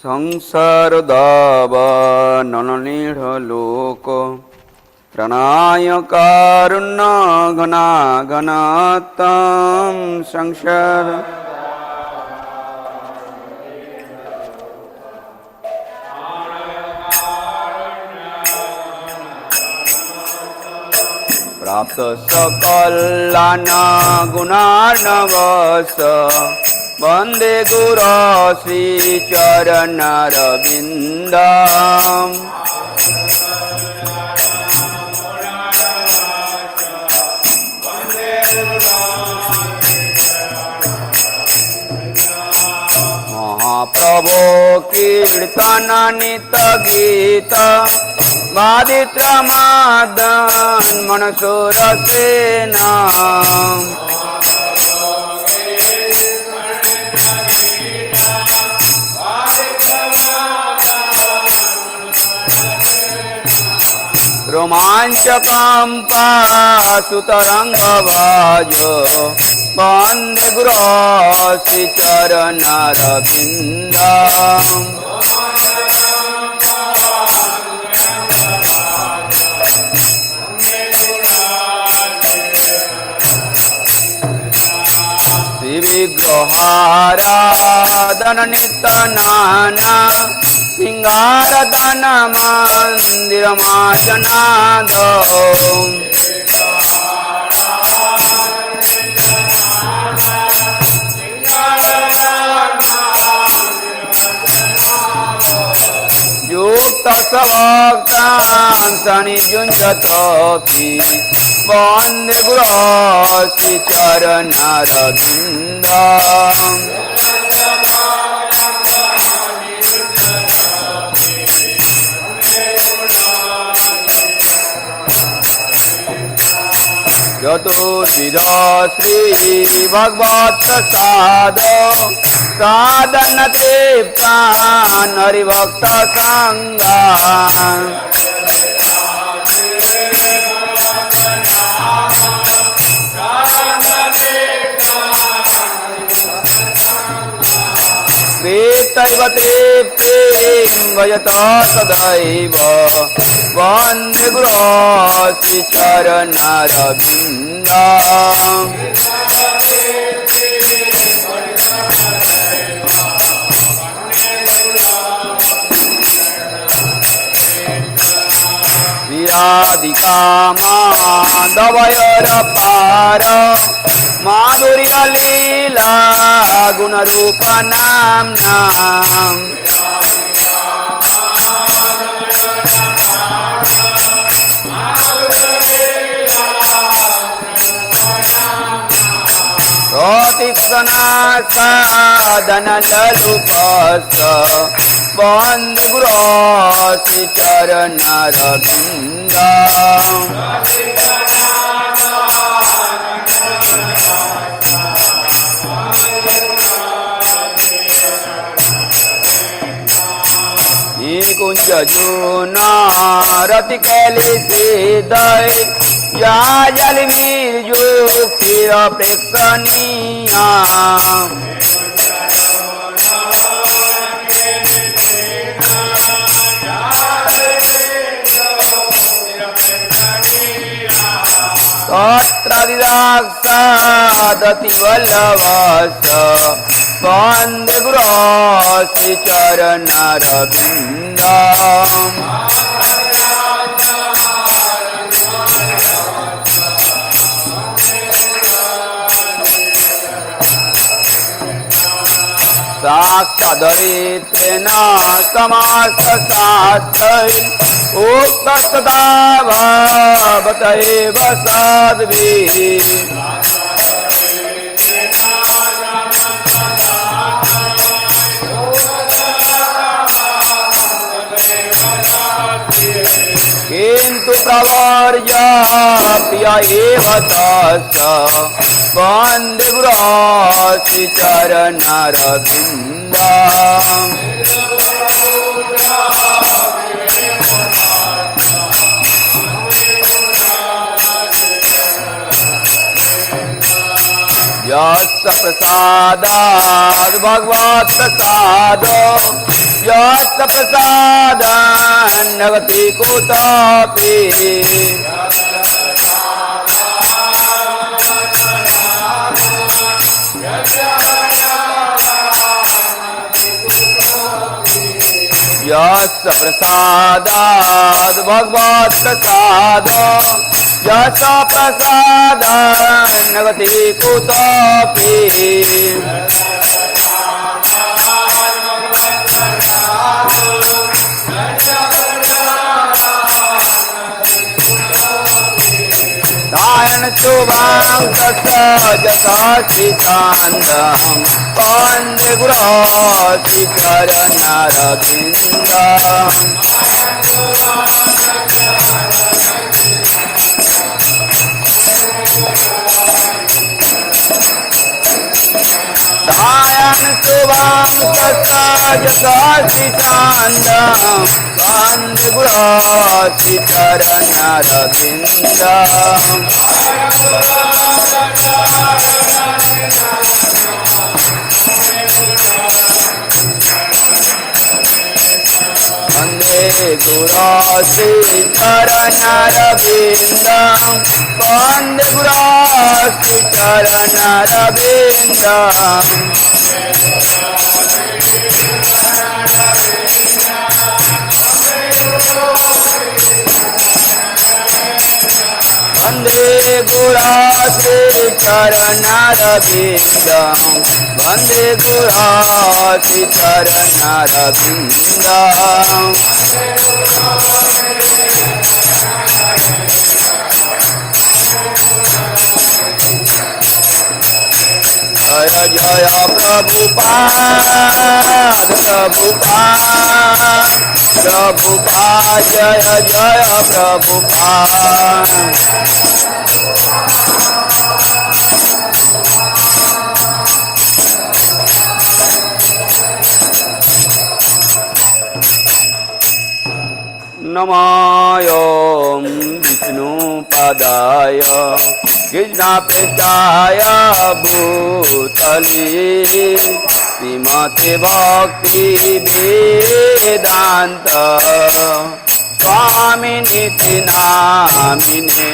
संसार दावाननीढ़ लोक प्रणाय कारुण्य घनाघनात्तं संसार प्राप्त सकलान गुणार्णवस वंदे गुरो श्री चरणारविंदम महाप्रभो कीर्तन नित गीत वादित्रमादन मनसुरसेना रोमांचकंपा सुतरंगवाजो वंदे गुरो श्री चरणारविंदम श्री विग्रहाराधन नित्य नाना सिंगारदान मंदिर माचनाद युक्त सवक्तांसनि जुञ्जतोऽपि वन्दे गुरो श्री चरणारविन्दम् चतुर्विध श्री भगवत प्रसाद साधन तृप्तान् हरिभक्त संगान् प्रीतैव तृप्तिं भजत सदैव वन्दे गुरो श्री चरणारविन्दम् विराधिका माधवयोरपार माधुर्य लीला गुणरूप नाम्ना साधन ललुपस वन्दे गुरो श्री चरणारविन्दम् कुंज जूना रति कैलिसिदय या जल मीर्जो क्षीर प्रेक्षणीया तत्रादिदाक्षादति वल्लभस वन्दे गुरो श्री चरणारविन्दम् साक्षादरित्रेण समासशास्त्रै उक्तस्तदा भवत एव साध्भिः किन्तु प्रवर्य प्रिय एव तस्य वन्दे गुरो श्री चरणारविन्दम् यस्य प्रसादात् भगवत् प्रसादो यस्य प्रसादान् नगति कुतोऽपि यस्य प्रसादात् भगवत् प्रसादो यस्य प्रसादान् नगति कुतोऽपि दायन शुभां तत्सजसाश्रितान्दं वन्दे गुरोश्रीचरणरविन्दम् दायन शुभां तत्सजसाश्रितान्दं वन्दे गुरोश्रीचरणरविन्दम् वन्दे गुरोश्रीचरणरविन्दं वन्दे गुरोश्रीचरणरविन्दम् वन्दे गुरोश्रीचरणरविन्दं वन्दे गुरोश्रीचरणरविन्दम् जय जय प्रभुपाद प्रभुपाद प्रभुपाद जय जय प्रभुपाद नमोऽयं विष्णुपदाय कृष्णप्रेष्ठाय भूतले श्रीमते भक्तिवेदान्त स्वामिनिति नामिने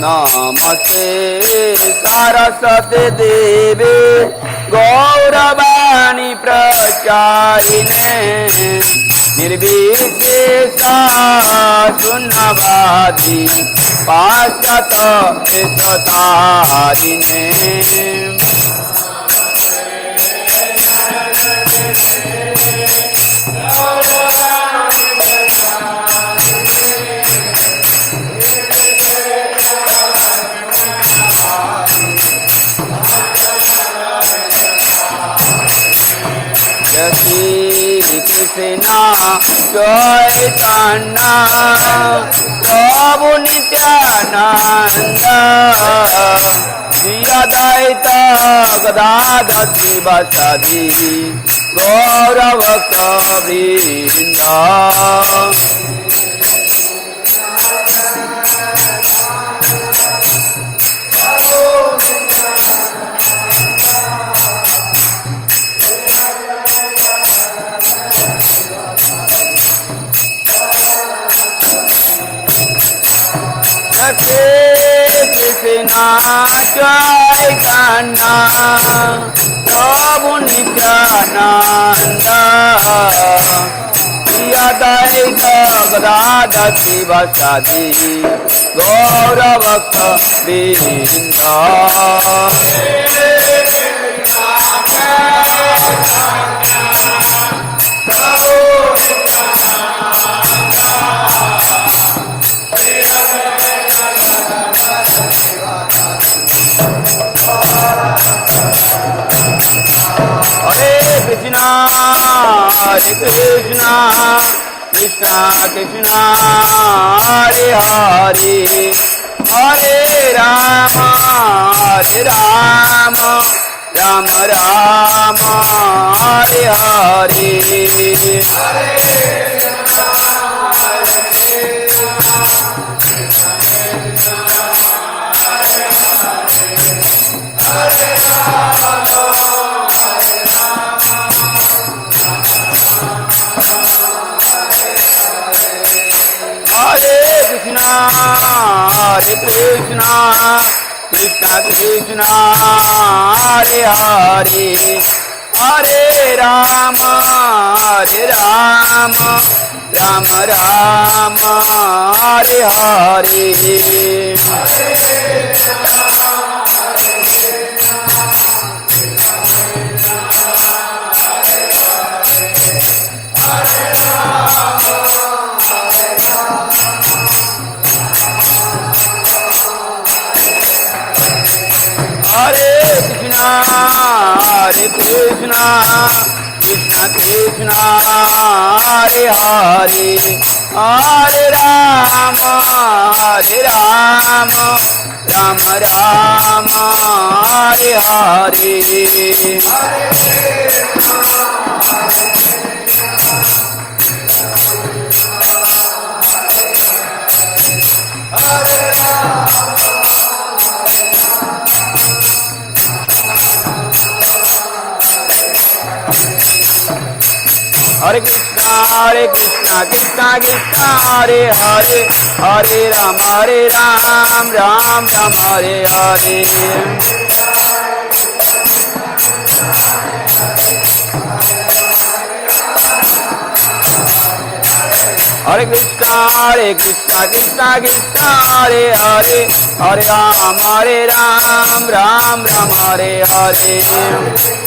नमस्ते सरस्वती देवी गौरवाणी प्रचारिणे निर्विशेषा शून्यवादी पाश्चात्य तारिणे Shri Krishna Chaitanya Prabhu Nityananda Shri Advaita Gadadhar Sivasadi Gaura Bhakta Vrinda Krishna Chaitanya Prabhu Nityananda Shri Advaita Gadadhar Sivasadi Gaura Bhakta Vrinda Hare Krishna Krishna Krishna Hare Hare Hare Rama Rama Rama Hare Hare Hare Krishna Krishna Krishna Hare Hare Hare Rama Rama Rama Hare Hare Hare Krishna Krishna Krishna Hare Hare Hare Rama Rama Rama Hare Hare Hare Krishna Krishna Krishna Hare Hare Hare Rama Ram Hare Hare Hare Krishna Krishna Krishna Hare Hare Hare Rama Ram Hare Hare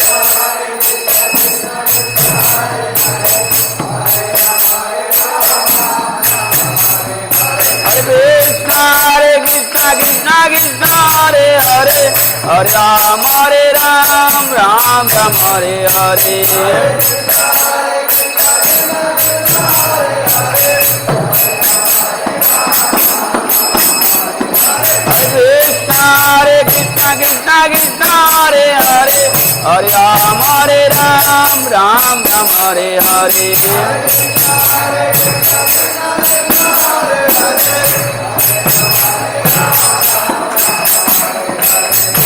Krishna Krishna Krishna Hare Hare Hare Rama Ram Hare Hare Krishna Krishna Krishna Hare Hare Hare Rama Ram Hare Hare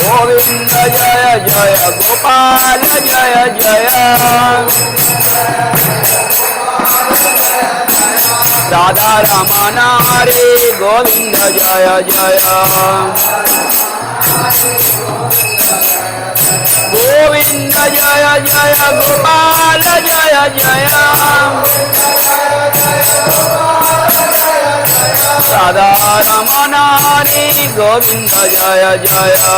Govinda Jaya Jaya Gopala Jaya Jaya Radha Ramana Hare Govinda Jaya Jaya Govinda Jaya Jaya Gopala Jaya Jaya Radha Ramana Hare Govinda Jaya Jaya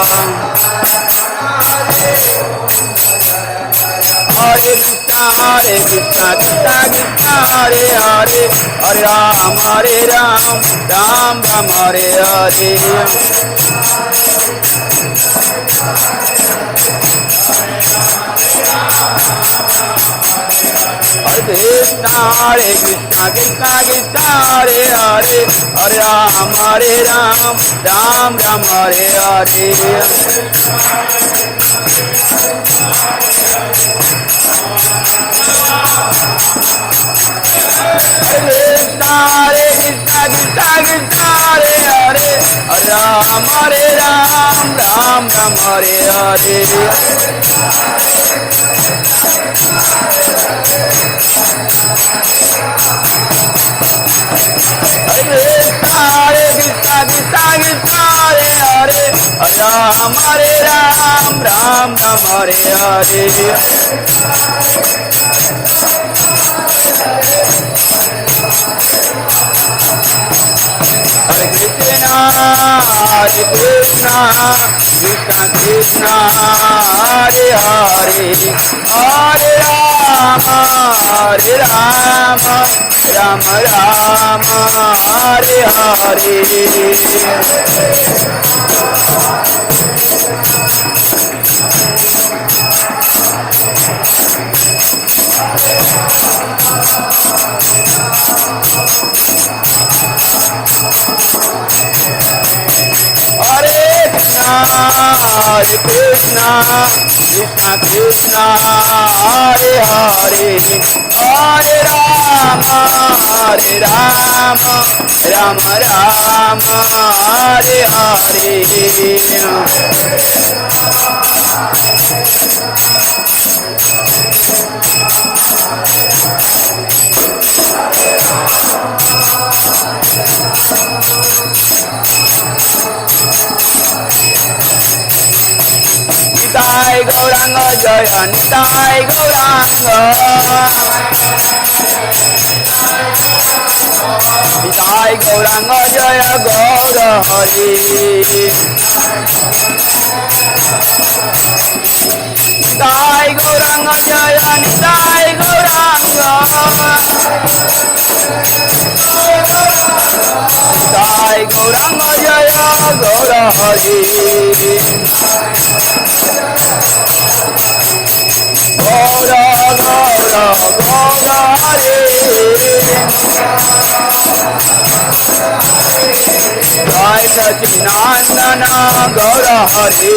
Hare Krishna Krishna Krishna Hare Hare Hare Rama Ram Hare Hare Hare Krishna Krishna Krishna Hare Hare Hare Rama Ram Hare Hare Krishna Krishna Krishna Hare Hare Hare Rama Ram Hare Hare Krishna Krishna Krishna Hare Hare Hare Rama Ram Hare Hare Hare Krishna Krishna Krishna Hare Hare Hare Rama Rama Hare Hare Hare Krishna, Hare Krishna, Krishna Krishna, Hare Hare, Hare Rama, Hare Rama, Rama Rama, Hare Hare. Nitai Gauranga Jaya, Nitai Gauranga, Nitai Gauranga Jaya Gaura Hari, Nitai Gauranga Jaya, Nitai Gauranga, Nitai Gauranga Jaya Gaura Hari. Gaura Gaura Gaura Hare, Jai Sachinandana Gaura Hare,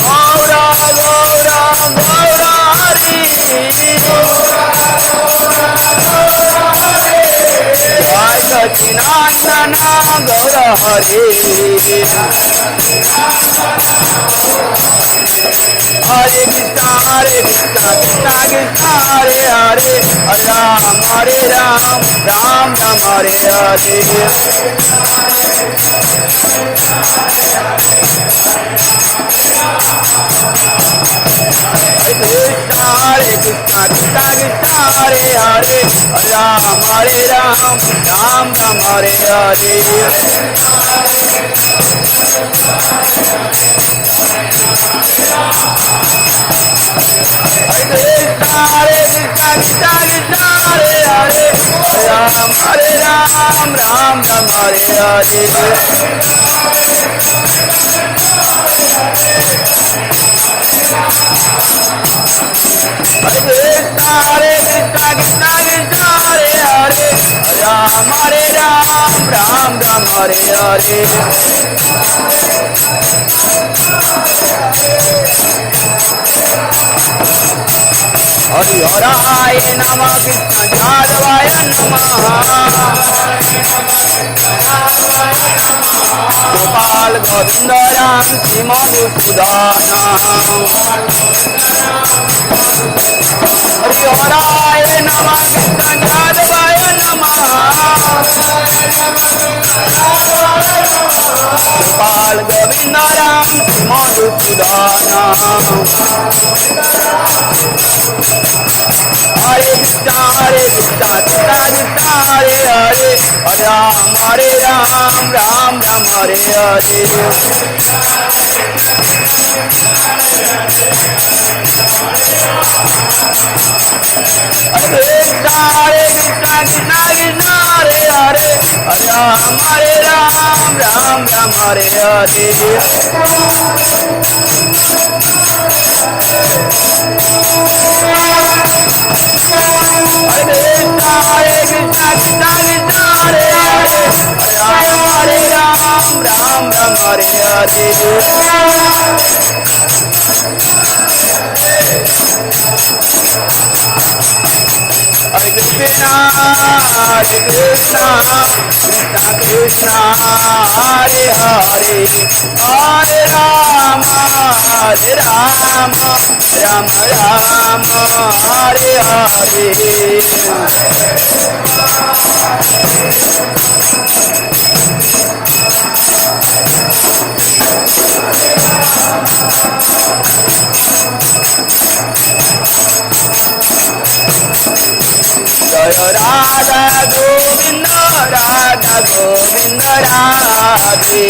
Gaura Gaura Gaura Hare, Jai Sachinandana Gaura Hare. Hare Krishna, Hare Krishna, Krishna Krishna, Hare Hare, Hare Ram, Hare Ram, Ram Ram, Hare Hare. Hare Krishna, Hare Krishna, Krishna Krishna, Hare Hare, Hare Ram, Hare Ram, Ram Ram, Hare Hare. Hare Krishna, Hare Krishna, Krishna Krishna, Hare Hare, Hare Ram, Hare Ram, Ram Ram, Hare Hare. Hare Krishna, Hare Krishna, Krishna Krishna, Hare Hare, Hare Ram, Hare Ram, Ram Ram, Hare Hare. Hari Haraya Namah, Krishna Jadavaya Namah, Gopal Govinda Ram Simadhusudana. Hari Haraya Namah, Krishna Jadavaya Namah, Gopal Govinda Ram Simadhusudana. Hare Krishna, Hare Krishna, Krishna Krishna, Hare Hare, Hare Ram, Hare Ram, Ram Ram, Hare Hare. Hare Krishna, Hare Krishna, Krishna Krishna, Hare Hare, Hare Ram, Hare Ram, Ram Ram, Hare Hare. Hare Krishna, Hare Krishna, Krishna Krishna, Hare Hare, Hare Ram, Hare Ram, Ram Ram, Hare Hare. Hare Krishna, Hare Krishna, Krishna Krishna, Hare Hare, Hare Rama, Hare Rama, Rama Rama, Hare Hare. Jaya Radha Govinda, Radha Govind Radhe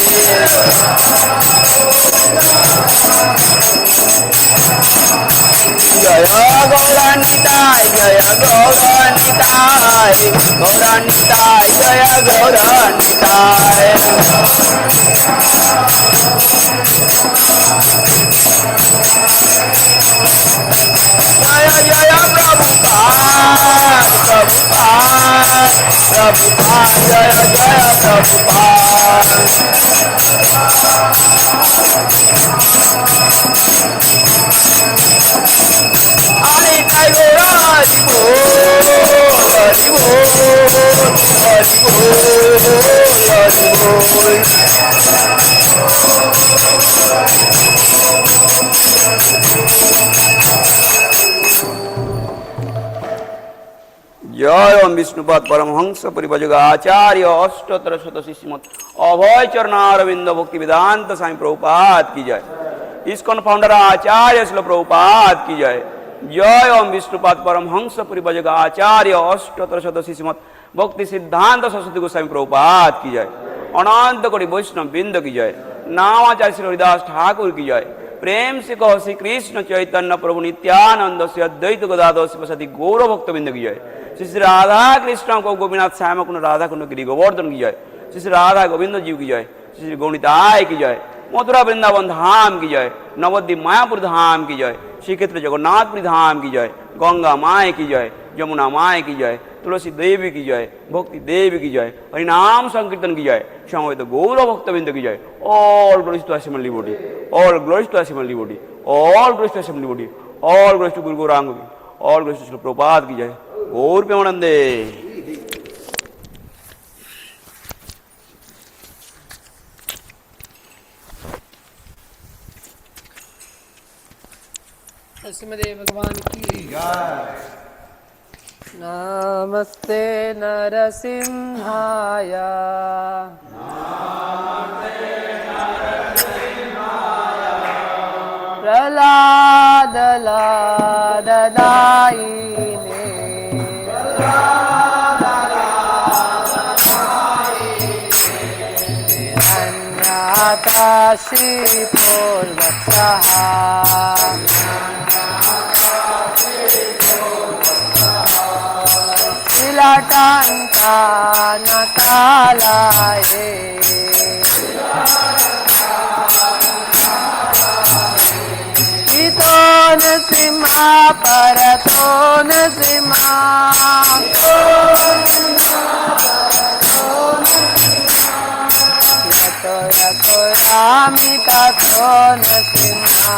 जय गौरानिताय जय गौरानिताय गौरानिताय जय गौरानिताय जय जय प्रभुपाद प्रभुपाद प्रभुपाद जय जय Prabhupada Hare Hare जय ओम विष्णुपाद परमहंस परिभजग आचार्य अष्टोत्तर शतसी श्रीमद् अभय चरणारविंद भक्ति वेदांत स्वामी प्रभुपाद की जय। इस्कॉन फाउंडर आचार्य श्रील प्रभुपाद की जय। जय ओम विष्णुपाद परमहंस परिभजग आचार्य अष्टोत्तर शतसी श्रीमद् भक्ति सिद्धांत सरस्वती गोस्वामी प्रभुपाद की जय। अनंत कोटि वैष्णव बिंद की जय। नामाचार्य श्री हरिदास ठाकुर की जय। प्रेम से कहो श्री कृष्ण चैतन्य प्रभु नित्यानंद से अद्वैत गदाधर श्रीपति गौर भक्त बिंद की जय। श्री राधा कृष्ण को गोपीनाथ श्याम कुंड राधा कुंड गिरी गोवर्धन की जय। श्री राधा गोविंद जीव की जय। श्री गौणिताय की जय। मथुरा वृंदावन धाम की जय। नवद्वीप मायापुर धाम की जय। श्री क्षेत्र जगन्नाथपुरी धाम की जय। गंगा माए की जय। यमुना माए की जय। तुलसी देवी की जय। भक्ति देवी की जय। हरिनाम संकीर्तन की जय। समवेत गौर भक्तबिंद की जय। All glories to assembly body, all glories to assembly body, all glories to assembly body, all glories to Guru Gauranga, all glories to Prabhupada की जय। गौर प्रेमानंदे। नरसिंहदेव भगवान की जय। नमस्ते नरसिंहाय प्रहलाद लाददायिने अन्याता श्रीपूर्वक्षः शिलाटान्ता नकालाये इतो नृसिंहा परतो नृसिंहा यतो यतो यामि ततो नृसिंहा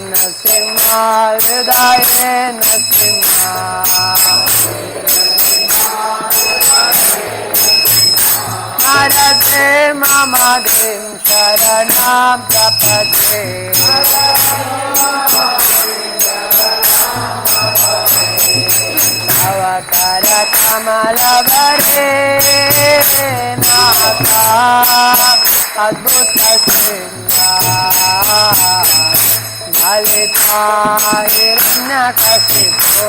नरसिंहा हृदय नरसिंहा नरसे मम दिं शरणं प्रपद्ये अवकर कमलवरे नाथा अद्भुत ललिता हिरण्यकशिपो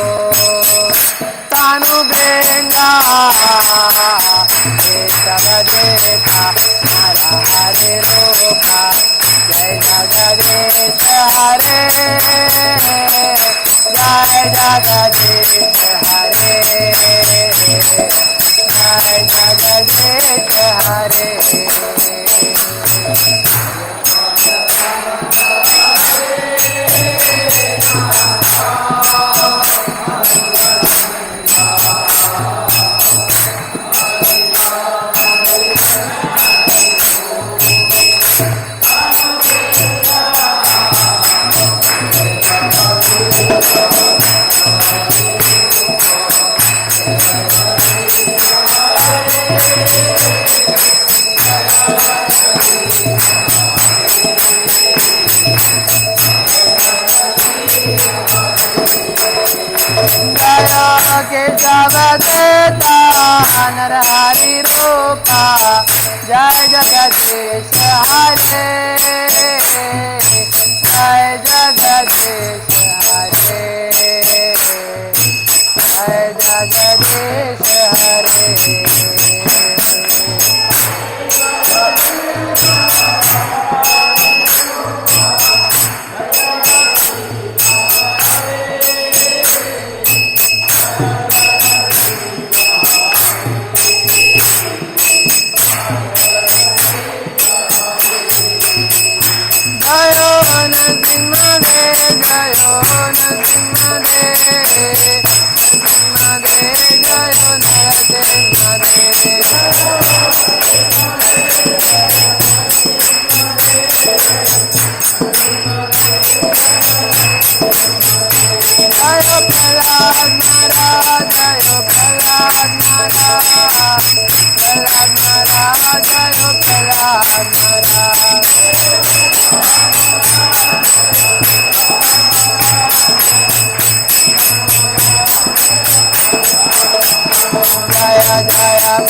तनुभृङ्गा केशवदेता नरहरि रूपा जय जगदीश हरे जय जगदीश हरे जय जगदीश हरे केशवदेता नरहरि रूपा जय जगदीश हरे जय जगदीश हरे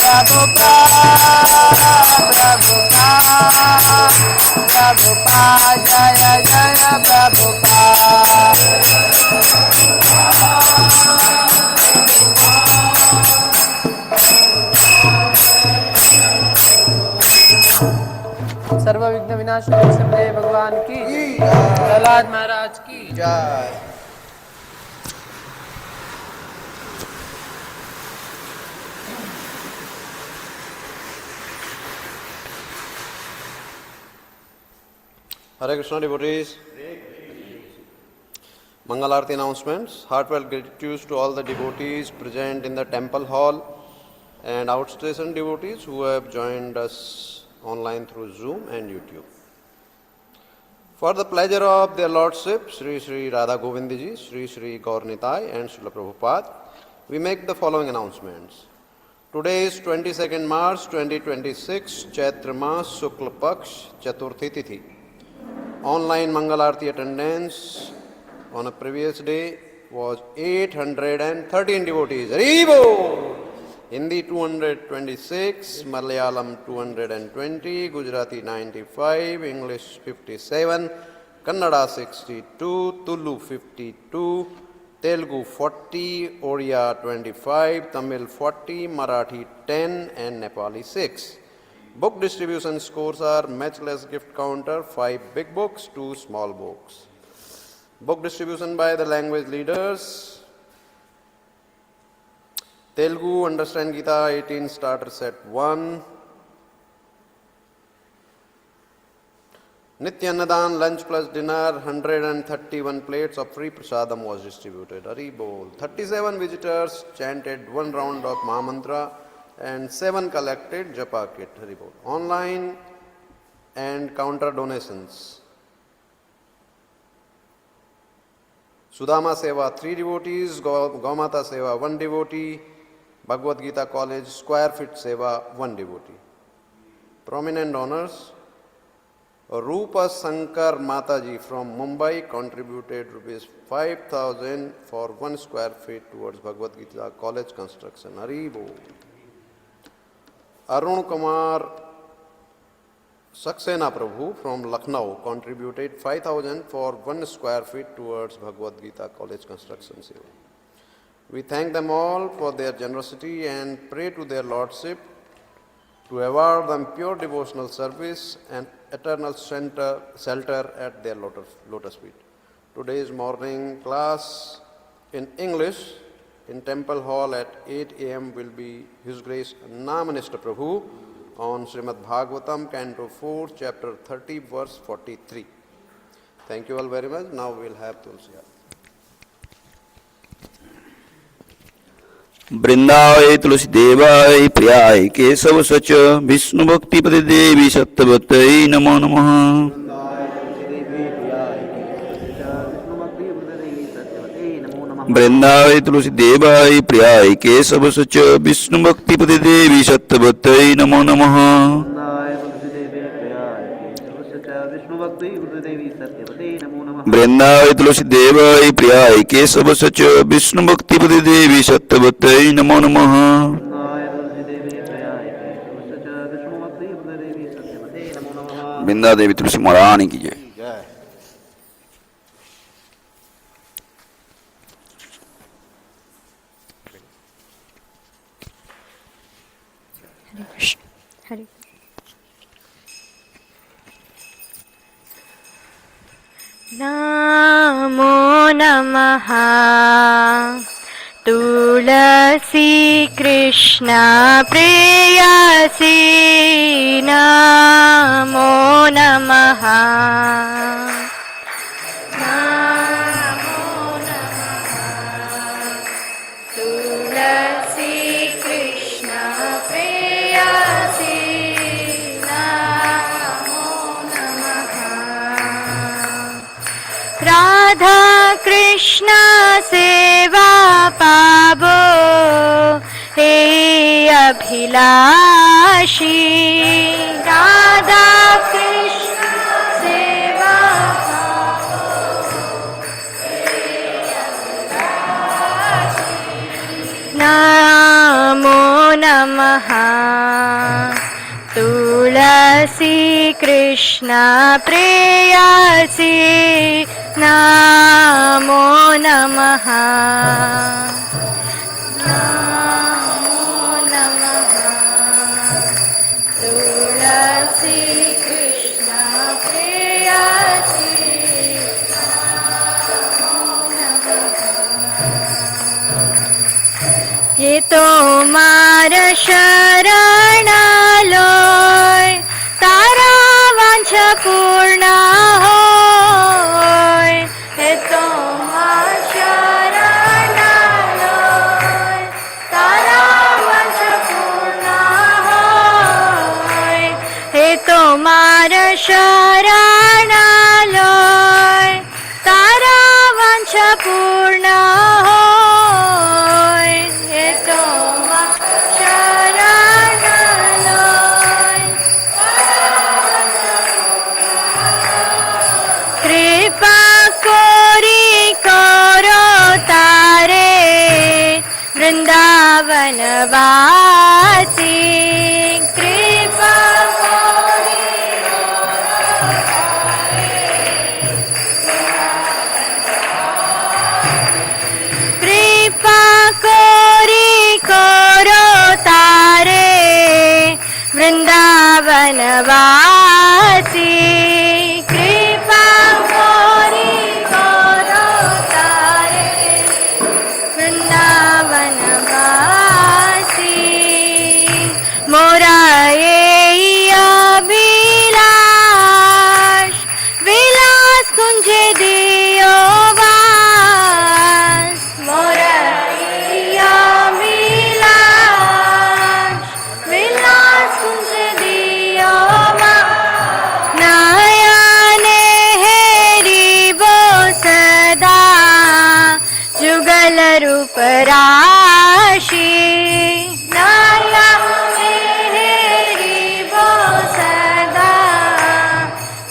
Prabhupada, Jaya Jaya Prabhupada. सर्व विघ्न विनाशक देव भगवान की प्रहलाद महाराज की जय। Hare Krishna devotees. Mangal Arati announcements. Heartfelt gratitude to all the devotees present in the temple hall and outstation devotees who have joined us online through Zoom and YouTube. For the pleasure of their Lordship, Sri Sri Radha Govindji, Sri Sri Gaur Nitai and Srila Prabhupada, we make the following announcements. Today is 22nd March 2026, Chaitra Mas Shukla Paksh Chaturthi Tithi. Online Mangal Arati attendance on a previous day was 813 devotees. Haribo! Hindi 226, Malayalam 220, Gujarati 95, English 57, Kannada 62, Tulu 52, Telugu 40, Oriya 25, Tamil 40, Marathi 10 and Nepali 6. Book distribution scores are matchless gift counter, 5 big books, 2 small books. Book distribution by the language leaders. Telugu Understand Gita 18 starter set 1. Nitya Annadan lunch plus dinner 131 plates of free prasadam was distributed. Hari Bol. 37 visitors chanted 1 round of Mahamantra and 7 collected Japa kit. Hari Bol. Online and counter donations. Sudama Seva 3 devotees, Gaumata Seva 1 devotee, Bhagavad Gita College Square Feet Seva 1 devotee. Prominent donors. Rupa Sankar Mataji from Mumbai contributed rupees 5,000 for 1 square feet towards Bhagavad Gita College construction. Haribo. Arun Kumar Saxena Prabhu from Lucknow contributed 5,000 for 1 square feet towards Bhagavad Gita College construction. We thank them all for their generosity and pray to their Lordship to award them pure devotional service and eternal shelter at their lotus feet. Today's morning class in English in Temple Hall at 8 a.m. will be His Grace Namanishta Prabhu on Srimad Bhagavatam, Canto 4, Chapter 30, verse 43. Thank you all very much. Now we will have Tulsi. वृंदावै तुलसी देवाय प्रियाय केशव सच विष्णु भक्ति पदे देवी सत्यवतै नमो नमः। वृंदावै तुलसी देवाय प्रियाय केशव सच विष्णु भक्ति पदे देवी सत्यवतै नमो नमः। वृंदावै तुलसी देवाय प्रियाय केशव सच विष्णु भक्ति पदे देवी सत्यवतै नमो नमः। वृंदा देवी तुलसी महारानी की जय। हरे नमो नमः तुलसी कृष्ण प्रेयसी नमो नमः तुलसी कृष्ण प्रेयसी नमो नमः राधा कृष्ण सेवा पावो हे अभिलाषी राधा कृष्ण सेवा नमो नमः तुलसी कृष्ण प्रेयसी नमो नमः नमो नमः तुलसी कृष्ण प्रेयसी ये तो मार शरणालय तारा वांछ पूर्ण होय ये तो मार शरणालय तारा वांछ पूर्ण होय ये तो मार शरणालय तारा वांछ पूर्ण होय ये तो मार शरणालय कृपा कोरी करो तारे वृंदावन वासी कृपा कोरी कृपा कोरी करो तारे वृंदावन वासी कृपा कोरी करो तारे वृंदावन वासी मोरा ये अभिलाष विलास कुंजे दियो वास मोरा ये अभिलाष विलास कुंजे दियो वास नयने हेरिबो सदा जुगल रूप राशि नयने हेरिबो सदा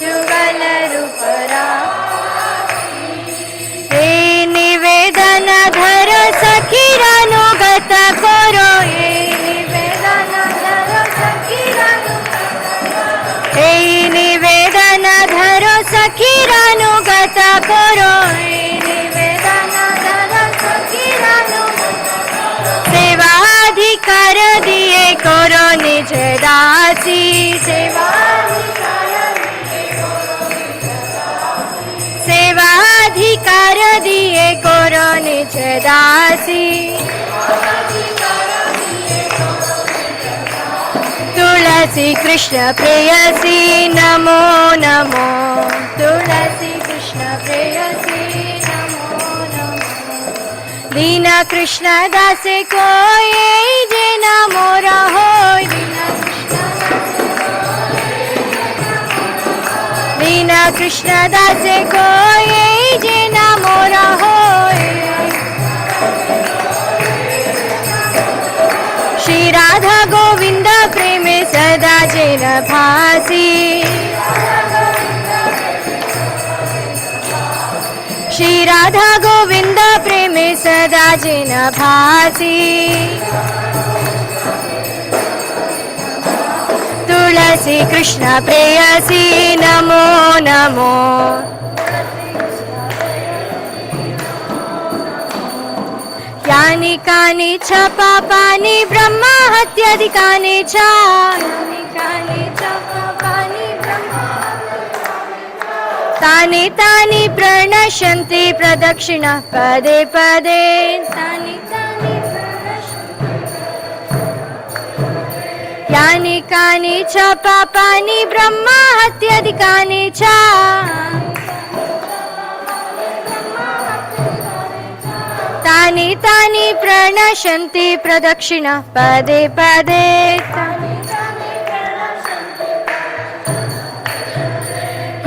जुगल रूप राशि हे निवेदन धर सखीरानुगत करो हे निवेदन धर सखीरानुगत हे निवेदन धर सखीरानुगत करो हे निवेदन धर सखीरानुगत सेवाधिकार दिए करो निज दासी सेवाधिकार दिए करो निज दासी तुलसी कृष्ण प्रेयसी नमो नमो तुलसी कृष्ण प्रेयसी नमो नमो दीन कृष्ण दासे कोई जे नमो रहो दीन कृष्ण दासे कोई जे नमो रहो श्री राधा गोविंद प्रेमे सदा जेन भासी श्री राधा गोविंद प्रेमे सदा जेन भासी तुलसी कृष्ण प्रेयसी नमो नमो यानि कानि च पापानि ब्रह्म हत्याधिकानि च यानि कानि च पापानि ब्रह्म तानि तानि प्रणश्यन्ति प्रदक्षिणः पदे पदे तानि तानि प्रणश्यन्ति यानि कानि च पापानि ब्रह्म हत्याधिकानि च तानि तानि प्रणश्यन्ति प्रदक्षिणः पदे पदे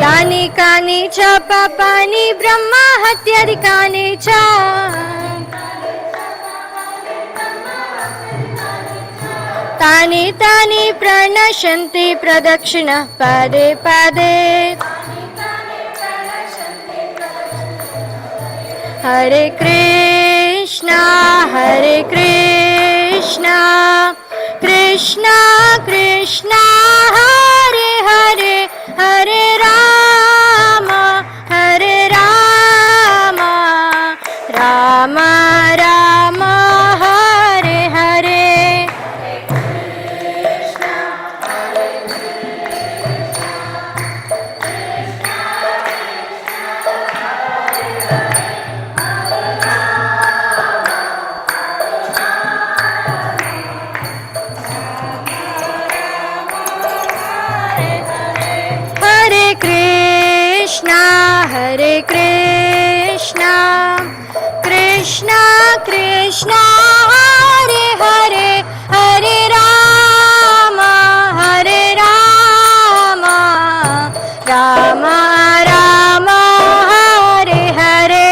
यानि कानि च पापानि ब्रह्म हत्याधिकानि च तानि तानि प्रणश्यन्ति प्रदक्षिणः पदे पदे हरे कृष्णा कृष्ण कृष्ण हरे हरे हरे राम राम राम हरे हरे हरे कृष्ण कृष्ण कृष्ण हरे हरे हरे राम राम राम हरे हरे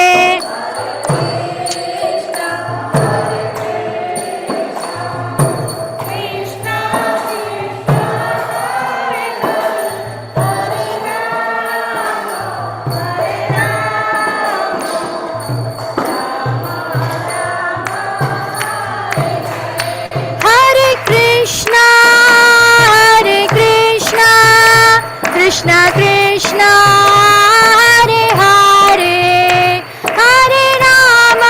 कृष्ण कृष्ण हरे हरे हरे राम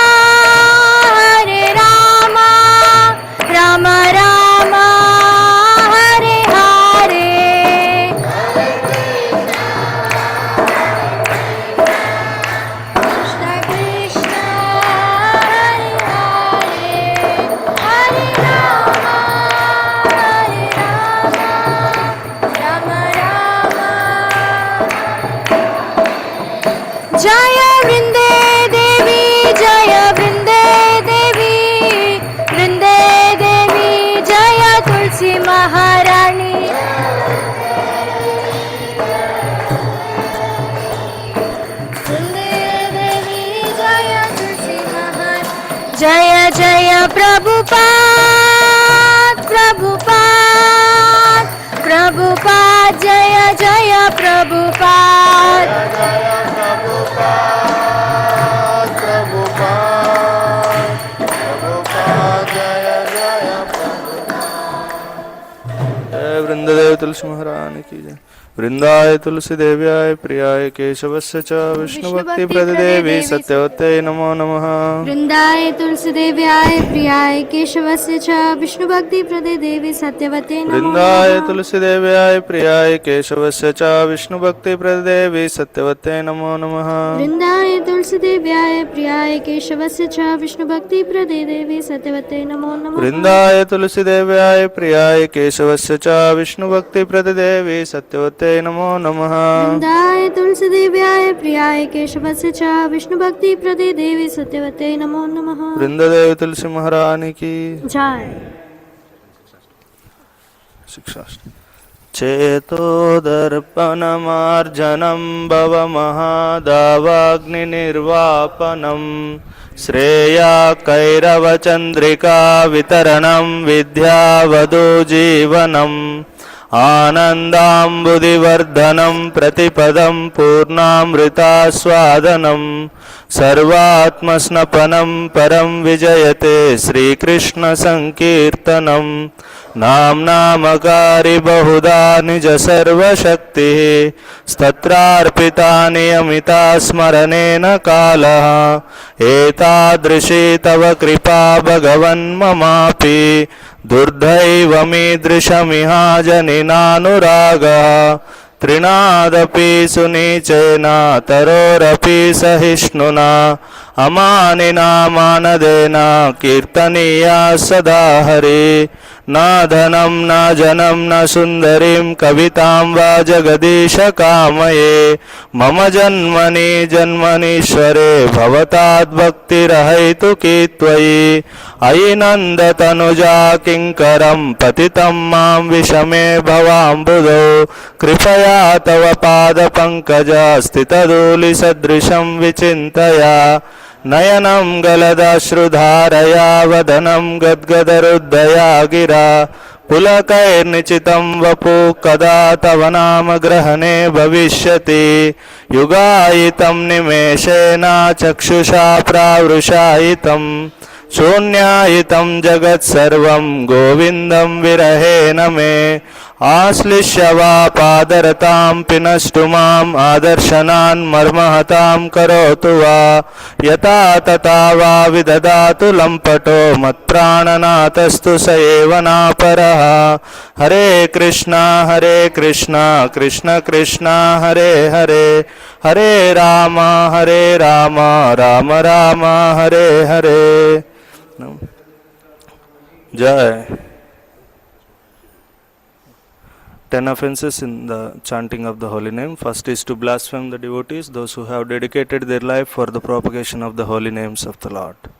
राम राम हरे हरे कृष्ण कृष्ण हरे हरे हरे राम राम जय वृंदे देवी जय तुलसी महारानी वृंदे देवी जय तुलसी महारानी जय जय प्रभुपाद जय जय प्रभुपाद वृंददेव तुलसी महारानी की जय। वृंदाय तुलसी देव्याय प्रियाय केशवस्य च विष्णु भक्ति प्रदेवी सत्यवते नमो नमः। वृंदाय तुलसी देव्याय प्रियाय केशवस्य च विष्णु भक्ति प्रदेवी सत्यवते नमो वृंदाय तुलसी देव्याय प्रियाय केशवस्य च विष्णु भक्ति प्रदेवी सत्यवते नमो नमः। वृंदाय तुलसी देव्याय प्रियाय केशवस्य च विष्णु भक्ति प्रदेवी सत्यवते नमो नमः। वृंदाय तुलसी देव्याय प्रियाय केशवस्य च विष्णु भक्ति प्रदेवी सत्यवते नमो नमः। वृंदाय तुलसी देव्याय प्रियाय केशवस्य च विष्णु भक्ति प्रदेवी सत्यवते नमो नमः। वृंददेव तुलसी महारानी की जय। शिक्षा चेतोदर्पणमार्जनं भवमहादावाग्निर्वापनं श्रेया कैरवचन्द्रिका वितरणं विद्यावधू जीवनम् आनन्दाम्बुदिवर्धनं प्रतिपदं पूर्णामृतास्वादनं सर्वात्मस्नपनं परं विजयते श्रीकृष्णसङ्कीर्तनं नाम्नामकारि बहुधा निज सर्वशक्तिः स्तत्रार्पिता नियमिता स्मरणेन कालः एतादृशी तव कृपा भगवन् ममापि दुर्दैवमीदृशमिहाजनिनानुरागः तृणादपि सुनीचेन तरोरपि सहिष्णुना अमानिना मानदेन कीर्तनीया सदा हरे न धनं न जनं न सुन्दरीं कवितां वा जगदीश कामये मम जन्मनि जन्मनीश्वरे भवताद्भक्तिरहैतुकी त्वयि अयि नन्दतनुजा किङ्करं पतितं मां विषमे भवाम्बुधौ कृपया तव पादपङ्कजा स्थितधूलिसदृशं विचिन्तया नयनं गलदाश्रुधारया वदनं गद्गदरुद्धया गिरा पुलकैर्निचितं वपु कदा तव नाम ग्रहणे भविष्यति युगायितं निमेषेण चक्षुषा प्रावृषायितं शून्यायितं जगत्सर्वं गोविन्दं विरहेण मे आश्लिष्य वा पादरतां पिनष्टु माम् आदर्शनान् मर्महतां करोतु वा यथा तथा वा विददातु लम्पटो मत्प्राणनाथस्तु स एव नापरः हरे कृष्णा कृष्ण कृष्ण हरे हरे हरे राम राम राम हरे हरे जय 10 offenses in the chanting of the holy name. First is to blaspheme the devotees, those who have dedicated their life for the propagation of the holy names of the Lord. Third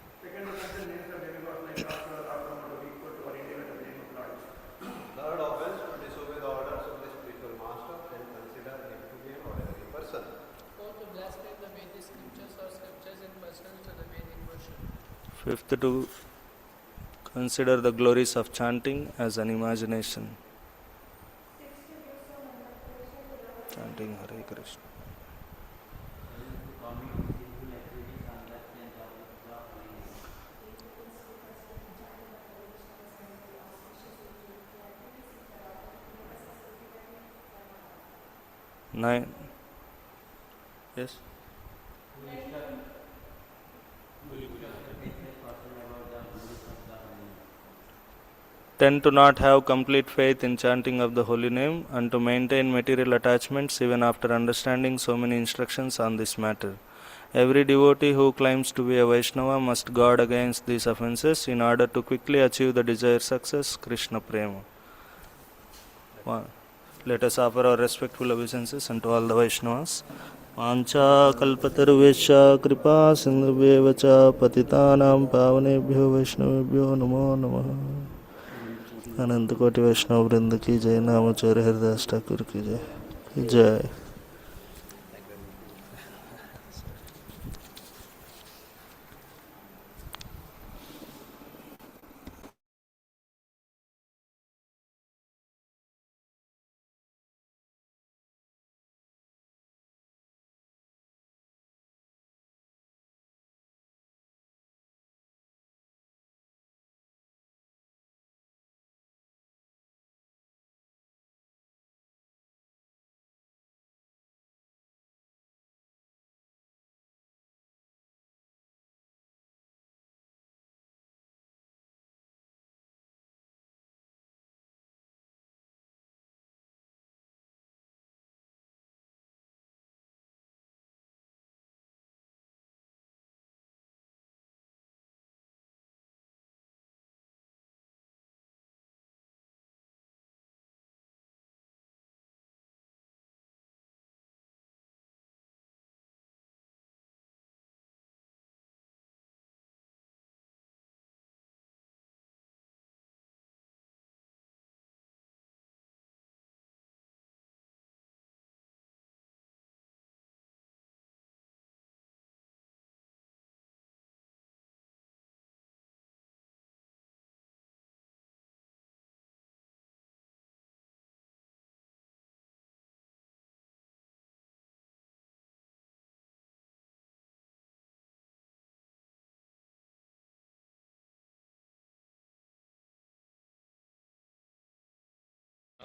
offense, to disobey the orders of the spiritual master and consider him to be an ordinary person. Fourth, to blaspheme the Vedic scriptures or scriptures in pursuance to the Vedic worship. Fifth, to consider the glories of chanting as an imagination. Chanting Hare Krishna. Nine. Yes. 10, to not have complete faith in chanting of the holy name and to maintain material attachments even after understanding so many instructions on this matter. Every devotee who claims to be a Vaishnava must guard against these offences in order to quickly achieve the desired success, Krishna Prema. One. Let us offer our respectful obeisances unto all the Vaishnavas. Pancha kalpatarvesha kripa sindhubevacha patitanam pavanebhyo vaishnavebhyo namo namaha. अनंत कोटि वैष्णव वृंद की जय, नामचर्य हरिदास ठाकुर की जय जय।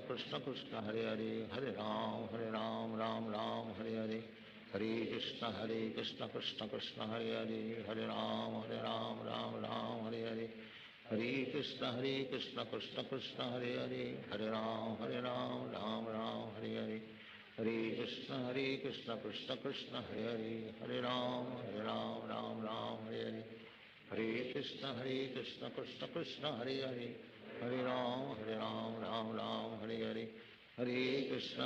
Krishna Krishna Hare Hare Hare Ram Ram Ram Hare Hare Hare Krishna Krishna Krishna Hare Hare Hare Ram Ram Ram Hare Hare Hare Krishna Krishna Krishna Hare Hare Hare Ram Ram Hare Hare Hare Krishna Krishna Krishna Hare Hare Hare Ram Ram Hare Hare Hare Krishna Krishna Krishna Hare Hare Hare Ram Ram Hare Hare Hare Krishna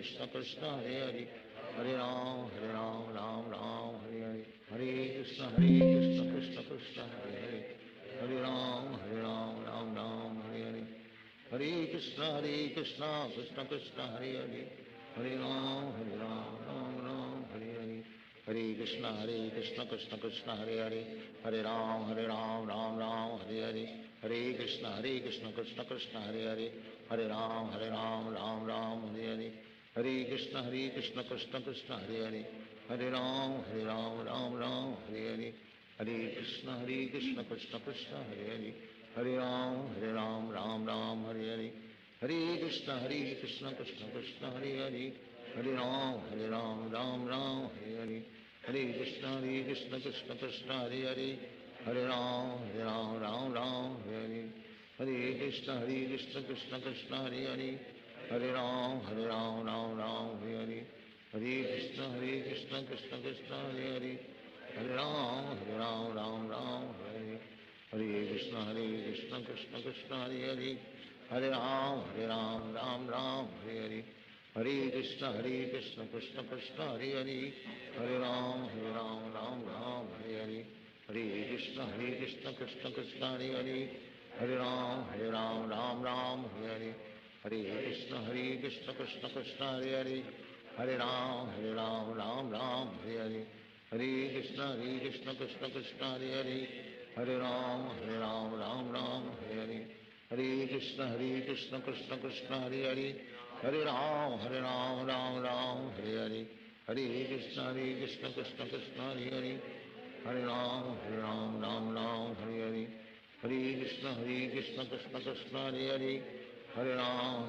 Krishna Krishna Hare Hare Hare Ram Ram Hare Hare Hare Krishna Krishna Krishna Hare Hare Hare Ram Ram Hare Hare Hare Krishna Krishna Krishna Hare Hare Hare Ram Ram Hare Hare Hare Krishna Krishna Krishna Hare Hare Hare Ram Ram Hare Hare Hare Krishna Krishna Krishna Hare Hare Hare Ram Ram Hare Hare Hare Krishna Krishna Krishna Hare Hare Hare Ram Ram Hare Hare Hare Hare Krishna Krishna Krishna Hare Hare, Hare Ram Ram Ram Hare Hare, Hare Krishna Krishna Krishna Hare Hare, Hare Ram Ram Ram Hare Hare, Hare Krishna Krishna Krishna Hare Hare, Hare Ram Ram Ram Hare Hare, Hare Krishna Krishna Krishna Hare Hare, Hare Ram Ram Ram Hare Hare, Hare Krishna Krishna Krishna Hare Hare, Hare Ram Ram Ram Hare Hare, Hare Krishna Krishna Krishna Hare Hare, Hare Ram Ram Ram Hare Hare, Hare Krishna Krishna Krishna Hare Hare, Hare Ram Ram Ram Hare Hare, Hare Krishna Krishna Krishna Hare Hare, Hare Ram Ram Ram Hare Hare, Hare Krishna Krishna Krishna Hare Hare, Hare Ram Ram Ram Hare Hare, Hare Krishna Krishna Krishna Hare Hare, Hare Ram Ram Ram Hare Hare, Hare Krishna Krishna Krishna Hare Hare, Hare Ram Ram Hare Hare, Hare Krishna Krishna Krishna Hare Hare, Hare Ram Ram Hare Hare, Hare Krishna Krishna Krishna Hare Hare, Hare Ram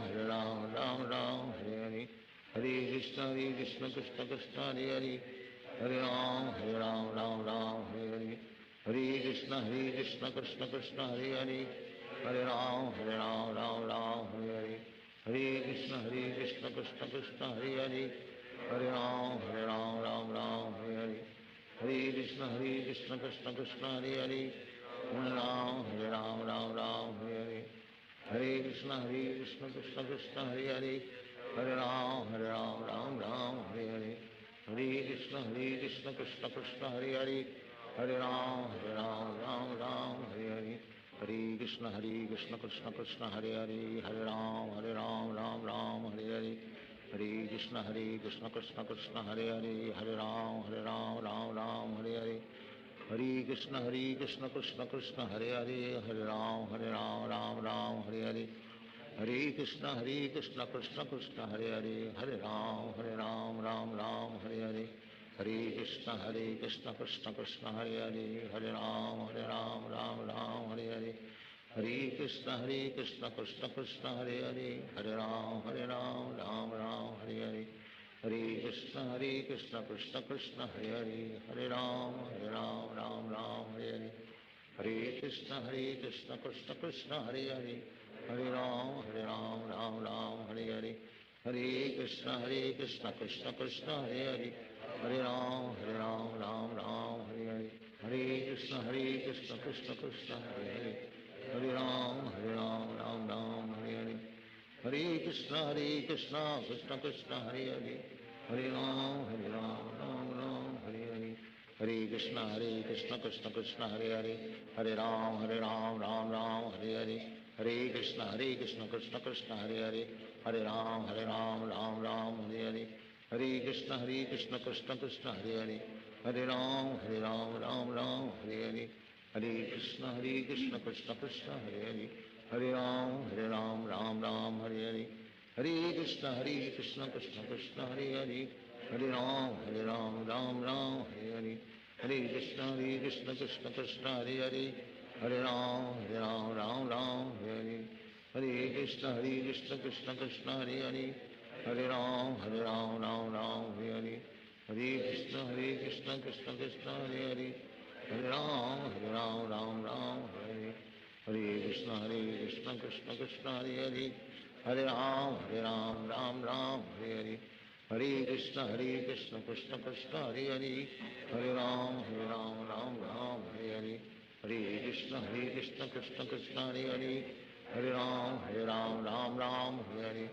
Ram Hare Hare, Hare Krishna Krishna Krishna Hare Hare, Hare Ram Ram Hare Hare, Hare Krishna Krishna Krishna Hare Hare, Hare Ram Ram Hare Hare, Hare Krishna Krishna Krishna Hare Hare, Hare Ram Ram Hare Hare, Hare Krishna Krishna Krishna Hare Hare, Hare Ram Ram Hare Hare, Hare Krishna Krishna Krishna Hare Hare, Hare Ram Ram Hare Hare, Hare Krishna Krishna Krishna Hare Hare, Hare Ram Ram Hare Hare, Hare Krishna Krishna Krishna Hare Hare, Hare Ram Ram Hare Hare, Hare Krishna Krishna Krishna Hare Hare, Hare Ram Ram Hare Hare, Hare Krishna Krishna Krishna Hare Hare, Hare Ram Ram Hare Hare, Hare Krishna Krishna Krishna Hare Hare, Hare Ram Ram Hare Hare, Hare Krishna Krishna Krishna Hare Hare, Hare Ram Ram Hare Hare, Hare Krishna Krishna Krishna Hare Hare, Hare Ram Ram Hare Hare, Hare Krishna Krishna Krishna Hare Hare, Hare Ram Ram Hare Hare, Hare Krishna Krishna Krishna Hare Hare, Hare Ram Ram Hare Hare, Hare Krishna Krishna Krishna Hare Hare, Hare Ram Ram Hare Hare, Hare Krishna Krishna Krishna Hare Hare, Hare Ram Ram Hare Hare, Hare Krishna Krishna Krishna Hare Hare, Hare Ram Ram Hare Hare, Hare Krishna Krishna Krishna Hare Hare, Hare Ram Ram Hare Hare, Hare Krishna Krishna Krishna Hare Hare, Hare Ram Ram Hare Hare, Hare Krishna Krishna Krishna Hare Hare, Hare Ram Ram Hare Hare, Hare Krishna Krishna Krishna Hare Hare, Hare Ram Ram Hare Hare, Hare Krishna Krishna Krishna Hare Hare, Hare Ram Ram Hare Hare, Hare Krishna Krishna Krishna Hare Hare, Hare Ram Ram Hare Hare, Hare Krishna Krishna Krishna Hare Hare, Hare Ram Ram Hare Hare, Hare Krishna Krishna Krishna Hare Hare, Hare Ram Ram Hare Hare, Hare Krishna Krishna Krishna Hare Hare, Hare Ram Ram Hare Hare, Hare Krishna Krishna Krishna Hare Hare, Hare Ram Ram Hare Hare,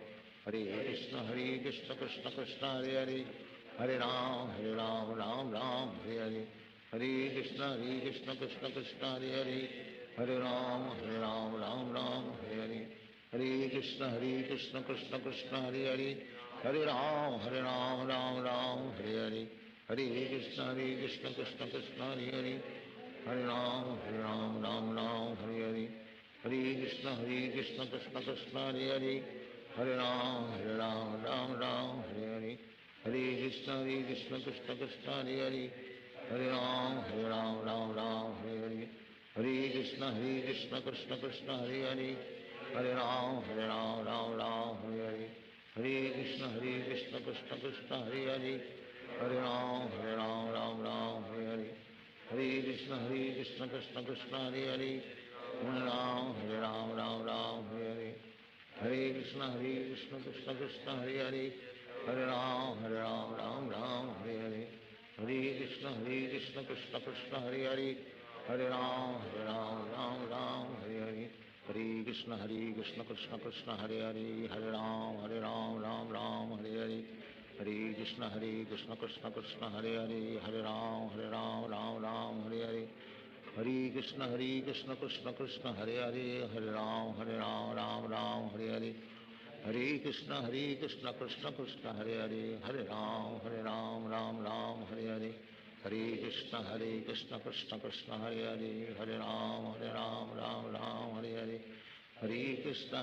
Hare Krishna Krishna Krishna Hare Hare, Hare Ram Ram Hare Hare, Hare Krishna Krishna Krishna Hare Hare, Hare Ram Ram Hare Hare, Hare Krishna Krishna Krishna Hare Hare, Hare Ram Ram Hare Hare, Hare Krishna Krishna Krishna Hare Hare, Hare Ram Ram Hare Hare, Hare Krishna Krishna Krishna Hare Hare, Hare Ram Ram Hare Hare, Hare Krishna Krishna Krishna Hare Hare, Hare Ram Ram Hare Hare, Hare Krishna Krishna Krishna Hare Hare, Hare Ram Ram Krishna Krishna Hare Hare Hare Ram Ram Ram Hare Hare Krishna Krishna Krishna Hare Hare Hare Ram Ram Hare Hare Hare Krishna Krishna Krishna Hare Hare Hare Ram Ram Hare Hare Hare Krishna Krishna Krishna Hare Hare Hare Ram Ram Hare Hare Hare Krishna Krishna Krishna Hare Hare Hare Ram Ram Hare Hare Hare Krishna Krishna Krishna Hare Hare Hare Ram Ram Hare Hare Hare Krishna Krishna Krishna Hare Hare Hare Ram Ram Hare Hare Hare Krishna Krishna Krishna Hare Hare Hare Ram Ram Hare Hare Hare Krishna Krishna Krishna Hare Hare Hare Ram Ram Hare Hare Hare Krishna Krishna Krishna Hare Hare Hare Ram Ram Hare Hare Hare Krishna Krishna Krishna Hare Hare Hare Ram Ram Hare Hare Hare Krishna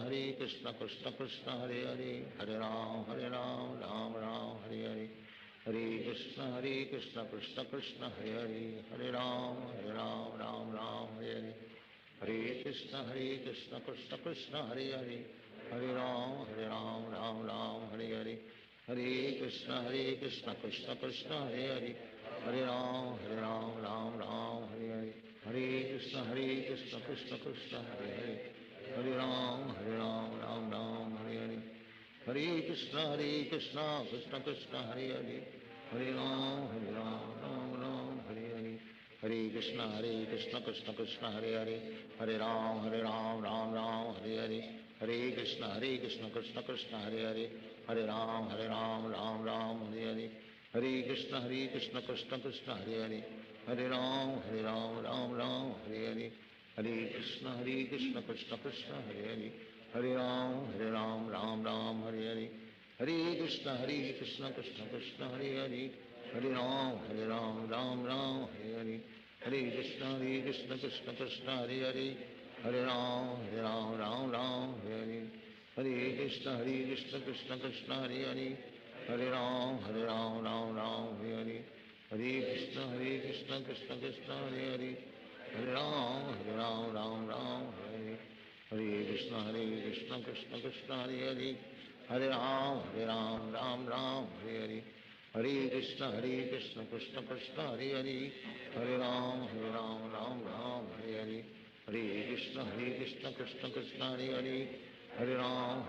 Krishna Krishna Hare Hare Hare Ram Ram Hare Hare Hare Krishna Krishna Krishna Hare Hare Hare Ram Ram Hare Hare Hare Krishna Krishna Krishna Hare Hare Hare Ram Ram Hare Hare Hare Krishna Krishna Krishna Hare Hare Hare Ram Ram Hare Hare Hare Krishna Krishna Krishna Hare Hare Hare Ram Ram Hare Hare Hare Krishna Krishna Krishna Hare Hare Hare Ram Ram Hare Hare Hare Krishna Krishna Krishna Hare Hare Hare Ram Ram Hare Hare Hare Krishna Krishna Krishna Hare Hare Hare Ram Ram Hare Hare Hare Krishna Krishna Krishna Hare Hare Hare Ram Ram Hare Hare Hare Krishna Krishna Krishna Hare Hare Hare Ram Ram Hare Hare Hare Krishna Krishna Krishna Hare Hare Hare Ram Ram Hare Hare Hare Krishna Krishna Krishna Hare Hare Hare Ram Ram Hare Hare Hare Krishna Krishna Krishna Hare Hare Hare Ram Ram Hare Hare Hare Krishna Krishna Krishna Hare Hare Hare Ram Ram Hare Hare Hare Krishna Krishna Krishna Hare Hare Hare Ram Ram Hare Hare Hare Krishna Krishna Krishna Hare Hare Hare Ram Ram Hare Hare Hare Krishna Krishna Krishna Hare Hare Hare Ram Ram Hare Hare Hare Krishna Krishna Krishna Hare Hare Hare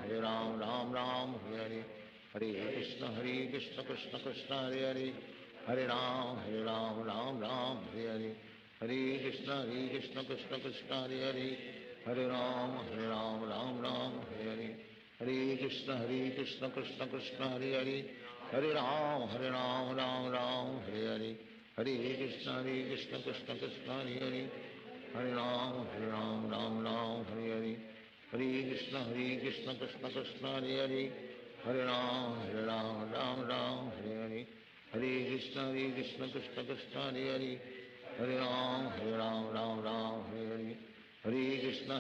Ram Ram Hare Hare Hare Krishna Krishna Krishna Hare Hare Hare Ram Ram Hare Hare Hare Krishna Krishna Krishna Hare Hare Hare Ram Ram Hare Hare Hare Krishna Krishna Krishna Hare Hare Hare Ram Ram Hare Hare Hare Krishna Krishna Krishna Hare Hare Hare Ram Ram Hare Hare Hare Krishna Krishna Krishna Hare Hare Hare Ram Ram Hare Hare Hare Krishna Krishna Krishna Hare Hare Hare Ram Ram Hare Hare Hare Krishna Krishna Krishna Hare Hare Hare Ram Hare Hare Hare Krishna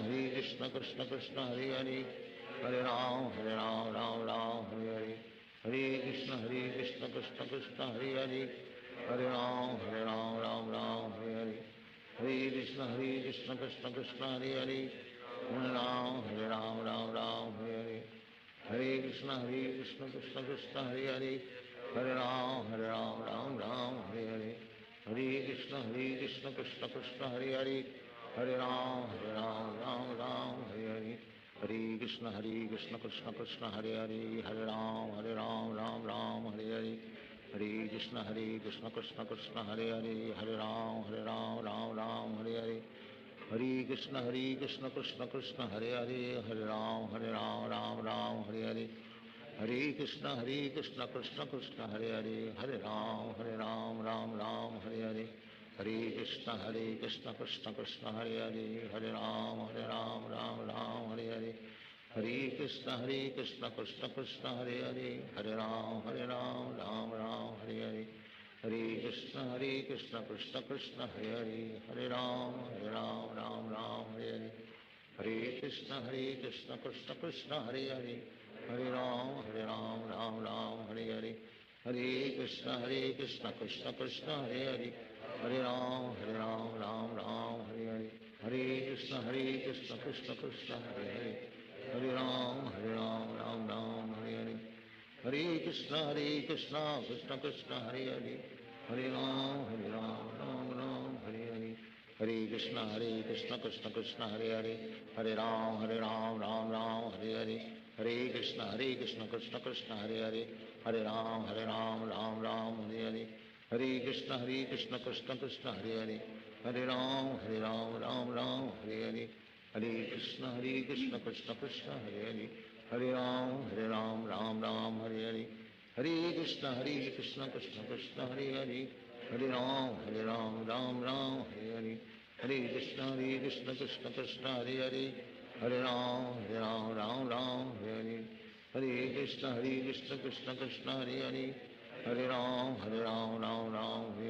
Krishna Krishna Hare Hare Hare Ram Ram Hare Hare Hare Krishna Krishna Krishna Hare Hare Hare Ram Ram Hare Hare Hare Krishna Krishna Krishna Hare Hare Hare Ram Ram Hare Hare Hare Krishna Krishna Krishna Hare Hare Hare Ram Ram Hare Hare Hare Krishna Krishna Krishna Hare Hare Hare Ram Ram Hare Hare Hare Krishna Krishna Krishna Hare Hare Hare Ram Ram Hare Hare Hare Krishna Krishna Krishna Hare Hare Hare Ram Ram Hare Hare Hare Krishna Krishna Krishna Hare Hare Hare Ram Ram Hare Hare Hare Krishna Krishna Krishna Hare Hare Hare Ram Ram Hare Hare Hare Krishna Krishna Krishna Hare Hare Hare Ram Ram Hare Hare Hare Krishna Krishna Krishna Hare Hare Hare Ram Ram Hare Hare Hare Krishna Krishna Hare Hare Hare Ram Ram Ram Hare Hare Hare Krishna Krishna Krishna Hare Hare Hare Ram Ram Ram Hare Hare Hare Krishna Krishna Krishna Hare Hare Hare Ram Ram Ram Hare Hare Hare Krishna Krishna Krishna Hare Hare Hare Ram Ram Hare Hare Hare Krishna Krishna Krishna Hare Hare Hare Ram Ram Hare Hare Hare Krishna Krishna Krishna Hare Hare Hare Ram Ram Hare Hare Hare Krishna Krishna Krishna Hare Hare Hare Ram Ram Hare Hare Hare Krishna Krishna Krishna Hare Hare Hare Ram Ram Hare Hare Hare Krishna Krishna Krishna Hare Hare Hare Ram Ram Hare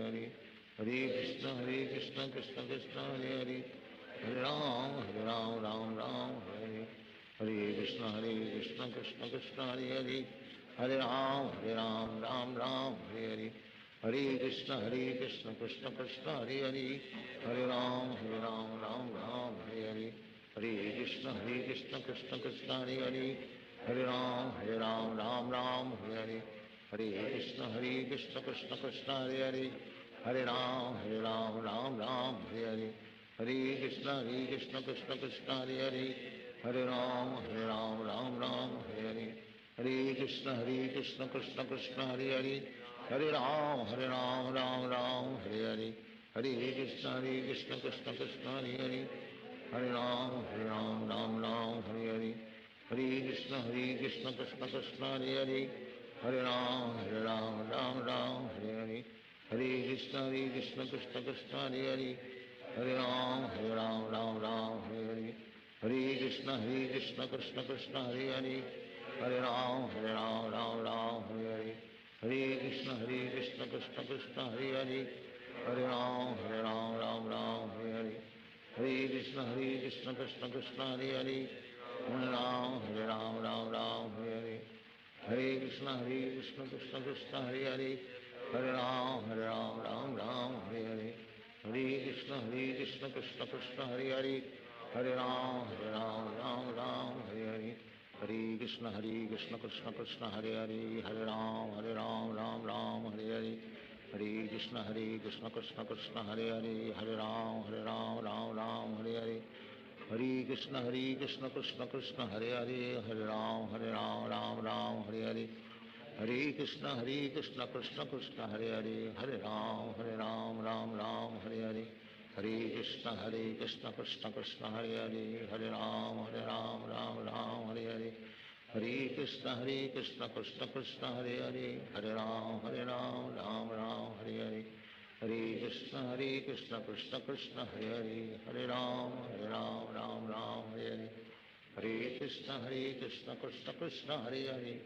Hare Hare Krishna Krishna Krishna Hare Hare Hare Ram Ram Hare Hare Hare Krishna Krishna Krishna Hare Hare Hare Ram Ram Hare Hare Hare Krishna Krishna Krishna Hare Hare Hare Ram Ram Hare Hare Hare Krishna Krishna Krishna Hare Hare Hare Ram Ram Hare Hare Hare Krishna Krishna Krishna Hare Hare Hare Ram Ram Hare Hare Hare Krishna Krishna Krishna Hare Hare Hare Ram Ram Hare Hare Hare Krishna Krishna Krishna Hare Hare Hare Ram Ram Hare Hare Hare Krishna Krishna Krishna Hare Hare Hare Ram Ram Hare Hare Hare Krishna Krishna Krishna Hare Hare Hare Ram Ram Hare Hare Hare Krishna Krishna Krishna Hare Hare Hare Ram Ram Hare Hare Hare Krishna Krishna Krishna Hare Hare Hare Ram Ram Hare Hare Hare Krishna Krishna Krishna Hare Hare Hare Ram Ram Hare Hare Hare Krishna Krishna Krishna Hare Hare Hare Ram Ram Hare Hare Hare Krishna Krishna Krishna Hare Hare Hare Ram Ram Hare Hare Hare Krishna Krishna Krishna Hare Hare Hare Ram Ram Hare Hare Hare Krishna Krishna Krishna Hare Hare Hare Ram Ram Hare Hare Hare Krishna Krishna Krishna Hare Hare Hare Ram Ram Hare Hare Hare Krishna Krishna Krishna Hare Hare Hare Ram Ram Hare Hare Hare Krishna Krishna Krishna Hare Hare Hare Ram Ram Hare Hare Hare Krishna Krishna Krishna Hare Hare Hare Ram Ram Hare Hare Hare Krishna Krishna Krishna Hare Hare Hare Ram Ram Hare Hare Hare Krishna Krishna Krishna Hare Hare Hare Ram Ram Hare Hare Hare Krishna Krishna Krishna Hare Hare Hare Ram Ram Hare Hare Hare Krishna Krishna Krishna Hare Hare Hare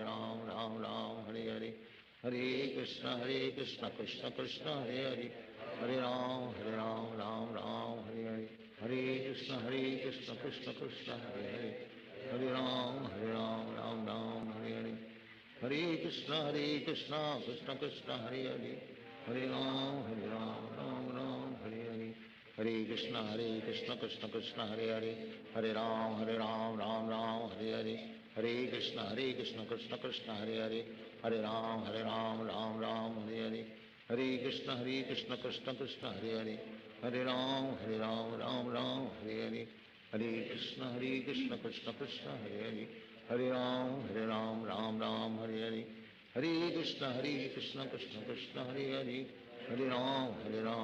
Ram Ram Hare Hare Hare Krishna Krishna Krishna Hare Hare Hare Ram Ram Hare Hare Hare Krishna Krishna Krishna Hare Hare Hare Ram Ram Hare Hare Hare Krishna Krishna Krishna Hare Hare Hare Ram Ram Hare Hare Hare Krishna Krishna Krishna Hare Hare Hare Ram Ram Hare Hare Hare Krishna Krishna Krishna Hare Hare Hare Ram Ram Hare Hare Hare Krishna Krishna Krishna Hare Hare Hare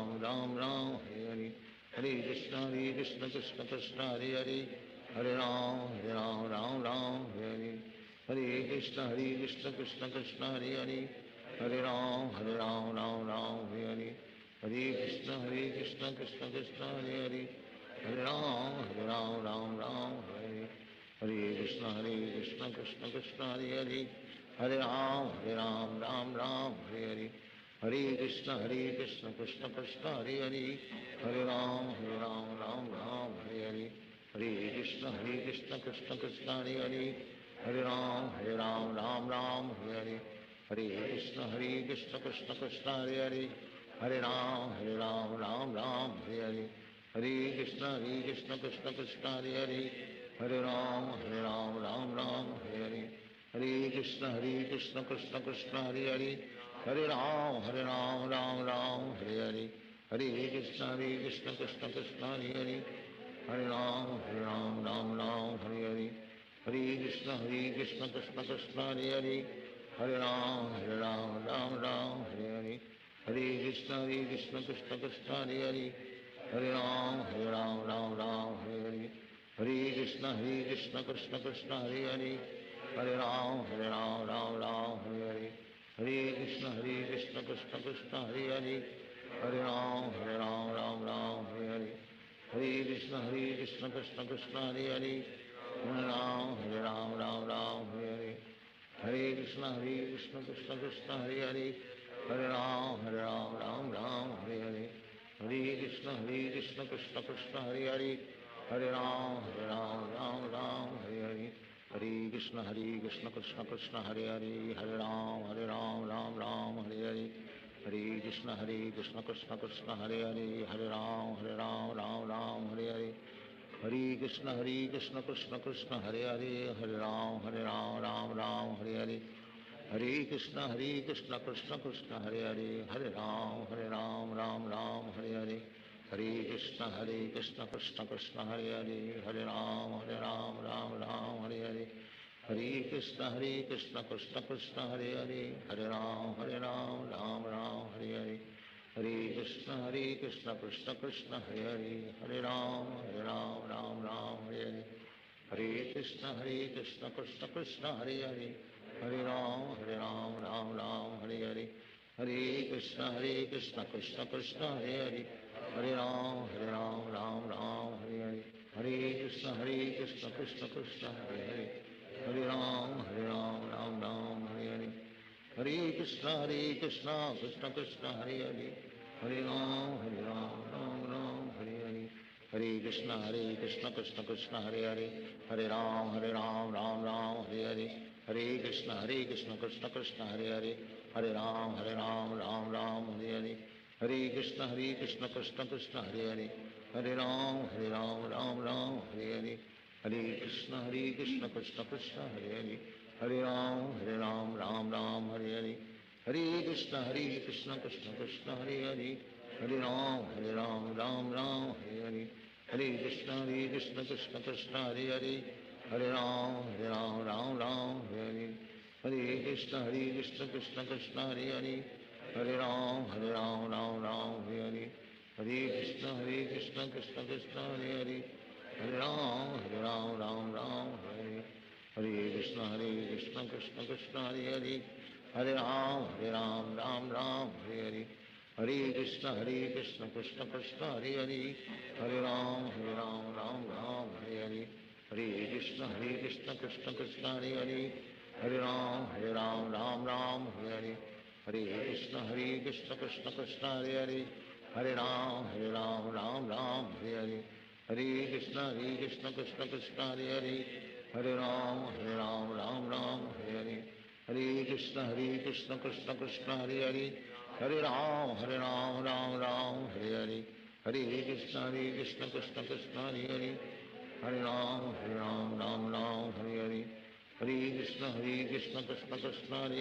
Ram Ram Hare Hare Hare Krishna Krishna Krishna Hare Hare Hare Ram Ram Hare Hare Hare Krishna Krishna Krishna Hare Hare Hare Ram Ram Hare Hare Hare Krishna Krishna Krishna Hare Hare Hare Ram Ram Hare Hare Hare Krishna Krishna Krishna Hare Hare Hare Ram Ram Hare Hare Krishna Krishna Krishna Hare Hare Hare Ram Ram Hare Hare Hare Krishna Krishna Krishna Hare Hare Hare Ram Ram Hare Hare Hare Krishna Krishna Krishna Hare Hare Hare Ram Ram Hare Hare Hare Krishna Krishna Krishna Hare Hare Hare Ram Ram Hare Hare Hare Krishna Krishna Krishna Hare Hare, Hare Ram Ram Ram Hare Hare, Hare Krishna Krishna Krishna Hare Hare, Hare Ram Ram Hare Hare, Hare Krishna Krishna Krishna Hare Hare, Hare Ram Ram Hare Hare, Hare Krishna Krishna Krishna Hare Hare, Hare Ram Ram Hare Hare, Hare Krishna Krishna Krishna Hare Hare, Hare Ram Hare Hare, Hare Krishna Krishna Krishna Hare Hare, Hare Ram Hare Hare, Hare Krishna Krishna Krishna Hare Hare, Hare Ram Hare Hare, Hare Krishna Krishna Krishna Hare Hare, Hare Ram Hare Hare, Hare Krishna Krishna Krishna Hare Hare, Hare Ram Hare Hare, Hare Krishna Krishna Krishna Hare Hare, Hare Ram Hare Hare, Hare Krishna Krishna Krishna Hare Hare, Hare Ram Hare Hare, Hare Krishna Krishna Krishna Hare Hare, Hare Ram Hare Hare, Hare Krishna Krishna Krishna Hare Hare, Hare Ram Hare Hare, Hare Krishna Krishna Krishna Hare Hare, Hare Ram Hare Hare, Hare Krishna Krishna Krishna Hare Hare, Hare Ram Hare Hare, Hare Krishna Krishna Krishna Hare Hare, Hare Ram Hare Hare, Hare Krishna Krishna Krishna Hare Hare, Hare Ram Hare Hare, Hare Krishna Krishna Krishna Hare Hare, Hare Ram Hare Hare, Hare Krishna Krishna Krishna Hare Hare, Hare Ram Hare Hare, Hare Krishna Krishna Krishna Hare Hare, Hare Ram Hare Hare, Hare Krishna Krishna Krishna Hare Hare, Hare Ram Hare Hare, Hare Krishna Krishna Krishna Hare Hare, Hare Ram Hare Hare, Hare Krishna Krishna Krishna Hare Hare, Hare Ram Hare Hare, Hare Krishna Krishna Krishna Hare Hare, Hare Ram Hare Hare, Hare Krishna Krishna Krishna Hare Hare, Hare Ram Hare Hare, Hare Krishna Krishna Krishna Hare Hare, Hare Ram Hare Hare, Hare Krishna Krishna Krishna Hare Hare, Hare Ram Hare Hare, Hare Krishna Krishna Krishna Hare Hare, Hare Ram Hare Hare, Hare Krishna Krishna Krishna Hare Hare, Hare Ram Hare Hare, Hare Krishna Krishna Krishna Hare Hare, Hare Ram Hare Hare, Hare Krishna Krishna Krishna Hare Hare, Hare Ram Hare Hare, Hare Krishna Krishna Krishna Hare Hare, Hare Ram Hare Hare, Hare Krishna Krishna Krishna Hare Hare, Hare Ram Hare Hare, Hare Krishna Krishna Krishna Hare Hare, Hare Ram Hare Hare, Hare Krishna Krishna Krishna Hare Hare, Hare Ram Hare Hare, Hare Krishna Krishna Krishna Hare Hare,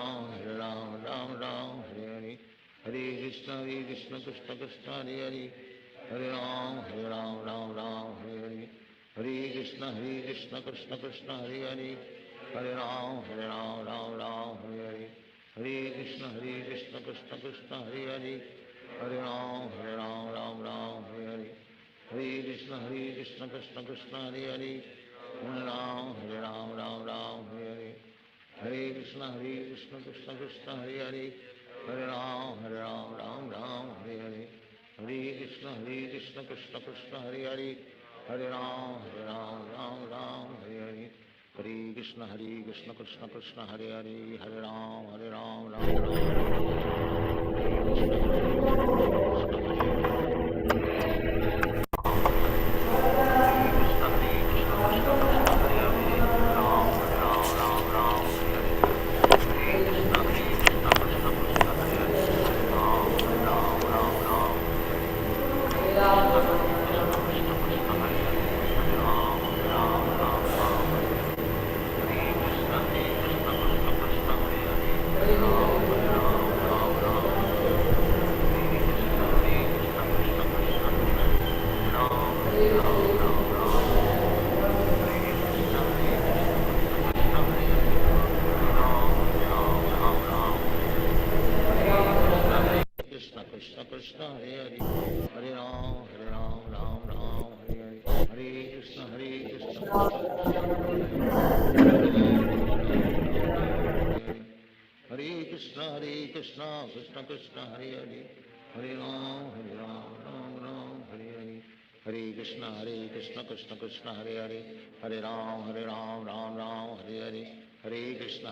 Hare Ram Hare Hare, Hare Krishna Krishna Krishna Hare Hare, Hare Ram Hare Hare, Hare Krishna Krishna Krishna Hare Hare, Hare Ram Hare Hare, Hare Krishna Krishna Krishna Hare Hare, Hare Ram Hare Hare, Hare Krishna Krishna Krishna Hare Hare, Hare Ram Hare Hare, Hare Krishna Krishna Krishna Hare Hare, Hare Ram Hare Hare, Hare Krishna Krishna Krishna Hare Hare, Hare Ram Hare Hare, Hare Krishna Krishna Krishna Hare Hare, Hare Ram Hare Hare, Hare Krishna Krishna Krishna Hare Hare, Hare Ram Hare Krishna Hare Hare Hare Ram Ram Ram Hare Hare Hare Krishna Krishna Hare Krishna Krishna Krishna Hare Hare Hare Ram Ram Hare Hare Hare Krishna Krishna Krishna Hare Hare Hare Ram Ram Hare Hare Hare Krishna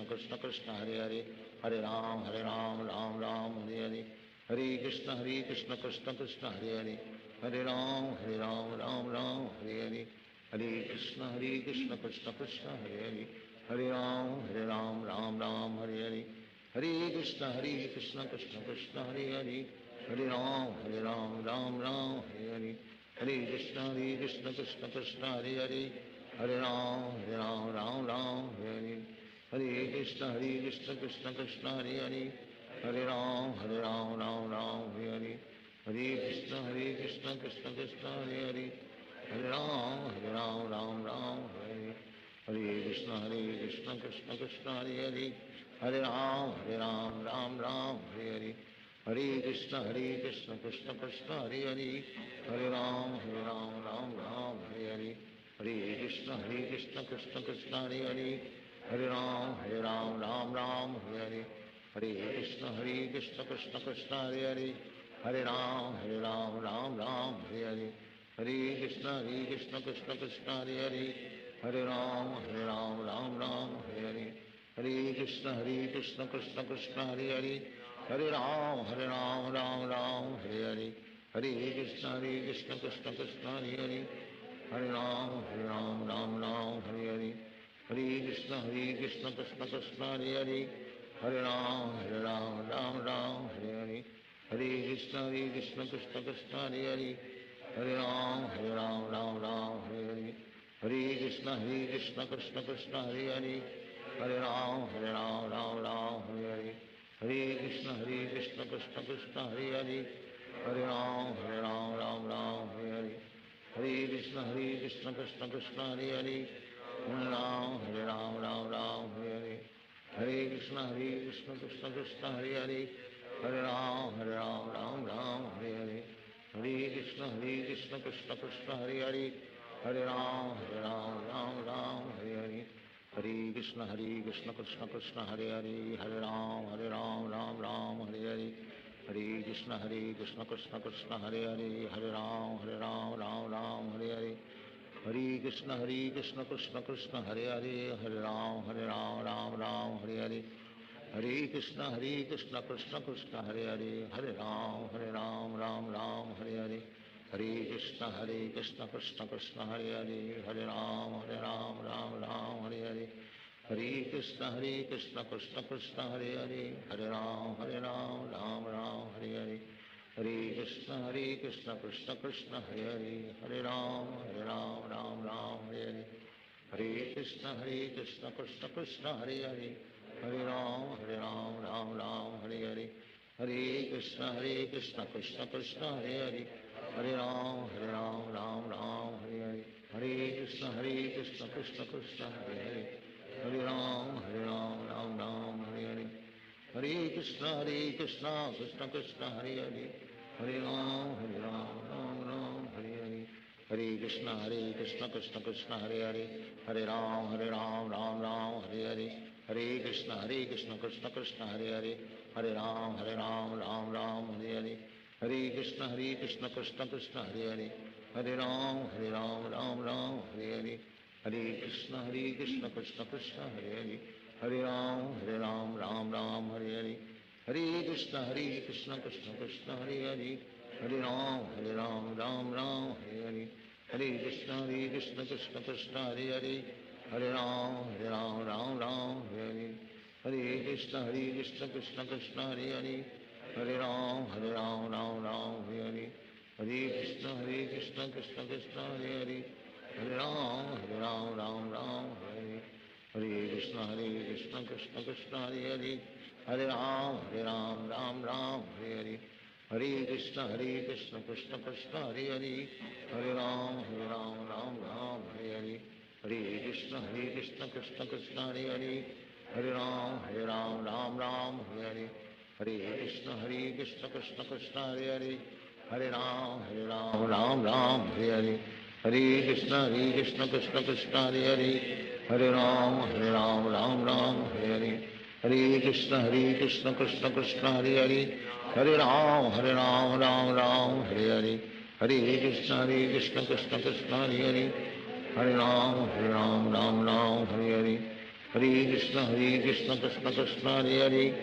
Krishna Krishna Hare Hare Hare Ram Ram Hare Hare Hare Krishna Krishna Krishna Hare Hare Hare Ram Ram Hare Hare Hare Krishna Krishna Krishna Hare Hare Hare Ram Ram Hare Hare Hare Krishna Krishna Krishna Hare Hare Hare Ram Ram Hare Hare Hare Krishna Krishna Krishna Hare Hare Hare Ram Ram Hare Hare Hare Krishna Krishna Krishna Hare Hare Hare Ram Ram Hare Hare Hare Krishna Krishna Krishna Hare Hare Hare Ram Ram Hare Hare Hare Krishna Krishna Krishna Hare Hare Hare Ram Ram Hare Hare Hare Krishna Krishna Krishna Hare Hare Hare Ram Ram Hare Hare Hare Krishna Krishna Krishna Hare Hare Hare Ram Ram Hare Hare Hare Krishna Krishna Krishna Hare Hare Hare Ram Ram Hare Hare Hare Krishna Krishna Krishna Hare Hare Hare Ram Ram Hare Hare Hare Krishna Krishna Krishna Hare Hare Hare Ram Ram Hare Hare Hare Krishna Krishna Krishna Hare Hare Hare Ram Ram Hare Hare Hare Krishna Krishna Krishna Hare Hare Hare Ram Ram Hare Hare Hare Krishna Krishna Krishna Hare Hare Hare Ram Ram Hare Hare Hare Krishna Krishna Krishna Hare Hare Hare Ram Ram Hare Hare Hare Krishna Krishna Krishna Hare Hare Hare Ram Ram Hare Hare Hare Krishna Krishna Krishna Hare Hare Hare Ram Ram Hare Hare Hare Krishna Krishna Krishna Hare Hare Hare Ram Ram Hare Hare Hare Krishna Krishna Krishna Hare Hare Hare Ram Ram Hare Hare Hare Krishna Krishna Krishna Hare Hare Hare Ram Ram Hare Hare Hare Krishna Krishna Krishna Hare Hare Hare Ram Ram Hare Hare Hare Krishna Krishna Krishna Hare Hare Hare Ram Ram Hare Hare Hare Krishna Krishna Krishna Hare Hare Hare Ram Ram Hare Hare Hare Krishna Krishna Krishna Hare Hare Hare Ram Ram Hare Hare Hare Krishna Krishna Krishna Hare Hare Hare Ram Ram Hare Hare Hare Krishna Krishna Krishna Hare Hare Hare Ram Ram Hare Hare Hare Krishna Krishna Krishna Hare Hare Hare Ram Ram Hare Hare Hare Krishna Krishna Krishna Hare Hare Hare Ram Ram Hare Hare Hare Krishna Krishna Krishna Hare Hare Hare Ram Ram Hare Hare Hare Krishna Krishna Krishna Hare Hare Hare Ram Ram Hare Hare Hare Krishna Krishna Krishna Hare Hare Hare Ram Ram Hare Hare Hare Krishna Krishna Krishna Hare Hare Hare Ram Ram Hare Hare Hare Krishna Krishna Krishna Hare Hare Hare Ram Ram Hare Hare Hare Krishna Krishna Krishna Hare Hare Hare Ram Ram Hare Hare Hare Krishna Krishna Krishna Hare Hare Hare Ram Ram Hare Hare Hare Krishna Krishna Krishna Hare Hare Hare Ram Ram Hare Hare Hare Krishna Krishna Krishna Hare Hare Hare Ram Ram Hare Hare Hare Krishna Krishna Krishna Hare Hare Hare Ram Ram Hare Hare Hare Krishna Krishna Krishna Hare Hare Hare Ram Ram Hare Hare Hare Krishna Krishna Krishna Hare Hare Hare Ram Hare Hare Hare Krishna Krishna Krishna Hare Hare Hare Ram Ram Hare Hare Hare Krishna Krishna Krishna Hare Hare, Hare Ram Ram Ram Hare Hare, Hare Krishna Krishna Krishna Hare Hare, Hare Ram Ram Ram Hare Hare, Hare Krishna Krishna Krishna Hare Hare, Hare Ram Ram Ram Hare Hare, Hare Krishna Krishna Krishna Hare Hare, Hare Ram Ram Ram Hare Hare, Hare Krishna Krishna Krishna Hare Hare,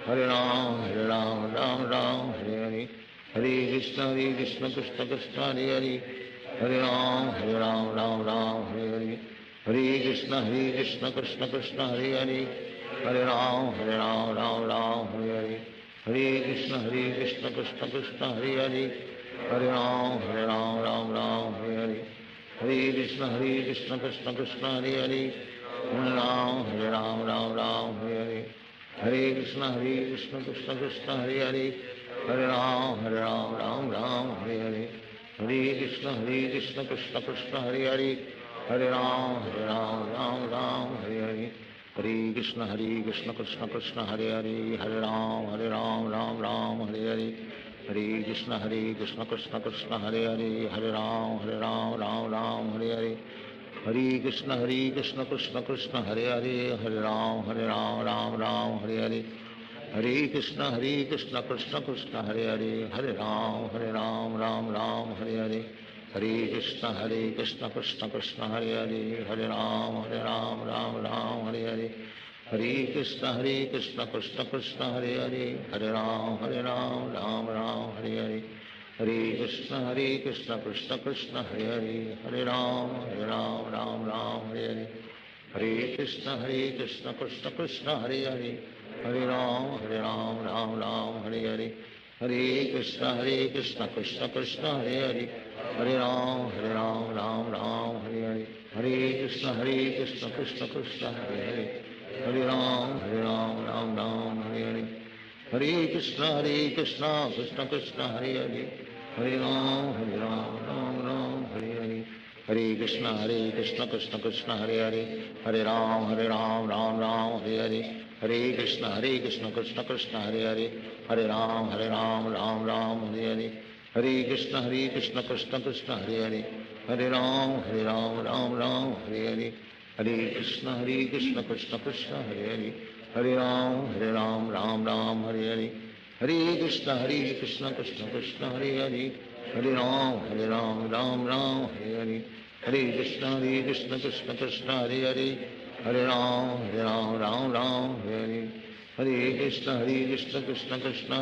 Hare Ram Ram Hare Hare, Hare Krishna Krishna Krishna Hare Hare, Hare Ram Ram Hare Hare, Hare Krishna Krishna Krishna Hare Hare, Hare Ram Ram Hare Hare, Hare Krishna Krishna Krishna Hare Hare, Hare Ram Ram Hare Hare, Hare Krishna Krishna Krishna Hare Hare, Hare Ram Ram Hare Hare, Hare Krishna Krishna Krishna Hare Hare, Hare Ram Ram Hare Hare, Hare Krishna Krishna Krishna Hare Hare, Hare Ram Ram Hare Hare, Hare Krishna Krishna Krishna Hare Hare, Hare Ram Ram Hare Hare, Hare Krishna Krishna Krishna Hare Hare, Hare Ram Ram Hare Hare, Hare Krishna Krishna Krishna Hare Hare, Hare Ram Ram Hare Hare, Hare Krishna Krishna Krishna Hare Hare, Hare Ram Ram Hare Hare, Hare Krishna Krishna Krishna Hare Hare, Hare Ram Ram Hare Hare, Hare Krishna Krishna Krishna Hare Hare, Hare Ram Ram Hare Hare, Hare Krishna Krishna Krishna Hare Hare, Hare Ram Ram Hare Hare, Hare Krishna Krishna Krishna Hare Hare, Hare Ram Ram Hare Hare, Hare Krishna Krishna Krishna Hare Hare, Hare Ram Ram Hare Hare, Hare Krishna Krishna Krishna Hare Hare, Hare Ram Ram Hare Hare, Hare Krishna Krishna Krishna Hare Hare, Hare Ram Ram Hare Hare, Hare Krishna Krishna Krishna Hare Hare, Hare Ram Ram Hare Hare, Hare Krishna Krishna Krishna Hare Hare, Hare Ram Ram Hare Hare, Hare Krishna Krishna Krishna Hare Hare, Hare Ram Ram Hare Hare, Hare Krishna Krishna Krishna Hare Hare, Hare Ram Ram Hare Hare, Hare Krishna Krishna Krishna Hare Hare, Hare Ram Ram Hare Hare, Hare Krishna Krishna Krishna Hare Hare, Hare Ram Ram Hare Hare, Hare Krishna Krishna Krishna Hare Hare, Hare Ram Ram Hare Hare, Hare Krishna Krishna Krishna Hare Hare, Hare Ram Ram Hare Hare, Hare Krishna Krishna Krishna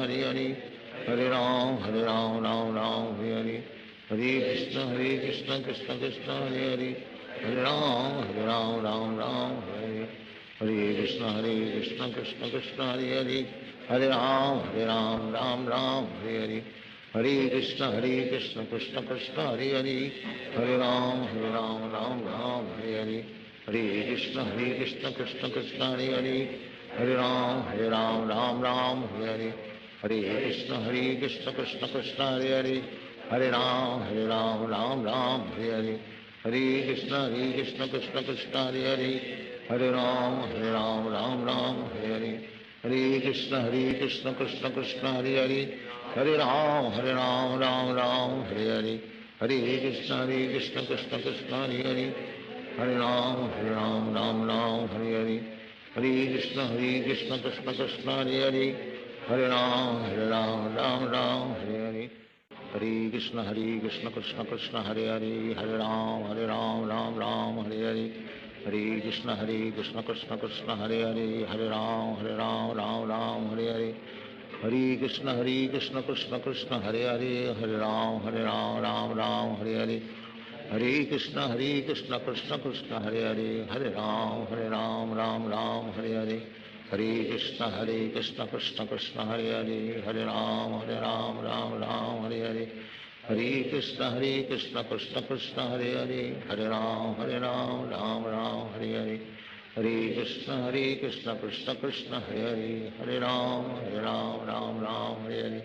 Hare Hare, Hare Ram Ram Hare Hare, Hare Krishna Krishna Krishna Hare Hare, Hare Ram Ram Hare Hare, Hare Krishna Krishna Krishna Hare Hare, Hare Ram Ram Hare Hare, Hare Krishna Krishna Krishna Hare Hare, Hare Ram Ram Hare Hare, Hare Krishna Krishna Krishna Hare Hare, Hare Ram Ram Hare Hare, Hare Krishna Krishna Krishna Hare Hare, Hare Ram Ram Hare Hare, Hare Krishna Krishna Krishna Hare Hare, Hare Ram Ram Hare Hare, Hare Krishna Krishna Krishna Hare Hare, Hare Ram Ram Hare Hare, Hare Krishna Krishna Krishna Hare Hare, Hare Ram Ram Hare Hare, Hare Krishna Krishna Krishna Hare Hare, Hare Ram Ram Hare Hare, Hare Krishna Krishna Krishna Hare Hare, Hare Ram Ram Hare Hare, Hare Krishna Krishna Krishna Hare Hare, Hare Ram Ram Hare Hare, Hare Krishna Krishna Krishna Hare Hare, Hare Ram Ram Hare Hare, Hare Krishna Krishna Krishna Hare Hare, Hare Ram Ram Hare Hare, Hare Krishna Krishna Krishna Hare Hare, Hare Ram Ram Hare Hare,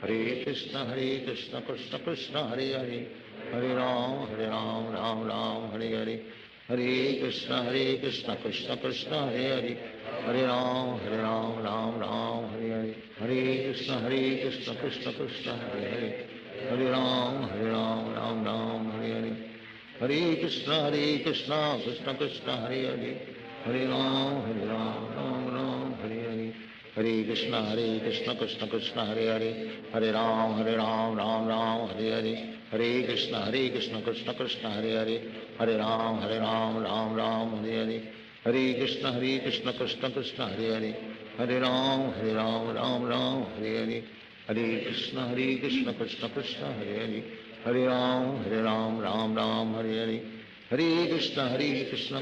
Hare Krishna Krishna Krishna Hare Hare, Hare Ram Ram Hare Hare, Hare Krishna Krishna Krishna Hare Hare, Hare Ram Ram Hare Hare, हरे कृष्ण कृष्ण कृष्ण हरे हरे, हरे राम राम राम हरे हरे, हरे कृष्ण कृष्ण कृष्ण हरे हरे, हरे राम राम राम हरे हरे, हरे कृष्ण कृष्ण कृष्ण हरे हरे, हरे राम राम राम हरे हरे, हरे कृष्ण कृष्ण कृष्ण हरे हरे, हरे राम राम राम हरे हरे, हरे कृष्ण कृष्ण कृष्ण हरे हरे, हरे राम राम राम हरे हरे, हरे कृष्ण कृष्ण कृष्ण हरे हरे, हरे राम राम हरे हरे, हरे कृष्ण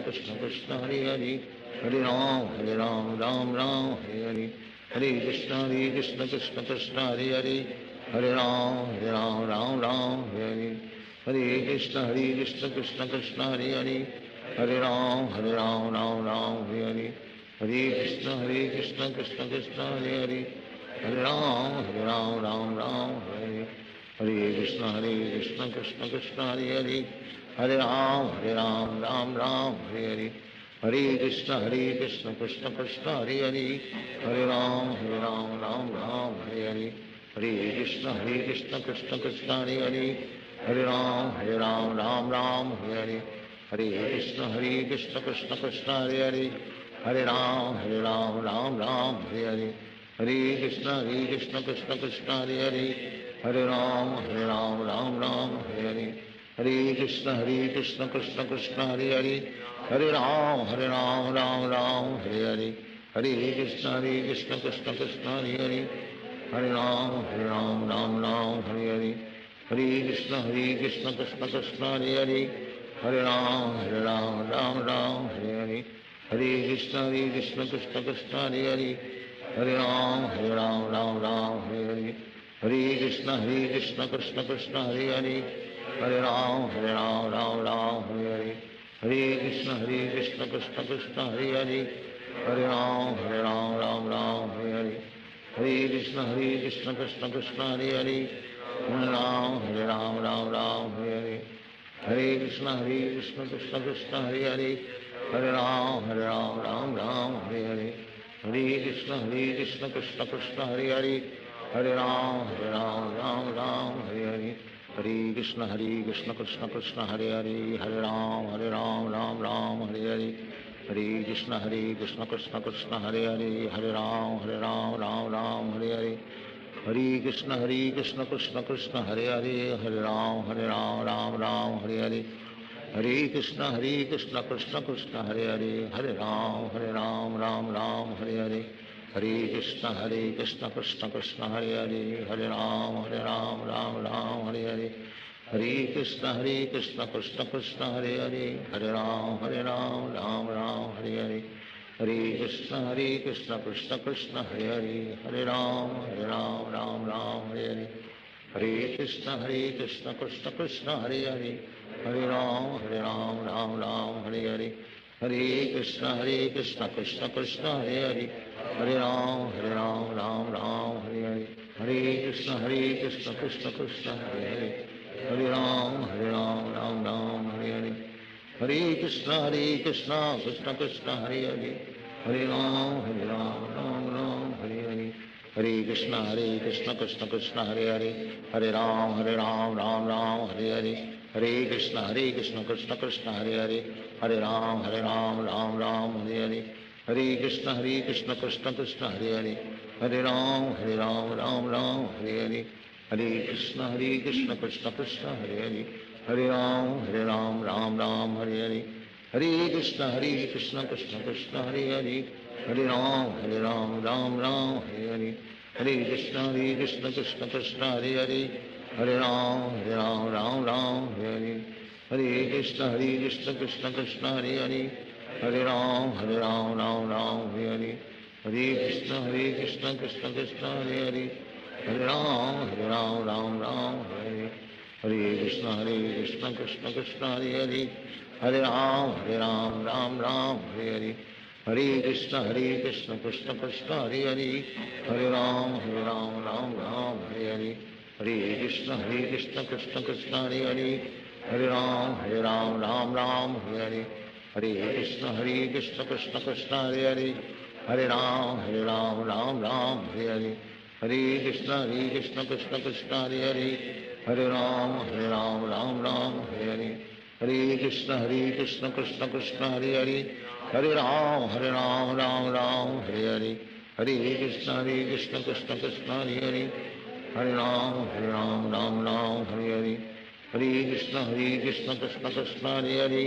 कृष्ण कृष्ण हरे हरे, हरे राम राम हरे हरे, हरे कृष्ण कृष्ण कृष्ण हरे हरे, हरे राम राम हरे हरे, हरे कृष्ण कृष्ण कृष्ण हरे हरे, हरे राम राम हरे हरे, हरे कृष्ण कृष्ण कृष्ण हरे हरे, हरे राम राम हरे हरे, हरे कृष्ण कृष्ण कृष्ण हरे हरे, हरे राम राम हरे हरे, हरे कृष्ण कृष्ण कृष्ण हरे हरे, हरे राम राम हरे हरे, हरे कृष्ण कृष्ण कृष्ण हरे हरे, हरे राम राम हरे हरे, हरे कृष्ण कृष्ण कृष्ण हरे हरे, हरे राम राम हरे हरे, हरे कृष्ण कृष्ण कृष्ण हरे हरे, हरे राम राम हरे हरे, हरे कृष्ण कृष्ण कृष्ण हरे हरे, हरे राम राम हरे हरे, हरे कृष्ण कृष्ण कृष्ण हरे हरे, हरे राम राम हरे हरे, हरे कृष्ण कृष्ण कृष्ण हरे हरे, हरे राम राम हरे हरे, हरे कृष्ण कृष्ण कृष्ण हरे हरे, हरे राम राम हरे हरे, हरे कृष्ण कृष्ण कृष्ण हरे हरे, हरे राम राम हरे हरे, हरे कृष्ण कृष्ण कृष्ण हरे हरे, हरे राम राम हरे हरे, हरे कृष्ण कृष्ण कृष्ण हरे हरे, हरे राम हरे हरे, हरे कृष्ण कृष्ण कृष्ण हरे हरे, हरे राम राम हरे हरे, हरे कृष्ण कृष्ण कृष्ण हरे हरे, हरे राम राम हरे हरे, हरे कृष्ण कृष्ण कृष्ण हरे हरे, हरे राम राम हरे हरे, हरे कृष्ण कृष्ण कृष्ण हरे हरे, हरे राम राम हरे हरे, हरे कृष्ण कृष्ण कृष्ण हरे हरे, हरे राम राम हरे हरे, हरे कृष्ण कृष्ण कृष्ण हरे हरे, हरे राम राम हरे हरे, हरे कृष्ण कृष्ण कृष्ण हरे हरे, हरे राम राम हरे हरे, हरे कृष्ण कृष्ण कृष्ण हरे हरे, हरे राम राम हरे हरे, हरे कृष्ण कृष्ण कृष्ण हरे हरे, हरे राम राम हरे हरे, हरे कृष्ण कृष्ण कृष्ण हरे हरे, हरे राम राम हरे हरे, हरे कृष्ण कृष्ण कृष्ण हरे हरे, हरे राम राम हरे हरे, हरे कृष्ण कृष्ण कृष्ण हरे हरे, हरे राम राम हरे हरे, हरे कृष्ण कृष्ण कृष्ण हरे हरे, हरे राम राम हरे हरे, हरे कृष्ण कृष्ण कृष्ण हरे हरे, हरे राम राम राम हरे हरे, हरे कृष्ण कृष्ण कृष्ण हरे हरे, हरे राम राम राम हरे हरे, हरे कृष्ण कृष्ण कृष्ण हरे हरे, हरे राम राम हरे हरे, हरे कृष्ण कृष्ण कृष्ण हरे हरे, हरे राम राम हरे हरे, हरे कृष्ण कृष्ण कृष्ण हरे हरे, हरे राम राम हरे हरे, हरे कृष्ण कृष्ण कृष्ण हरे हरे, हरे राम राम हरे हरे, हरे कृष्ण कृष्ण कृष्ण हरे हरे, हरे राम राम हरे हरे, हरे कृष्ण कृष्ण कृष्ण हरे हरे, हरे राम राम हरे हरे, हरे कृष्ण कृष्ण कृष्ण हरे हरे, हरे राम राम हरे हरे, हरे कृष्ण कृष्ण कृष्ण हरे हरे, हरे राम राम हरे हरे, हरे कृष्ण कृष्ण कृष्ण हरे हरे, हरे राम राम हरे हरे, हरे कृष्ण कृष्ण कृष्ण हरे हरे, हरे राम राम राम हरे हरे, हरे कृष्ण कृष्ण कृष्ण हरे हरे हरे राम राम राम हरे हरे हरे कृष्ण कृष्ण कृष्ण हरे हरे हरे राम राम राम हरे हरे हरे कृष्ण कृष्ण कृष्ण हरे हरे हरे राम राम राम हरे हरे हरे कृष्ण कृष्ण कृष्ण हरे हरे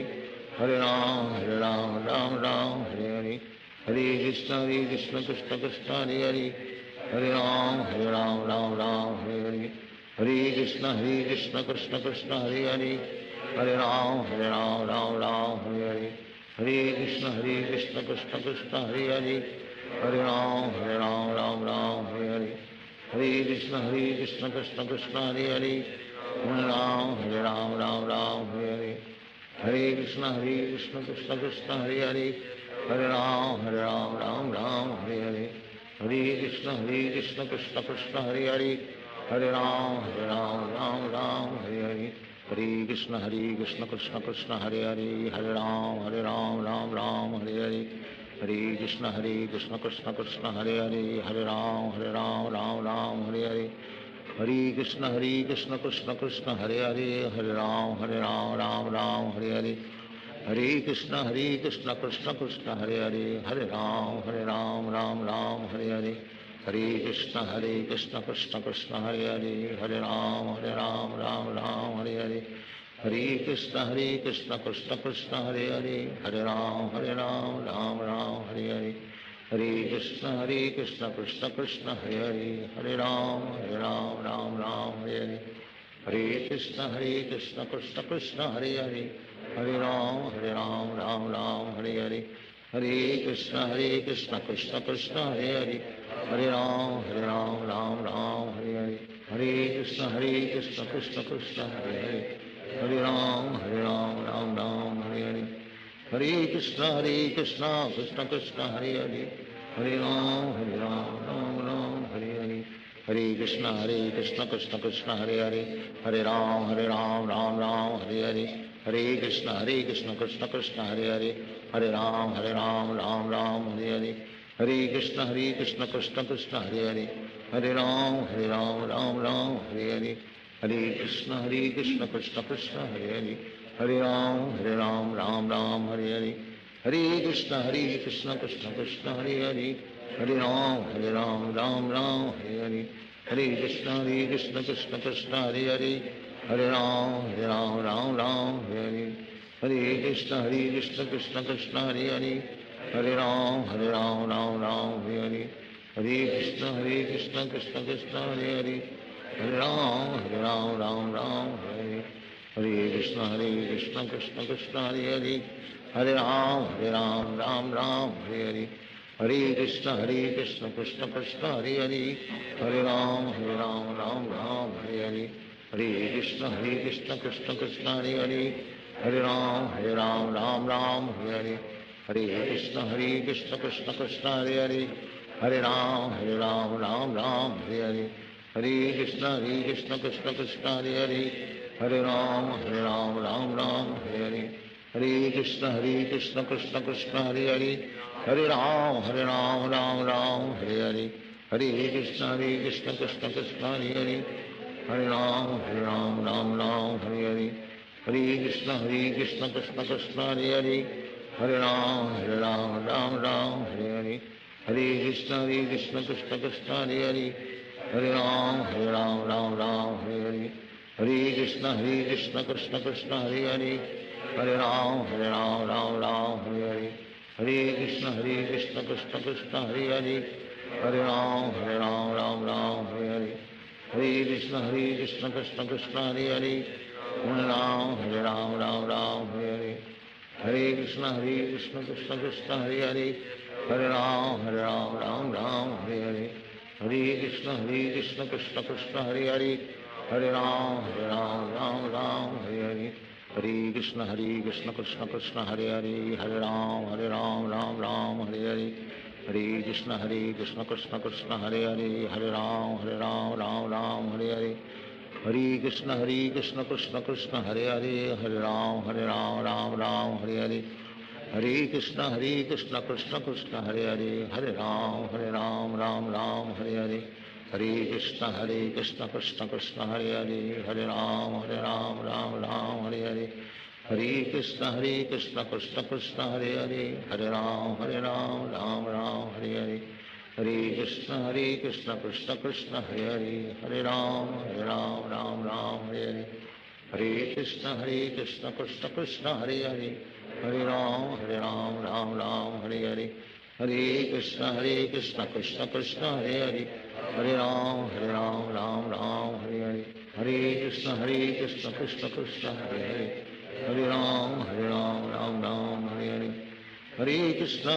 हरे राम राम राम हरे हरे हरे कृष्ण कृष्ण कृष्ण हरे हरे हरे राम राम राम हरे हरे हरे कृष्ण कृष्ण कृष्ण हरे हरे हरे राम राम राम हरे हरे हरे कृष्ण कृष्ण कृष्ण हरे हरे हरे राम राम राम हरे हरे हरे कृष्ण कृष्ण कृष्ण हरे हरे हरे राम राम हरे हरे हरे कृष्ण कृष्ण कृष्ण हरे हरे हरे राम राम हरे हरे हरे कृष्ण कृष्ण कृष्ण हरे हरे हरे राम राम हरे हरे हरे कृष्ण कृष्ण कृष्ण हरे हरे हरे राम राम हरे हरे हरे कृष्ण कृष्ण कृष्ण हरे हरे हरे राम राम हरे हरे हरे कृष्ण कृष्ण कृष्ण हरे हरे हरे राम राम हरे हरे हरे कृष्ण कृष्ण कृष्ण हरे हरे हरे राम राम हरे हरे हरे कृष्ण कृष्ण कृष्ण हरे हरे हरे राम राम हरे हरे हरे कृष्ण कृष्ण कृष्ण हरे हरे हरे राम राम हरे हरे हरे कृष्ण कृष्ण कृष्ण हरे हरे हरे राम राम हरे हरे हरे कृष्ण कृष्ण कृष्ण हरे हरे हरे राम राम हरे हरे हरे कृष्ण कृष्ण कृष्ण हरे हरे हरे राम राम हरे हरे हरे कृष्ण कृष्ण कृष्ण हरे हरे हरे राम राम हरे हरे हरे कृष्ण कृष्ण कृष्ण हरे हरे हरे राम राम हरे हरे हरे कृष्ण कृष्ण कृष्ण हरे हरे हरे राम राम हरे हरे हरे कृष्ण कृष्ण कृष्ण हरे हरे हरे राम राम हरे हरे हरे कृष्ण कृष्ण कृष्ण हरे हरे हरे राम राम हरे हरे हरे कृष्ण कृष्ण कृष्ण हरे हरे हरे राम राम हरे हरे हरे कृष्ण कृष्ण कृष्ण हरे हरे हरे राम राम हरे हरे हरे कृष्ण कृष्ण कृष्ण हरे हरे हरे राम राम हरे हरे हरे कृष्ण कृष्ण कृष्ण हरे हरे हरे राम राम हरे हरे हरे कृष्ण कृष्ण कृष्ण हरे हरे हरे राम राम हरे हरे हरे कृष्ण कृष्ण कृष्ण हरे हरे हरे राम राम हरे हरे हरे कृष्ण कृष्ण कृष्ण हरे हरे हरे राम राम हरे हरे हरे कृष्ण कृष्ण कृष्ण हरे हरे हरे राम राम हरे हरे हरे कृष्ण कृष्ण कृष्ण हरे हरे हरे राम राम हरे हरे हरे कृष्ण कृष्ण कृष्ण हरे हरे हरे राम राम हरे हरे हरे कृष्ण कृष्ण कृष्ण हरे हरे हरे राम राम हरे हरे हरे कृष्ण कृष्ण कृष्ण हरे हरे हरे राम राम हरे हरे हरे कृष्ण कृष्ण कृष्ण हरे हरे हरे राम राम हरे हरे हरे कृष्ण कृष्ण कृष्ण हरे हरे हरे राम राम हरे हरे हरे कृष्ण कृष्ण कृष्ण हरे हरे हरे राम राम हरे हरे हरे कृष्ण कृष्ण कृष्ण हरे हरे हरे राम राम हरे हरे हरे कृष्ण कृष्ण कृष्ण हरे हरे हरे राम हरे हरे हरे कृष्ण कृष्ण कृष्ण हरे हरे हरे राम हरे हरे हरे कृष्ण कृष्ण कृष्ण हरे हरे हरे राम राम हरे हरे हरे कृष्ण कृष्ण कृष्ण हरे हरे हरे राम राम हरे हरे हरे कृष्ण कृष्ण कृष्ण हरे हरे हरे राम राम हरे हरे हरे कृष्ण कृष्ण कृष्ण हरे हरे हरे राम राम हरे हरे हरे कृष्ण कृष्ण कृष्ण हरे हरे हरे राम राम राम हरे हरे हरे कृष्ण कृष्ण कृष्ण हरे हरे, हरे राम राम राम हरे हरे, हरे कृष्ण कृष्ण कृष्ण हरे हरे, हरे राम राम राम हरे हरे, हरे कृष्ण कृष्ण कृष्ण हरे हरे, हरे राम राम राम हरे हरे, हरे कृष्ण कृष्ण कृष्ण हरे हरे, हरे राम राम राम हरे हरे, हरे कृष्ण कृष्ण कृष्ण हरे हरे, हरे राम राम राम हरे हरे, हरे कृष्ण कृष्ण कृष्ण हरे हरे, हरे राम राम राम हरे हरे, हरे कृष्ण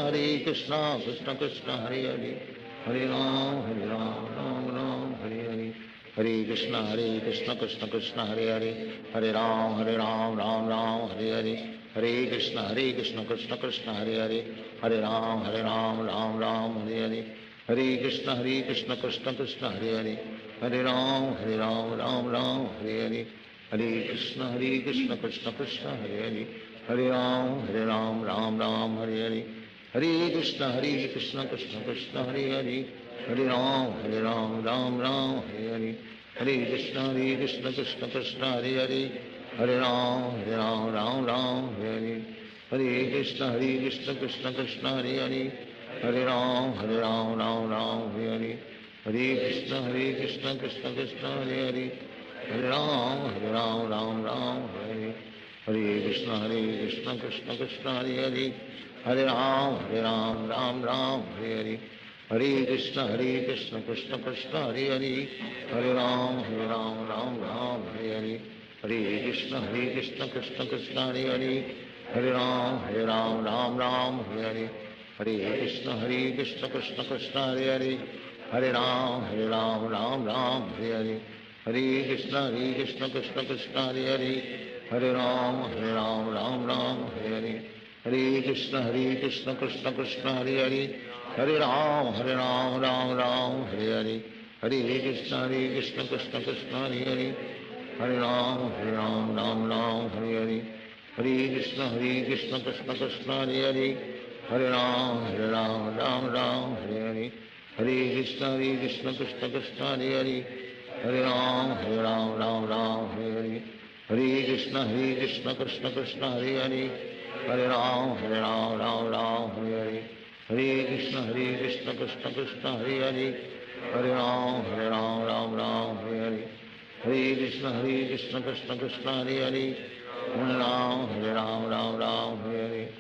कृष्ण कृष्ण हरे हरे, हरे राम राम राम हरे हरे, हरे कृष्ण कृष्ण कृष्ण हरे हरे, हरे राम राम राम हरे हरे, हरे कृष्ण कृष्ण कृष्ण हरे हरे, हरे राम राम राम हरे हरे, हरे कृष्ण कृष्ण कृष्ण हरे हरे, हरे राम राम हरे हरे, हरे कृष्ण कृष्ण कृष्ण हरे हरे, हरे राम राम हरे हरे, हरे कृष्ण कृष्ण कृष्ण हरे हरे, हरे राम राम हरे हरे, हरे कृष्ण कृष्ण कृष्ण हरे हरे, हरे राम राम हरे हरे, हरे कृष्ण कृष्ण कृष्ण हरे हरे, हरे राम राम हरे हरे, हरे कृष्ण कृष्ण कृष्ण हरे हरे, हरे राम राम हरे हरे, हरे कृष्ण कृष्ण कृष्ण हरे हरे, हरे राम राम हरे हरे, हरे कृष्ण कृष्ण कृष्ण हरे हरे, हरे राम राम राम हरे हरे, हरे कृष्ण कृष्ण कृष्ण हरे हरे, हरे राम राम हरे हरे, हरे कृष्ण कृष्ण कृष्ण हरे हरे, हरे राम राम हरे हरे, हरे कृष्ण कृष्ण कृष्ण हरे हरे, हरे राम राम राम हरे हरे, हरे कृष्ण कृष्ण कृष्ण हरे हरे, हरे राम राम राम हरे हरे, हरे कृष्ण कृष्ण कृष्ण हरे हरे, हरे राम राम राम हरे हरे, हरे कृष्ण कृष्ण कृष्ण हरे हरे, हरे राम राम हरे हरे, हरे कृष्ण कृष्ण कृष्ण हरे हरे, हरे राम राम हरे हरे, हरे कृष्ण कृष्ण कृष्ण हरे हरे, हरे राम राम हरे हरे, हरे कृष्ण कृष्ण कृष्ण हरे हरे, हरे राम राम हरे हरे, हरे कृष्ण कृष्ण कृष्ण हरे हरे, हरे राम हरे हरे, हरे कृष्ण कृष्ण कृष्ण हरे हरे, हरे राम राम हरे हरे, हरे कृष्ण कृष्ण कृष्ण हरे हरे, हरे राम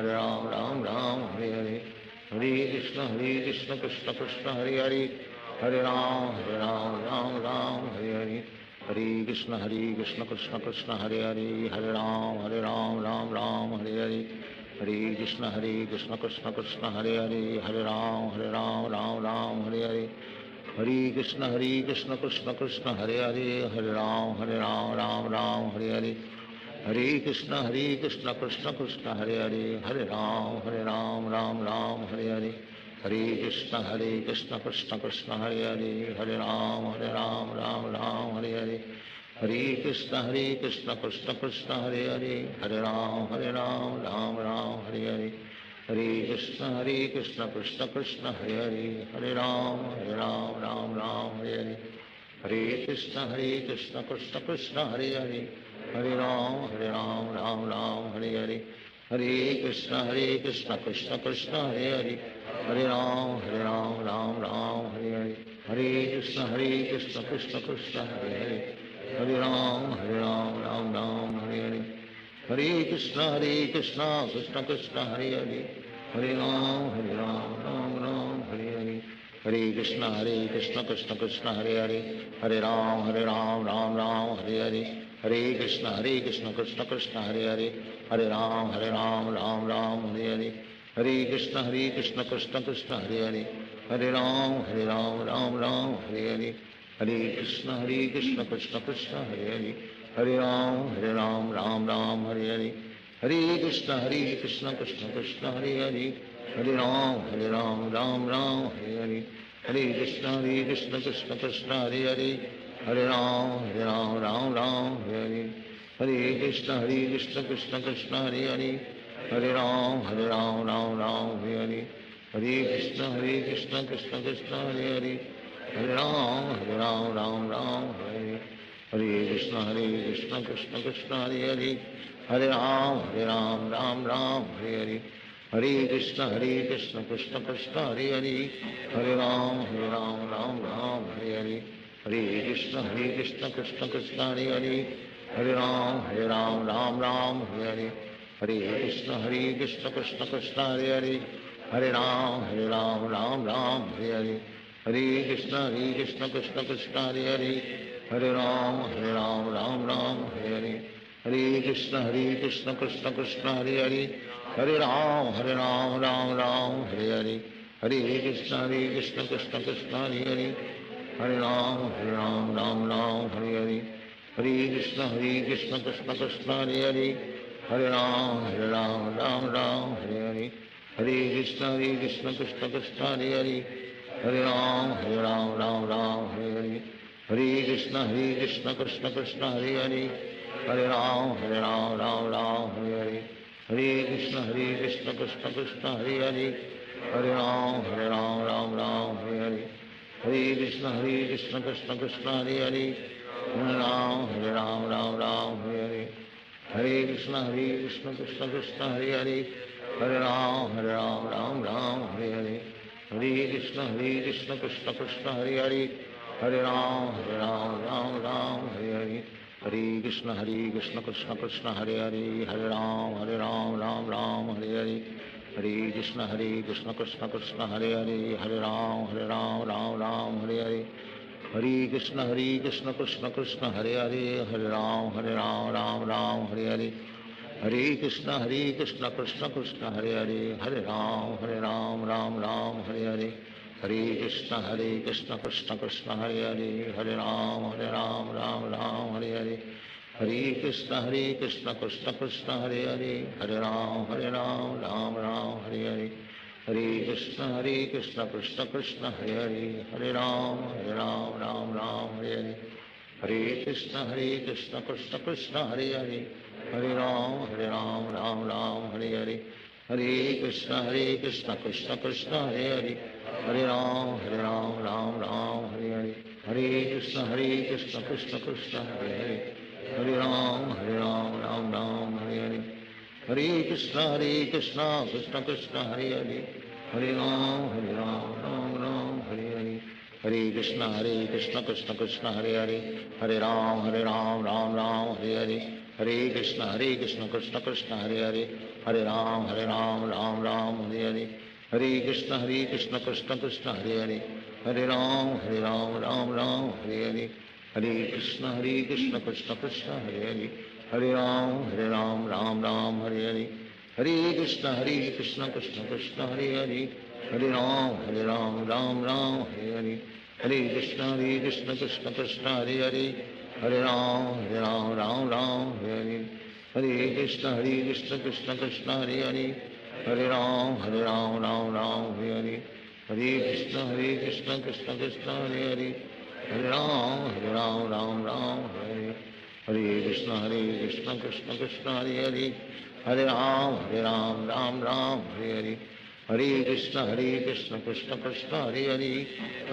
राम हरे हरे, हरे कृष्ण कृष्ण कृष्ण हरे हरे, हरे राम राम हरे हरे, हरे कृष्ण कृष्ण कृष्ण हरे हरे, हरे राम राम हरे हरे, हरे कृष्ण कृष्ण कृष्ण हरे हरे, हरे राम राम हरे हरे, हरे कृष्ण कृष्ण कृष्ण हरे हरे, हरे राम राम हरे हरे, हरे कृष्ण कृष्ण कृष्ण हरे हरे, हरे राम राम हरे हरे, हरे कृष्ण कृष्ण कृष्ण हरे हरे, हरे राम राम हरे हरे, हरे कृष्ण कृष्ण कृष्ण हरे हरे, हरे राम राम हरे हरे, हरे कृष्ण कृष्ण कृष्ण हरे हरे, हरे राम राम हरे हरे, हरे कृष्ण कृष्ण कृष्ण हरे हरे, हरे राम राम हरे हरे, हरे कृष्ण कृष्ण कृष्ण हरे हरे, हरे राम राम हरे हरे, हरे कृष्ण कृष्ण कृष्ण हरे हरे, हरे राम राम हरे हरे, हरे कृष्ण कृष्ण कृष्ण हरे हरे, हरे राम राम हरे हरे, हरे कृष्ण कृष्ण कृष्ण हरे हरे, हरे राम राम राम हरे हरे, हरे कृष्ण कृष्ण कृष्ण हरे हरे, हरे राम राम हरे हरे, हरे कृष्ण कृष्ण कृष्ण हरे हरे, हरे राम राम हरे हरे, हरे कृष्ण कृष्ण कृष्ण हरे हरे, हरे राम राम हरे हरे, हरे कृष्ण कृष्ण कृष्ण हरे हरे, हरे राम राम हरे हरे, हरे Krishna Krishna Krishna Hare Hare, Hare Ram Ram Ram Hare Hare Hare Krishna Krishna Krishna Hare Hare Hare Ram Ram Hare Hare Krishna Krishna Krishna Hare Hare Hare Ram Ram Hare Hare Hare Krishna Krishna Krishna Hare Hare Hare Ram Ram Hare Hare Hare Krishna Krishna Krishna Hare Hare Hare Ram Ram Hare Hare Hare Krishna Krishna Krishna Hare Hare Hare Ram Hare Hare Hare Krishna Krishna Krishna Hare Hare Hare Ram Hare Hare Hare Krishna Krishna Krishna Hare Hare Hare Ram Hare Hare Hare Krishna Krishna Krishna Hare Hare Hare Ram Hare Hare Hare Krishna Krishna Krishna Hare Hare Hare Ram Hare Hare Hare Krishna Krishna Krishna Hare Hare Hare Ram Hare Hare Hare Krishna Krishna Krishna Hare Hare Hare Ram Hare Hare Hare Krishna Krishna Krishna Hare Hare Hare Ram Hare Hare Hare Krishna Krishna Krishna Hare Hare Hare Ram Hare Hare Hare Krishna Krishna Krishna Hare Hare Hare Ram Hare Hare Hare Krishna Krishna Krishna Hare Hare Hare Ram Hare Hare Hare Krishna Krishna Krishna Hare Hare Hare Ram Hare Hare Hare Krishna Krishna Krishna Hare Hare Hare Ram Hare Hare Hare Krishna Krishna Krishna Hare Hare Hare Ram Hare Hare Hare Krishna Krishna Krishna Hare Hare Hare Ram Hare Hare Hare Krishna Krishna Krishna Hare Hare Hare Ram Hare Hare Hare Krishna Krishna Krishna Hare Hare Hare Ram Hare Hare Hare Krishna Krishna Krishna Hare Hare Hare Ram Hare Hare Hare Krishna Krishna Krishna Hare Hare Hare Ram Hare Hare Hare Krishna Krishna Krishna Hare Hare Hare Ram Hare Hare Hare Krishna Krishna Krishna Hare Hare Hare Ram Hare Hare Hare Krishna Krishna Krishna Hare Hare Hare Ram Hare Hare Hare Krishna Krishna Krishna Hare Hare Hare Ram Hare Hare Hare Krishna Krishna Krishna Hare Hare Hare Ram Hare Hare Hare Krishna Krishna Krishna Hare Hare Hare Ram Hare Hare Hare Krishna Krishna Krishna Hare Hare Hare Ram Hare Hare Hare Krishna Krishna Krishna Hare Hare Hare Ram Hare Hare Hare Krishna Krishna Krishna Hare Hare Hare Ram Hare Hare Hare Krishna Krishna Krishna Hare Hare Hare Ram Hare Hare Hare Krishna Krishna Krishna Hare Hare Hare Ram Hare Hare Krishna Krishna Krishna Hare Hare Hare Ram Hare Hare Hare Krishna Krishna Krishna Hare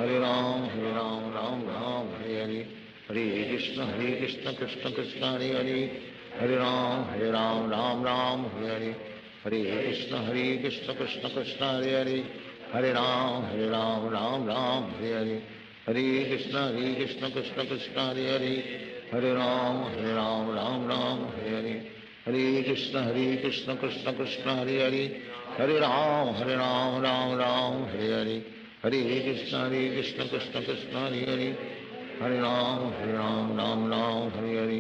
Hare Hare Ram Hare Hare Hare Krishna Krishna Krishna Hare Hare Hare Ram Hare Hare Hare Krishna Krishna Krishna Hare Hare Hare Ram Hare Hare Hare Krishna Krishna Krishna Hare Hare Hare Ram Hare Hare Hare Krishna Krishna Krishna Hare Hare Hare Ram Hare Hare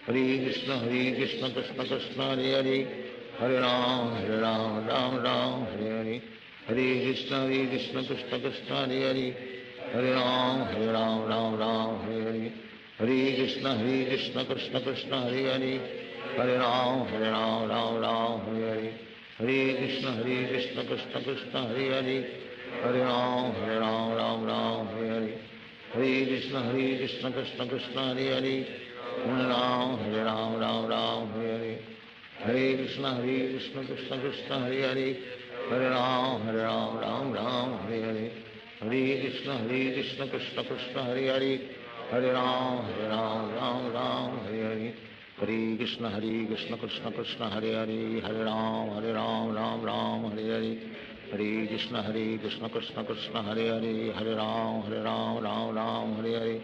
Hare Krishna Krishna Krishna Hare Hare Hare Ram Hare Hare Hare Krishna Krishna Krishna Hare Hare Hare Ram Hare Hare Hare Krishna Krishna Krishna Hare Hare Hare Ram Hare Hare Hare Krishna Krishna Krishna Hare Hare Hare Ram Hare Hare Hare Krishna Krishna Krishna Hare Hare Hare Ram Hare Hare Hare Krishna Krishna Krishna Hare Hare Hare Ram Hare Hare Hare Krishna Krishna Krishna Hare Hare, Hare Ram Ram Ram Hare Hare, Hare Krishna Krishna Krishna Hare Hare, Hare Ram Ram Hare Hare, Hare Krishna Krishna Krishna Hare Hare, Hare Ram Ram Hare Hare, Hare Krishna Krishna Krishna Hare Hare, Hare Ram Ram Hare Hare,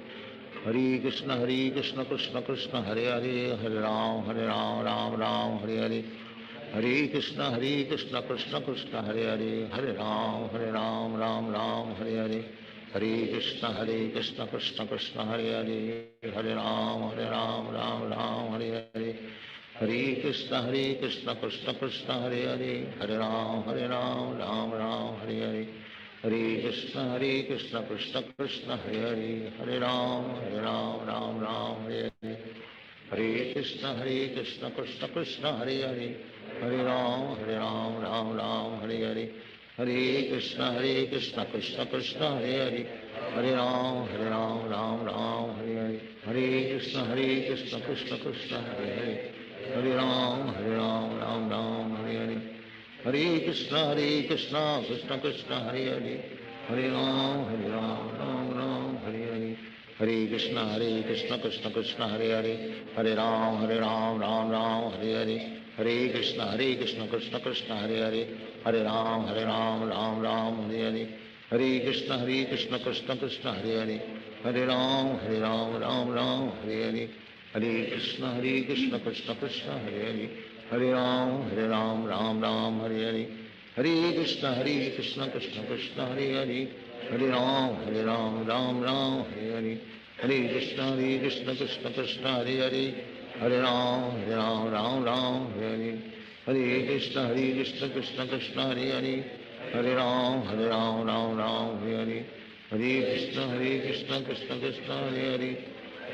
Hare Krishna Krishna Krishna Hare Hare, Hare Ram Ram Hare Hare, Hare Krishna Krishna Krishna Hare Hare, Hare Ram Ram Hare Hare, Hare Krishna Krishna Krishna Hare Hare, Hare Ram Ram Hare Hare, Hare Krishna Krishna Krishna Hare Hare, Hare Ram Ram Hare Hare, Hare Krishna Krishna Krishna Hare Hare, Hare Ram Ram Hare Hare, Hare Krishna Krishna Krishna Hare Hare, Hare Ram Ram Hare Hare, Hare Krishna Krishna Krishna Hare Hare, Hare Ram Ram Hare Hare, Hare Krishna Krishna Krishna Hare Hare, Hare Ram Ram Hare Hare, Hare Krishna Krishna Krishna Hare Hare, Hare Ram Ram Hare Hare, Hare Krishna Krishna Krishna Hare Hare, Hare Ram Ram Hare Hare, Hare Krishna Krishna Krishna Hare Hare, Hare Ram Ram Hare Hare, Hare Krishna Krishna Krishna Hare Hare, Hare Ram Ram Hare Hare, Hare Krishna Krishna Krishna Hare Hare, Hare Ram Ram Hare Hare, Hare Krishna Krishna Krishna Hare Hare, Hare Ram Ram Hare Hare, Hare Krishna Krishna Krishna Hare Hare, Hare Ram Ram Hare Hare, Hare Krishna Krishna Krishna Hare Hare, Hare Ram Ram Hare Hare, Hare Krishna Krishna Krishna Hare Hare, Hare Ram Ram Hare Hare, Hare Krishna Krishna Krishna Hare Hare, Hare Ram Ram Hare Hare, Hare Krishna Krishna Krishna Hare Hare,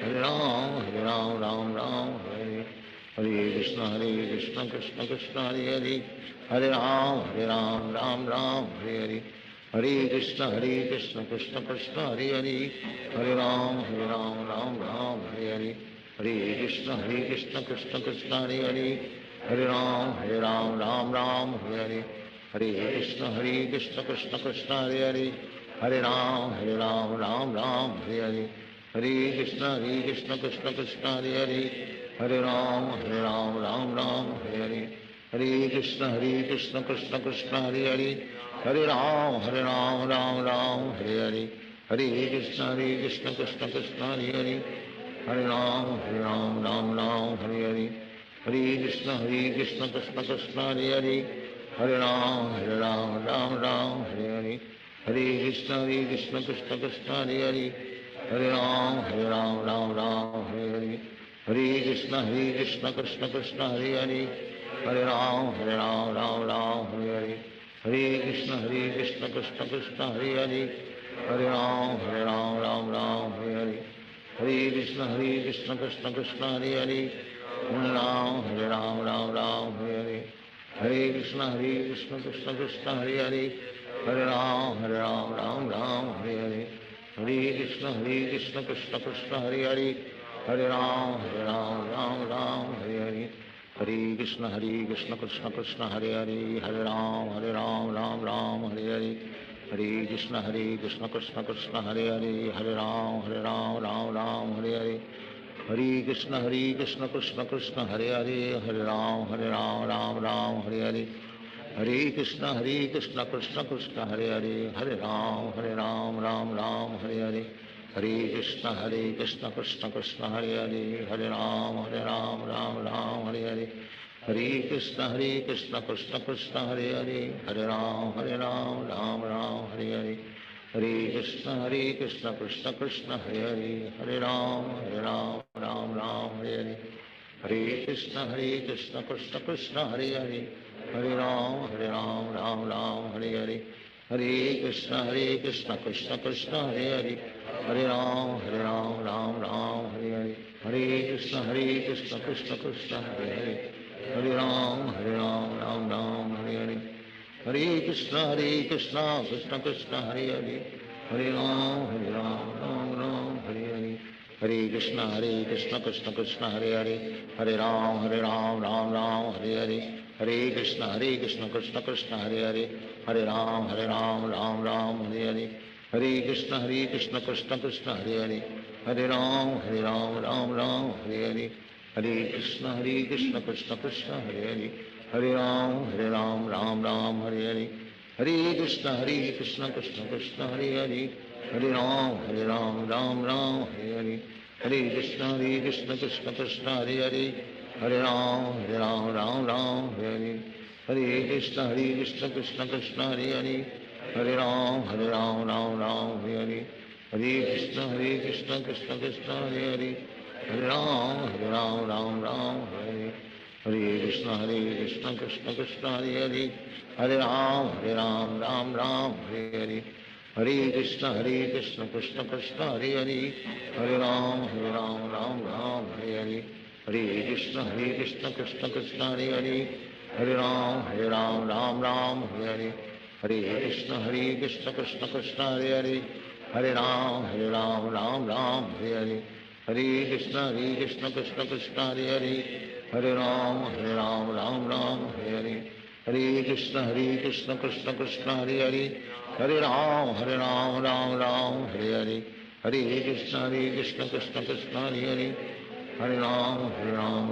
Hare Ram Ram Hare Hare, Hare Krishna Krishna Krishna Hare Hare, Hare Ram Ram Hare Hare, Hare Krishna Krishna Krishna Hare Hare, Hare Ram Ram Hare Hare, Hare Krishna Krishna Krishna Hare Hare, Hare Ram Ram Hare Hare, Hare Krishna Krishna Krishna Hare Hare, Hare Ram Ram Hare Hare, Hare Krishna Krishna Krishna Hare Hare, Hare Ram Ram Hare Hare, Hare Krishna Krishna Krishna Hare Hare, Hare Ram Ram Hare Hare, Hare Krishna Krishna Krishna Hare Hare, Hare Ram Ram Hare Hare, Hare Krishna Krishna Krishna Hare Hare, Hare Ram Ram Hare Hare, Hare Krishna Krishna Krishna Hare Hare, Hare Ram Ram Hare Hare, Hare Krishna Krishna Krishna Hare Hare, Hare Ram Ram Hare Hare, Hare Krishna Krishna Krishna Hare Hare, Hare Ram Ram Hare Hare, Hare Krishna Krishna Krishna Hare Hare, Hare Ram Ram Hare Hare, Hare Krishna Krishna Krishna Hare Hare, Hare Ram Ram Hare Hare, Hare Krishna Krishna Krishna Hare Hare, Hare Ram Ram Hare Hare, Hare Krishna Krishna Krishna Hare Hare, Hare Ram Ram Hare Hare, Hare Krishna Krishna Krishna Hare Hare, Hare Ram Ram Hare Hare, Hare Krishna Krishna Krishna Hare Hare, Hare Ram Ram Hare Hare, Hare Krishna Krishna Krishna Hare Hare, Hare Ram Ram Hare Hare, Hare Krishna Krishna Krishna Hare Hare, Hare Ram Ram Hare Hare, Hare Krishna Krishna Krishna Hare Hare, Hare Ram Ram Hare Hare, Hare Krishna Krishna Krishna Hare Hare, Hare Ram Ram Hare Hare, Hare Krishna Krishna Krishna Hare Hare, Hare Ram Ram Hare Hare, Hare Krishna Krishna Krishna Hare Hare, Hare Ram Ram Hare Hare, हरे कृष्ण कृष्ण कृष्ण हरे हरे, हरे राम राम राम हरे हरे, हरे कृष्ण कृष्ण कृष्ण हरे हरे, हरे राम राम राम हरे हरे, हरे कृष्ण कृष्ण कृष्ण हरे हरे, हरे राम राम राम हरे हरे, हरे कृष्ण कृष्ण कृष्ण हरे हरे, हरे राम राम हरे हरे, हरे कृष्ण कृष्ण कृष्ण हरे हरे, हरे राम राम हरे हरे, हरे कृष्ण कृष्ण कृष्ण हरे हरे, हरे राम राम हरे हरे, हरे कृष्ण कृष्ण कृष्ण हरे हरे, हरे राम राम हरे हरे, हरे कृष्ण कृष्ण कृष्ण हरे हरे, हरे राम राम हरे हरे, हरे कृष्ण कृष्ण कृष्ण हरे हरे, हरे राम राम हरे हरे, हरे कृष्ण कृष्ण कृष्ण हरे हरे, हरे राम राम हरे हरे, हरे कृष्ण कृष्ण कृष्ण हरे हरे, हरे राम राम हरे हरे, हरे कृष्ण कृष्ण कृष्ण हरे हरे, हरे राम राम हरे हरे, हरे कृष्ण कृष्ण कृष्ण हरे हरे, हरे राम राम हरे हरे, हरे कृष्ण कृष्ण कृष्ण हरे हरे, हरे राम राम हरे हरे, हरे कृष्ण कृष्ण कृष्ण हरे हरे, हरे राम राम हरे हरे, हरे कृष्ण कृष्ण कृष्ण हरे हरे, हरे राम राम हरे हरे, हरे कृष्ण कृष्ण कृष्ण हरे हरे, हरे राम राम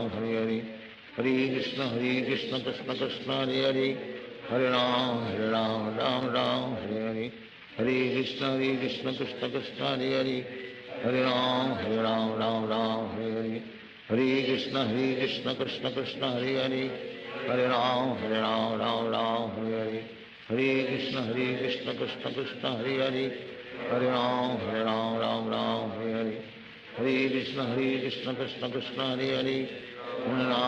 हरे हरे, हरे कृष्ण कृष्ण कृष्ण हरे हरे, हरे राम राम हरे हरे, हरे कृष्ण कृष्ण कृष्ण हरे हरे, हरे राम राम हरे हरे, हरे कृष्ण कृष्ण कृष्ण हरे हरे, हरे राम हरे हरे, हरे कृष्ण कृष्ण कृष्ण हरे हरे, हरे राम राम हरे हरे, हरे कृष्ण कृष्ण कृष्ण हरे हरे, हरे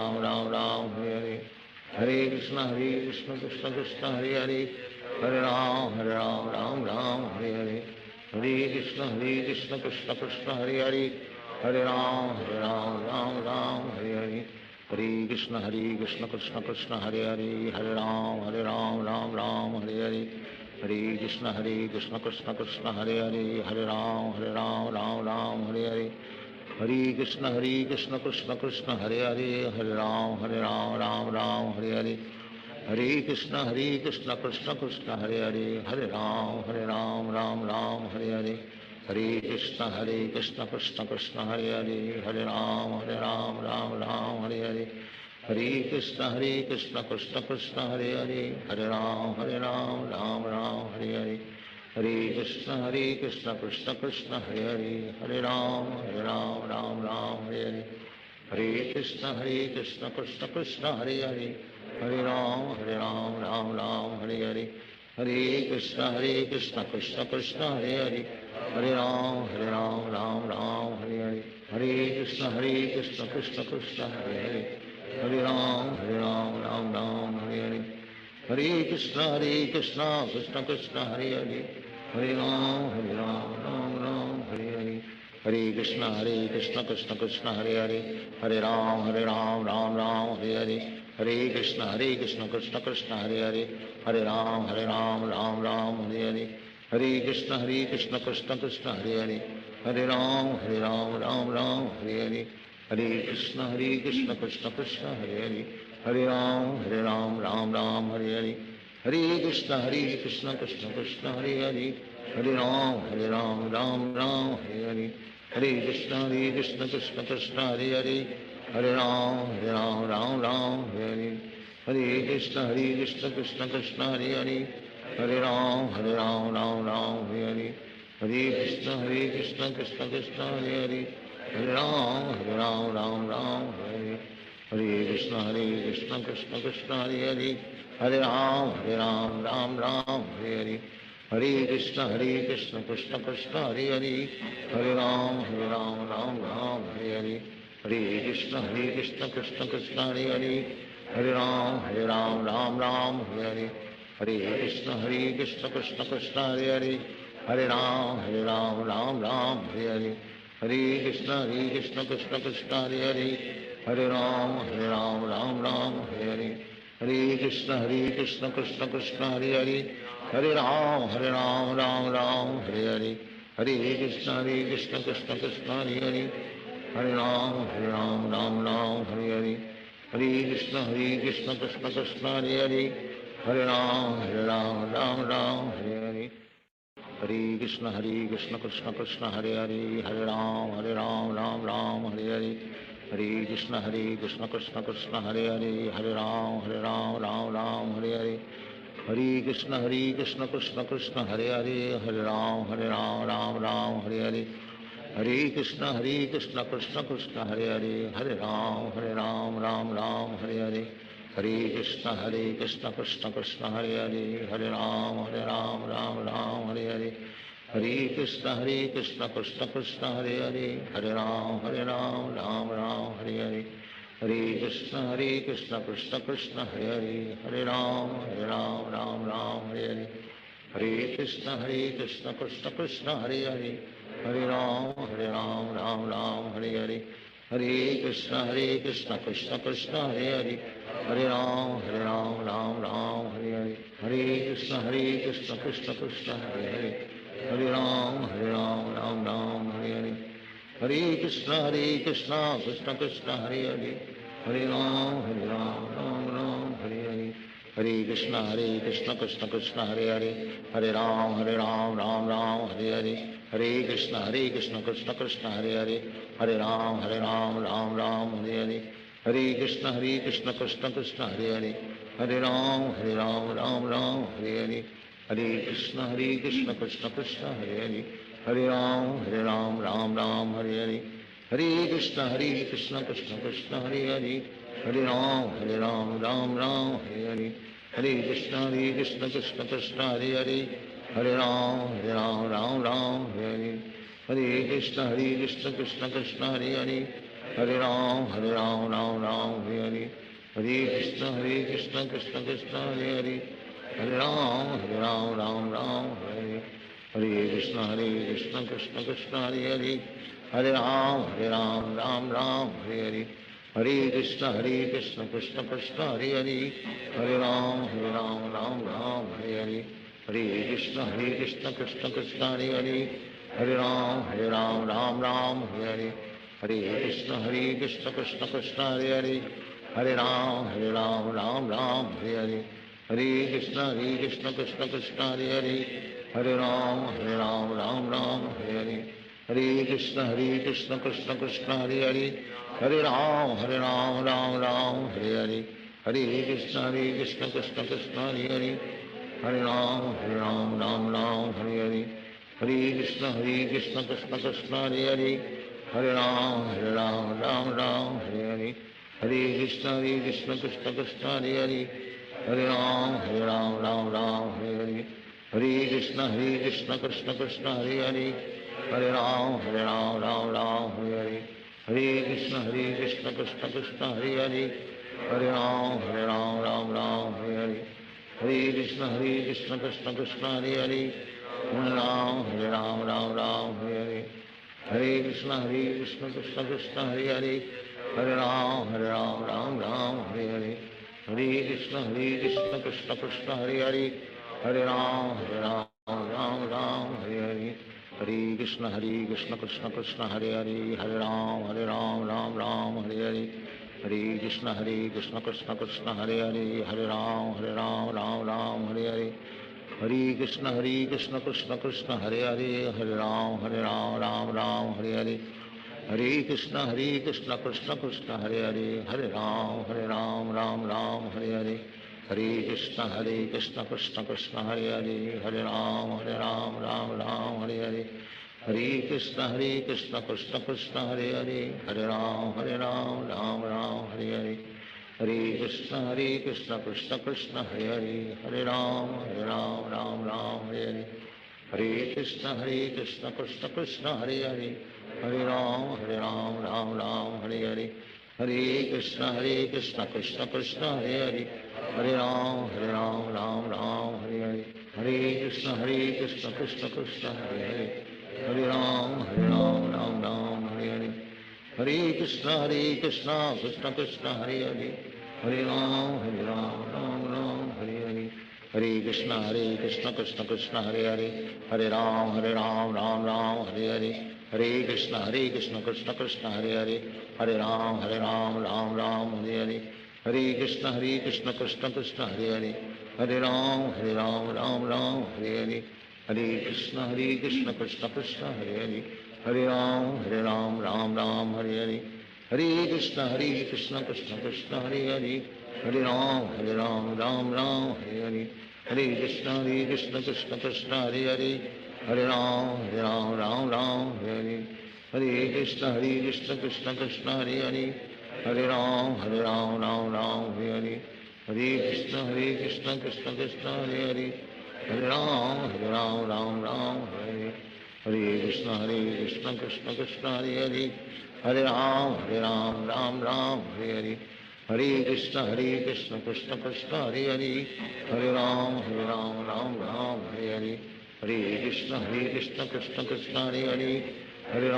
राम राम हरे हरे, हरे कृष्ण कृष्ण कृष्ण हरे हरे, हरे राम राम हरे हरे, हरे कृष्ण कृष्ण कृष्ण हरे हरे, हरे राम राम हरे हरे, हरे कृष्ण कृष्ण कृष्ण हरे हरे, हरे राम राम हरे हरे, हरे कृष्ण कृष्ण कृष्ण हरे हरे, हरे राम राम हरे हरे, हरे कृष्ण कृष्ण कृष्ण हरे हरे, हरे राम राम हरे हरे, हरे कृष्ण कृष्ण कृष्ण हरे हरे, हरे राम राम हरे हरे, हरे कृष्ण कृष्ण कृष्ण हरे हरे, हरे राम राम हरे हरे, हरे कृष्ण कृष्ण कृष्ण हरे हरे, हरे राम राम हरे हरे, हरे कृष्ण कृष्ण कृष्ण हरे हरे, हरे राम राम हरे हरे, हरे कृष्ण कृष्ण कृष्ण हरे हरे, हरे राम राम हरे हरे, हरे कृष्ण कृष्ण कृष्ण हरे हरे, हरे राम हरे हरे, हरे कृष्ण कृष्ण कृष्ण हरे हरे, हरे राम राम हरे हरे, हरे कृष्ण कृष्ण कृष्ण हरे हरे, हरे राम राम हरे हरे, हरे कृष्ण कृष्ण कृष्ण हरे हरे, हरे राम हरे हरे, हरे कृष्ण कृष्ण कृष्ण हरे हरे, हरे राम राम हरे हरे, हरे कृष्ण कृष्ण कृष्ण हरे हरे, हरे राम राम हरे हरे, हरे कृष्ण कृष्ण कृष्ण हरे हरे, हरे राम राम हरे हरे, हरे कृष्ण कृष्ण कृष्ण हरे हरे, हरे राम राम हरे हरे, हरे कृष्ण कृष्ण कृष्ण हरे हरे, हरे राम राम हरे हरे, हरे कृष्ण कृष्ण कृष्ण हरे हरे, हरे राम राम हरे हरे, हरे कृष्ण कृष्ण कृष्ण हरे हरे, हरे राम राम हरे हरे, हरे कृष्ण कृष्ण कृष्ण हरे हरे, हरे राम राम हरे हरे, हरे कृष्ण कृष्ण कृष्ण हरे हरे, हरे राम राम हरे हरे, हरे कृष्ण कृष्ण कृष्ण हरे हरे, हरे राम राम हरे हरे, हरे कृष्ण कृष्ण कृष्ण हरे हरे, हरे Ram Ram Hare Hare, Hare Krishna Krishna Krishna Hare Hare, Hare Ram Ram Ram Hare Hare, Hare Krishna Krishna Krishna Hare Hare, Hare Ram Ram Hare Hare, Hare Krishna Krishna Krishna Hare Hare, Hare Ram Ram Hare Hare, Hare Krishna Krishna Krishna Hare Hare, Hare Ram Ram Hare Hare, Hare Krishna Krishna Krishna Hare Hare, Hare Ram Ram Hare Hare, Hare Krishna Krishna Krishna Hare Hare, Hare Ram Ram Hare Hare, Hare Krishna Krishna Krishna Hare Hare, Hare Ram Ram Hare Hare, Hare Krishna Krishna Krishna Hare Hare, Hare Ram Ram Hare Hare, Hare Krishna Krishna Krishna Hare Hare, Hare Ram Ram Hare Hare, Hare Krishna Krishna Krishna Hare Hare, Hare Ram Ram Hare Hare, Hare Krishna Krishna Krishna Hare Hare, Hare Ram Ram Hare Hare, Hare Krishna Krishna Krishna Hare Hare, Hare Ram Ram Hare Hare, Hare Krishna Krishna Krishna Hare Hare, Hare Ram Hare Hare, Hare Krishna Krishna Krishna Hare Hare, Hare Ram Ram Hare Hare, Hare Krishna Krishna Krishna Hare Hare, Hare Ram Ram Hare Hare, Hare Krishna Krishna Krishna Hare Hare, Hare Ram Ram Hare Hare, Hare Krishna Krishna Krishna Hare Hare, Hare Ram Ram Hare Hare, Hare Krishna Krishna Krishna Hare Hare, Hare Ram Ram Hare Hare, Hare Krishna Krishna Krishna Hare Hare, Hare Ram Ram Hare Hare, Hare Krishna Krishna Krishna Hare Hare, Hare Ram Ram Hare Hare, Hare Krishna Krishna Krishna Hare Hare, Hare Ram Ram Hare Hare, Hare Krishna Krishna Krishna Hare Hare, Hare Ram Ram Hare Hare, Hare Krishna Krishna Krishna Hare Hare, Hare Ram Hare Hare, Hare Krishna Krishna Krishna Hare Hare, Hare Ram Hare Hare, Hare Krishna Krishna Krishna Hare Hare, Hare Ram Hare Hare, Hare Krishna Krishna Krishna Hare Hare, Hare Ram Hare Hare, Hare Krishna Krishna Krishna Hare Hare, Hare Ram Hare Hare, Hare Krishna Krishna Krishna Hare Hare, Hare Ram Hare Hare, Hare Krishna Krishna Krishna Hare Hare, Hare Ram Hare Hare, Hare Krishna Krishna Krishna Hare Hare, Hare Ram Hare Hare, Hare Krishna Krishna Krishna Hare Hare, Hare Ram Hare Hare, Hare Krishna Krishna Krishna Hare Hare, Hare Ram Hare Hare, Hare Krishna Krishna Krishna Hare Hare, Hare Ram Hare Hare, Hare Krishna Krishna Krishna Hare Hare, Hare Ram Hare Hare, Hare Krishna Krishna Krishna Hare Hare, Hare Ram Hare Hare, Hare Krishna Krishna Krishna Hare Hare, Hare Ram Hare Hare, Hare Krishna Krishna Krishna Hare Hare, Hare Ram Hare Hare, Hare Krishna Krishna Krishna Hare Hare, Hare Ram Hare Hare, Hare Krishna Krishna Krishna Hare Hare, Hare Ram Hare Hare, Hare Krishna Krishna Krishna Hare Hare, Hare Ram Hare Hare, Hare Krishna Krishna Krishna Hare Hare, Hare Ram Hare Hare, Hare Krishna Krishna Krishna Hare Hare, Hare Ram Hare Hare, Hare Krishna Krishna Krishna Hare Hare, Hare Ram Hare Hare, Hare Krishna Krishna Krishna Hare Hare, Hare Ram Hare Hare, Hare Krishna Krishna Krishna Hare Hare, Hare Ram Hare Hare, Hare Krishna Krishna Krishna Hare Hare, Hare Ram Hare Hare, हरे कृष्ण कृष्ण कृष्ण हरे हरे, हरे राम राम राम हरे हरे, हरे कृष्ण कृष्ण कृष्ण हरे हरे, हरे राम राम राम हरे हरे, हरे कृष्ण कृष्ण कृष्ण हरे हरे, हरे राम राम राम हरे हरे, हरे कृष्ण कृष्ण कृष्ण हरे हरे, हरे राम राम हरे हरे, हरे कृष्ण कृष्ण कृष्ण हरे हरे, हरे राम राम हरे हरे, हरे कृष्ण कृष्ण कृष्ण हरे हरे, हरे राम राम हरे हरे, हरे कृष्ण कृष्ण कृष्ण हरे हरे, हरे राम राम हरे हरे, हरे कृष्ण कृष्ण कृष्ण हरे हरे, हरे राम राम हरे हरे, हरे कृष्ण कृष्ण कृष्ण हरे हरे, हरे राम राम हरे हरे, हरे कृष्ण कृष्ण कृष्ण हरे हरे, हरे राम राम हरे हरे, हरे कृष्ण कृष्ण कृष्ण हरे हरे, हरे राम राम हरे हरे, हरे कृष्ण कृष्ण कृष्ण हरे हरे, हरे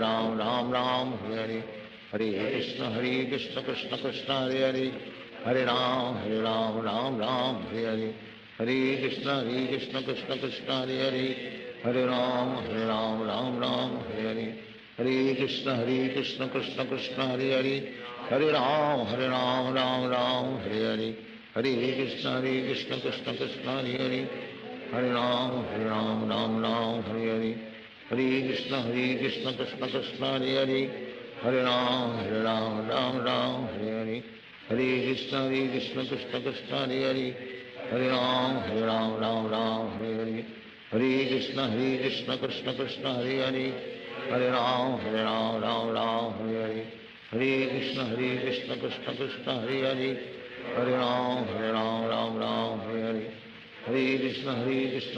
राम राम हरे हरे, हरे कृष्ण कृष्ण कृष्ण हरे हरे, हरे राम राम हरे हरे, हरे कृष्ण कृष्ण कृष्ण हरे हरे, हरे राम राम हरे हरे, हरे कृष्ण कृष्ण कृष्ण हरे हरे, हरे राम राम हरे हरे, हरे कृष्ण कृष्ण कृष्ण हरे हरे, हरे राम राम हरे हरे, हरे कृष्ण कृष्ण कृष्ण हरे हरे, हरे राम राम हरे हरे, हरे कृष्ण कृष्ण कृष्ण हरे हरे, हरे राम राम हरे हरे, हरे कृष्ण कृष्ण कृष्ण हरे हरे, हरे राम राम हरे हरे, हरे कृष्ण कृष्ण कृष्ण हरे हरे, हरे राम राम हरे हरे, हरे कृष्ण कृष्ण कृष्ण हरे हरे, हरे राम राम हरे हरे, हरे कृष्ण कृष्ण कृष्ण हरे हरे, हरे राम राम हरे हरे, हरे कृष्ण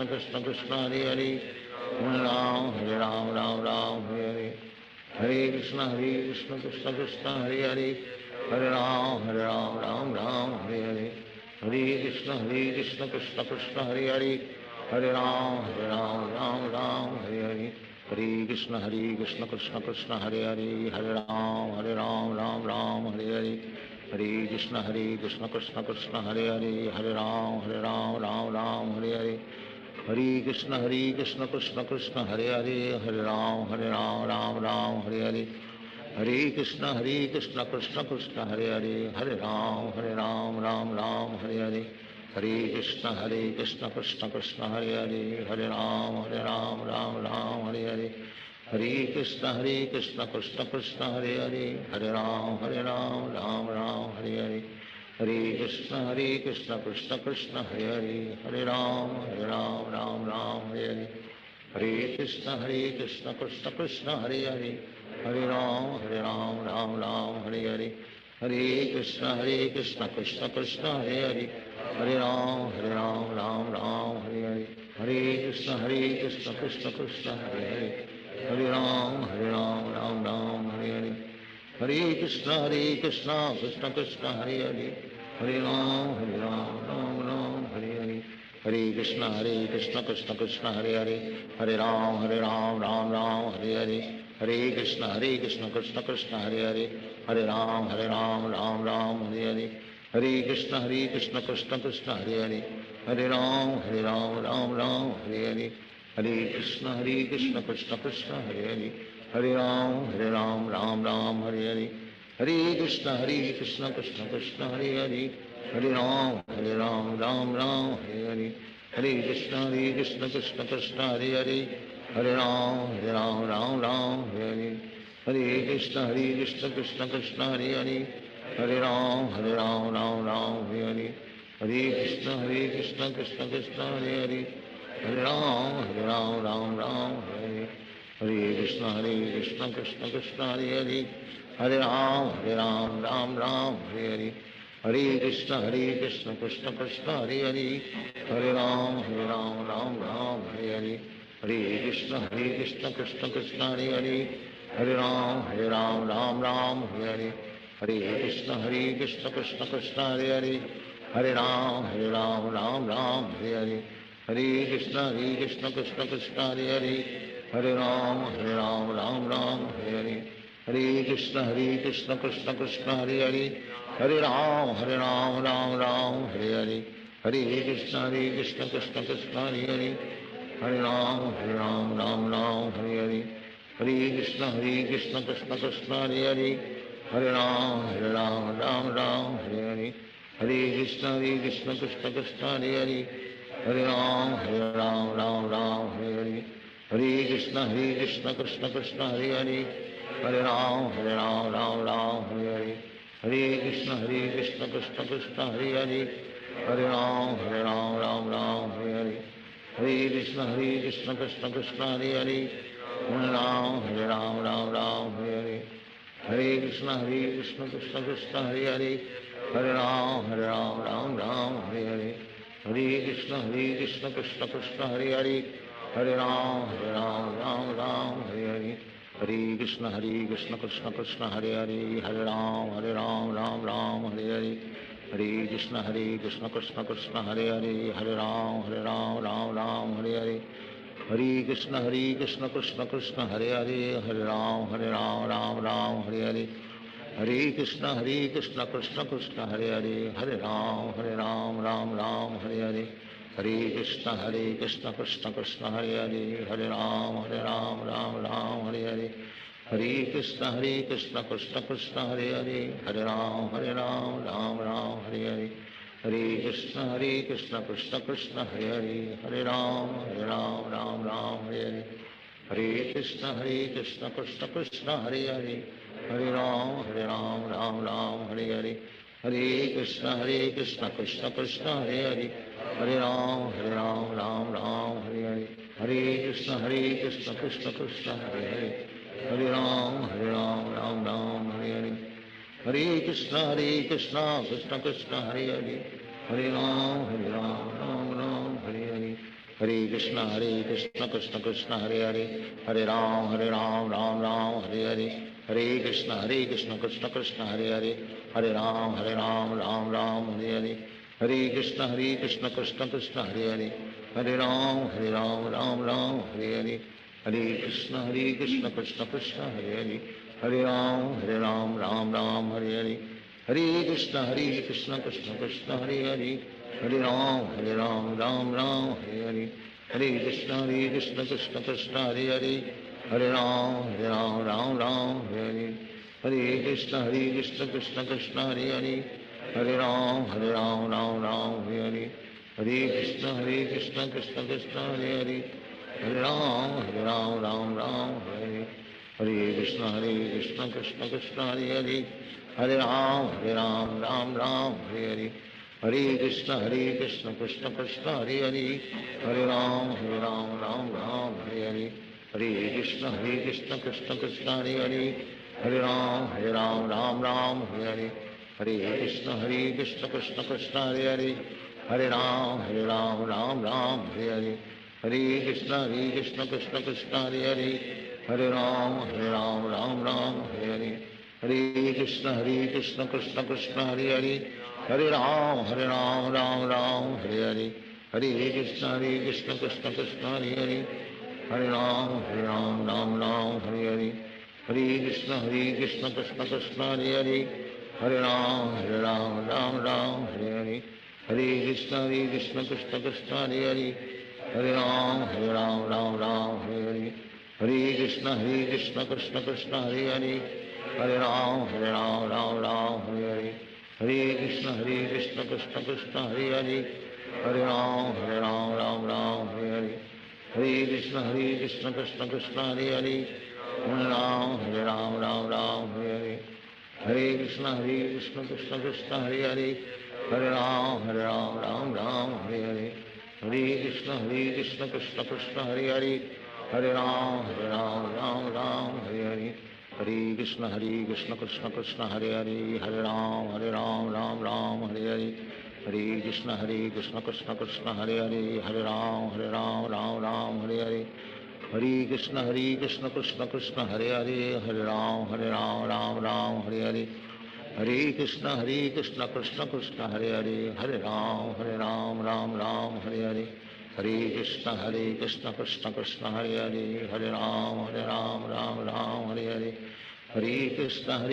कृष्ण कृष्ण हरे हरे, हरे राम राम हरे हरे, हरे कृष्ण कृष्ण कृष्ण हरे हरे, हरे राम राम हरे हरे, हरे कृष्ण कृष्ण कृष्ण हरे हरे, हरे राम राम हरे हरे, हरे कृष्ण कृष्ण कृष्ण हरे हरे, हरे राम राम हरे हरे, हरे कृष्ण कृष्ण कृष्ण हरे हरे, हरे राम राम हरे हरे, हरे कृष्ण कृष्ण कृष्ण हरे हरे, हरे राम राम हरे हरे, हरे कृष्ण कृष्ण कृष्ण हरे हरे, हरे राम राम हरे हरे, हरे कृष्ण कृष्ण कृष्ण हरे हरे, हरे राम राम हरे हरे, हरे कृष्ण कृष्ण कृष्ण हरे हरे, हरे राम राम हरे हरे, हरे कृष्ण कृष्ण कृष्ण हरे हरे, हरे राम राम हरे हरे, हरे कृष्ण कृष्ण कृष्ण हरे हरे, हरे राम राम हरे हरे, हरे कृष्ण कृष्ण कृष्ण हरे हरे, हरे राम राम हरे हरे, हरे कृष्ण कृष्ण कृष्ण हरे हरे, हरे राम राम हरे हरे, हरे कृष्ण कृष्ण कृष्ण हरे हरे, हरे राम राम हरे हरे, हरे कृष्ण कृष्ण कृष्ण हरे हरे, हरे राम राम हरे हरे, हरे कृष्ण कृष्ण कृष्ण हरे हरे, हरे राम राम हरे हरे, हरे कृष्ण कृष्ण कृष्ण हरे हरे, हरे राम राम हरे हरे, हरे कृष्ण कृष्ण कृष्ण हरे हरे, हरे राम राम हरे हरे, हरे कृष्ण कृष्ण कृष्ण हरे हरे, हरे राम राम हरे हरे, हरे कृष्ण कृष्ण कृष्ण हरे हरे, हरे राम राम हरे हरे, हरे कृष्ण कृष्ण कृष्ण हरे हरे, हरे राम राम हरे हरे, हरे कृष्ण कृष्ण कृष्ण हरे हरे, हरे राम राम हरे हरे, हरे कृष्ण कृष्ण कृष्ण हरे हरे, हरे राम राम हरे हरे, हरे कृष्ण कृष्ण कृष्ण हरे हरे, हरे राम राम हरे हरे, हरे कृष्ण कृष्ण कृष्ण हरे हरे, हरे Ram Ram Hare Hare, Hare Krishna Krishna Krishna Hare Hare, Hare Ram Ram Ram Hare Hare, Hare Krishna Krishna Krishna Hare Hare, Hare Ram Ram Hare Hare, Hare Krishna Krishna Krishna Hare Hare, Hare Ram Ram Hare Hare, Hare Krishna Krishna Krishna Hare Hare, Hare Ram Ram Hare Hare, Hare Krishna Krishna Krishna Hare Hare, Hare Ram Ram Hare Hare, Hare Krishna Krishna Krishna Hare Hare, Hare Ram Ram Hare Hare, Hare Krishna Krishna Krishna Hare Hare, Hare Ram Ram Hare Hare, Hare Krishna Krishna Krishna Hare Hare, Hare Ram Ram Hare Hare, Hare Krishna Krishna Krishna Hare Hare, Hare Ram Ram Hare Hare, Hare Krishna Krishna Krishna Hare Hare, Hare Ram Ram Hare Hare, Hare Krishna Krishna Krishna Hare Hare, Hare Ram Ram Hare Hare, Hare Krishna Krishna Krishna Hare Hare, Hare Ram Ram Hare Hare, Hare Krishna Krishna Krishna Hare Hare, Hare Ram Ram Hare Hare, Hare Krishna Krishna Krishna Hare Hare, Hare Ram Hare Hare, Hare Krishna Krishna Krishna Hare Hare, Hare Ram Hare Hare, Hare Krishna Krishna Krishna Hare Hare, Hare Ram Hare Hare, Hare Krishna Krishna Krishna Hare Hare, Hare Ram Hare Hare, Hare Krishna Krishna Krishna Hare Hare, Hare Ram Hare Hare, Hare Krishna Krishna Krishna Hare Hare, Hare Ram Hare Hare, Hare Krishna Krishna Krishna Hare Hare, Hare Ram Hare Hare, Hare Krishna Krishna Krishna Hare Hare, Hare Ram Hare Hare, Hare Krishna Krishna Krishna Hare Hare, Hare Ram Hare Hare, Hare Krishna Krishna Krishna Hare Hare, Hare Ram Hare Hare, Hare Krishna Krishna Krishna Hare Hare, Hare Ram Hare Hare, Hare Krishna Krishna Krishna Hare Hare, Hare Ram Hare Hare, Hare Krishna Krishna Krishna Hare Hare, Hare Ram Hare Hare, Hare Krishna Krishna Krishna Hare Hare, Hare Ram Hare Hare, Hare Krishna Krishna Krishna Hare Hare, Hare Ram Hare Hare, Hare Krishna Krishna Krishna Hare Hare, Hare Ram Hare Hare, Hare Krishna Krishna Krishna Hare Hare, Hare Ram Hare Hare, Hare Krishna Krishna Krishna Hare Hare, Hare Ram Hare Hare, Hare Krishna Krishna Krishna Hare Hare, Hare Ram Hare Hare, Hare Krishna Krishna Krishna Hare Hare, Hare Ram Hare Hare, Hare Krishna Krishna Krishna Hare Hare, Hare Ram Hare Hare, Hare Krishna Krishna Krishna Hare Hare, Hare Ram Hare Hare, Hare Krishna Krishna Krishna Hare Hare, Hare Ram Hare Hare, Hare Krishna Krishna Krishna Hare Hare, Hare Ram Hare Hare, Hare Krishna Krishna Krishna Hare Hare, Hare Ram Hare Hare, Hare Krishna Krishna Krishna Hare Hare, Hare Ram Hare Hare, Hare Krishna Krishna Krishna Hare Hare, Hare Ram Hare Hare, Hare Krishna Krishna Krishna Hare Hare, Hare Ram Hare Hare, Hare Krishna Krishna Krishna Hare Hare, Hare Ram Hare Hare, Hare Krishna Krishna Krishna Hare Hare, Hare Ram Hare Hare, Hare Krishna Krishna Krishna Hare Hare, Hare Ram Hare Hare, Hare Krishna Krishna Krishna Hare Hare, Hare Ram Hare Hare, Hare Krishna Krishna Krishna Hare Hare, Hare Ram Hare Hare, Hare Krishna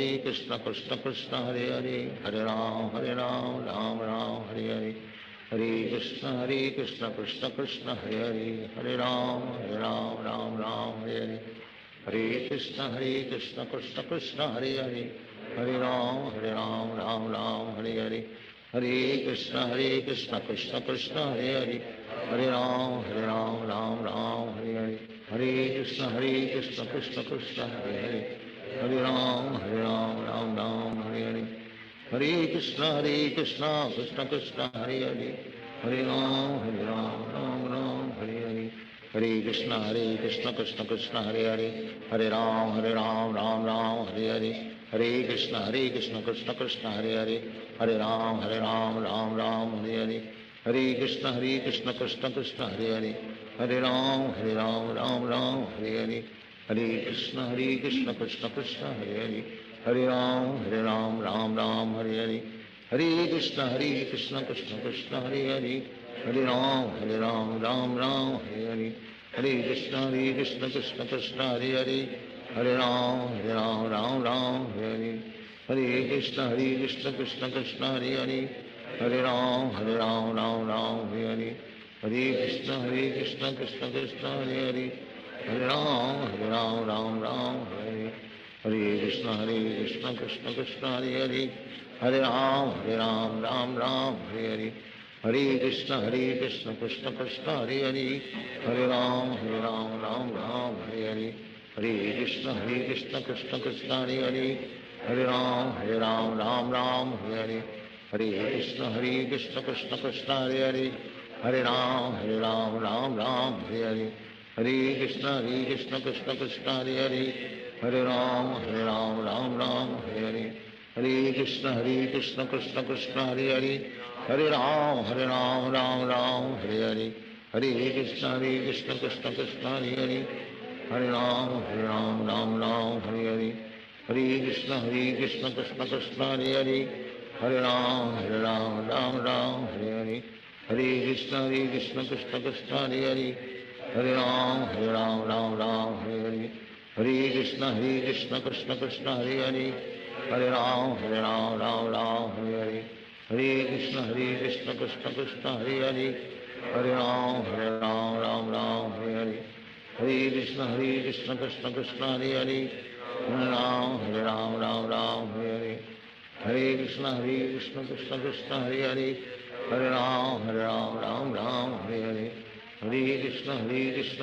Krishna Krishna Hare Hare, Hare Ram Hare Hare, Hare हरे Krishna Krishna Krishna Hare Hare Hare Ram Ram Ram Hare Hare Hare Krishna Krishna Krishna Hare Hare Hare Ram Ram Ram Hare Hare Hare Krishna Krishna Krishna Hare Hare Hare Ram Ram Hare Hare Hare Krishna Krishna Krishna Hare Hare Hare Ram Ram Ram Hare Hare Hare Krishna Krishna Krishna Hare Hare Hare Ram Ram Hare Hare Hare Krishna Krishna Krishna Hare Hare Hare Ram Ram Ram Hare Hare Hare Krishna Krishna Krishna Hare Hare Hare Ram Ram Ram Hare Hare Hare Krishna Krishna Krishna Hare Hare Hare Ram Ram Hare Hare Hare Krishna Krishna Krishna Hare Hare Hare Ram Ram Hare Hare Hare Krishna Krishna Krishna Hare Hare Hare Ram Ram Hare Hare Hare Krishna Krishna Krishna Hare Hare Hare Ram Ram Hare Hare Hare Krishna Krishna Krishna Hare Hare Hare Ram Ram Hare Hare Hare Krishna Krishna Krishna Hare Hare Hare Ram Ram Hare Hare Hare Krishna Krishna Krishna Hare Hare Hare Ram Ram Hare Hare Hare Krishna Krishna Krishna Hare Hare Hare Ram Ram Hare Hare Hare Krishna Krishna Krishna Hare Hare Hare Ram Ram Hare Hare Hare Krishna Krishna Krishna Hare Hare Hare Ram Ram Hare Hare Hare Krishna Krishna Krishna Hare Hare Hare Ram Ram Hare Hare Hare Krishna Krishna Krishna Hare Hare Hare Ram Ram Hare Hare Hare Krishna Krishna Krishna Hare Hare Hare Ram Ram Hare Hare Hare Krishna Krishna Krishna Hare Hare Hare Ram Ram Hare Hare Hare Krishna Krishna Krishna Hare Hare Hare Ram Ram Hare Hare Hare Krishna Krishna Krishna Hare Hare Hare Ram Ram Hare Hare Hare Krishna Krishna Krishna Hare Hare Hare Ram Ram Hare Hare Hare Krishna Krishna Krishna Hare Hare Hare Ram Ram Hare Hare Hare Krishna Krishna Krishna Hare Hare Hare Ram Ram Hare Hare Hare Krishna Krishna Krishna Hare Hare Hare Ram Ram Hare Hare Hare Krishna Krishna Krishna Hare Hare Hare Ram Ram Hare Hare Hare Krishna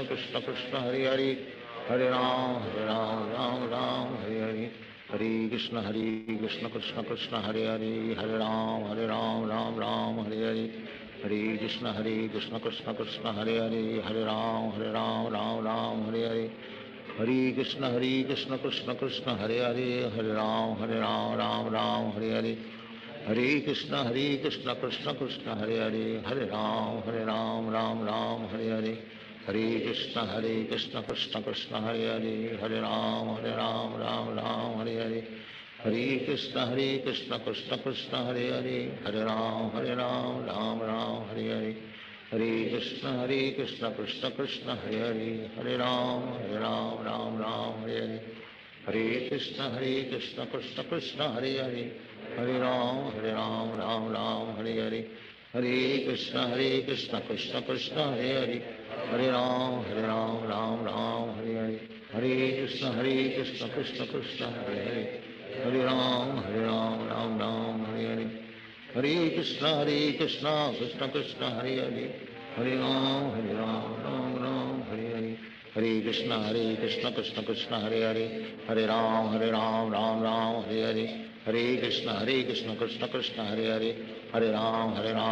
Krishna Krishna Hare Hare Hare Ram Ram Hare Hare Hare Krishna Krishna Krishna Hare Hare Hare Ram Ram Hare Hare Hare Krishna Krishna Krishna Hare Hare Hare Ram Ram Hare Hare Hare Krishna Krishna Krishna Hare Hare Hare Ram Ram Hare Hare Hare Krishna Krishna Krishna Hare Hare Hare Ram Ram Hare Hare Hare Krishna Krishna Krishna Hare Hare Hare Ram Ram Hare Hare Hare Krishna Krishna Krishna Hare Hare Hare Ram Ram Hare Hare Hare Krishna Krishna Krishna Hare Hare Hare Ram Ram Hare Hare Hare Krishna Krishna Krishna Hare Hare Hare Ram Ram Hare Hare Hare Krishna Krishna Krishna Hare Hare Hare Ram Ram Hare Hare Hare Krishna Krishna Krishna Hare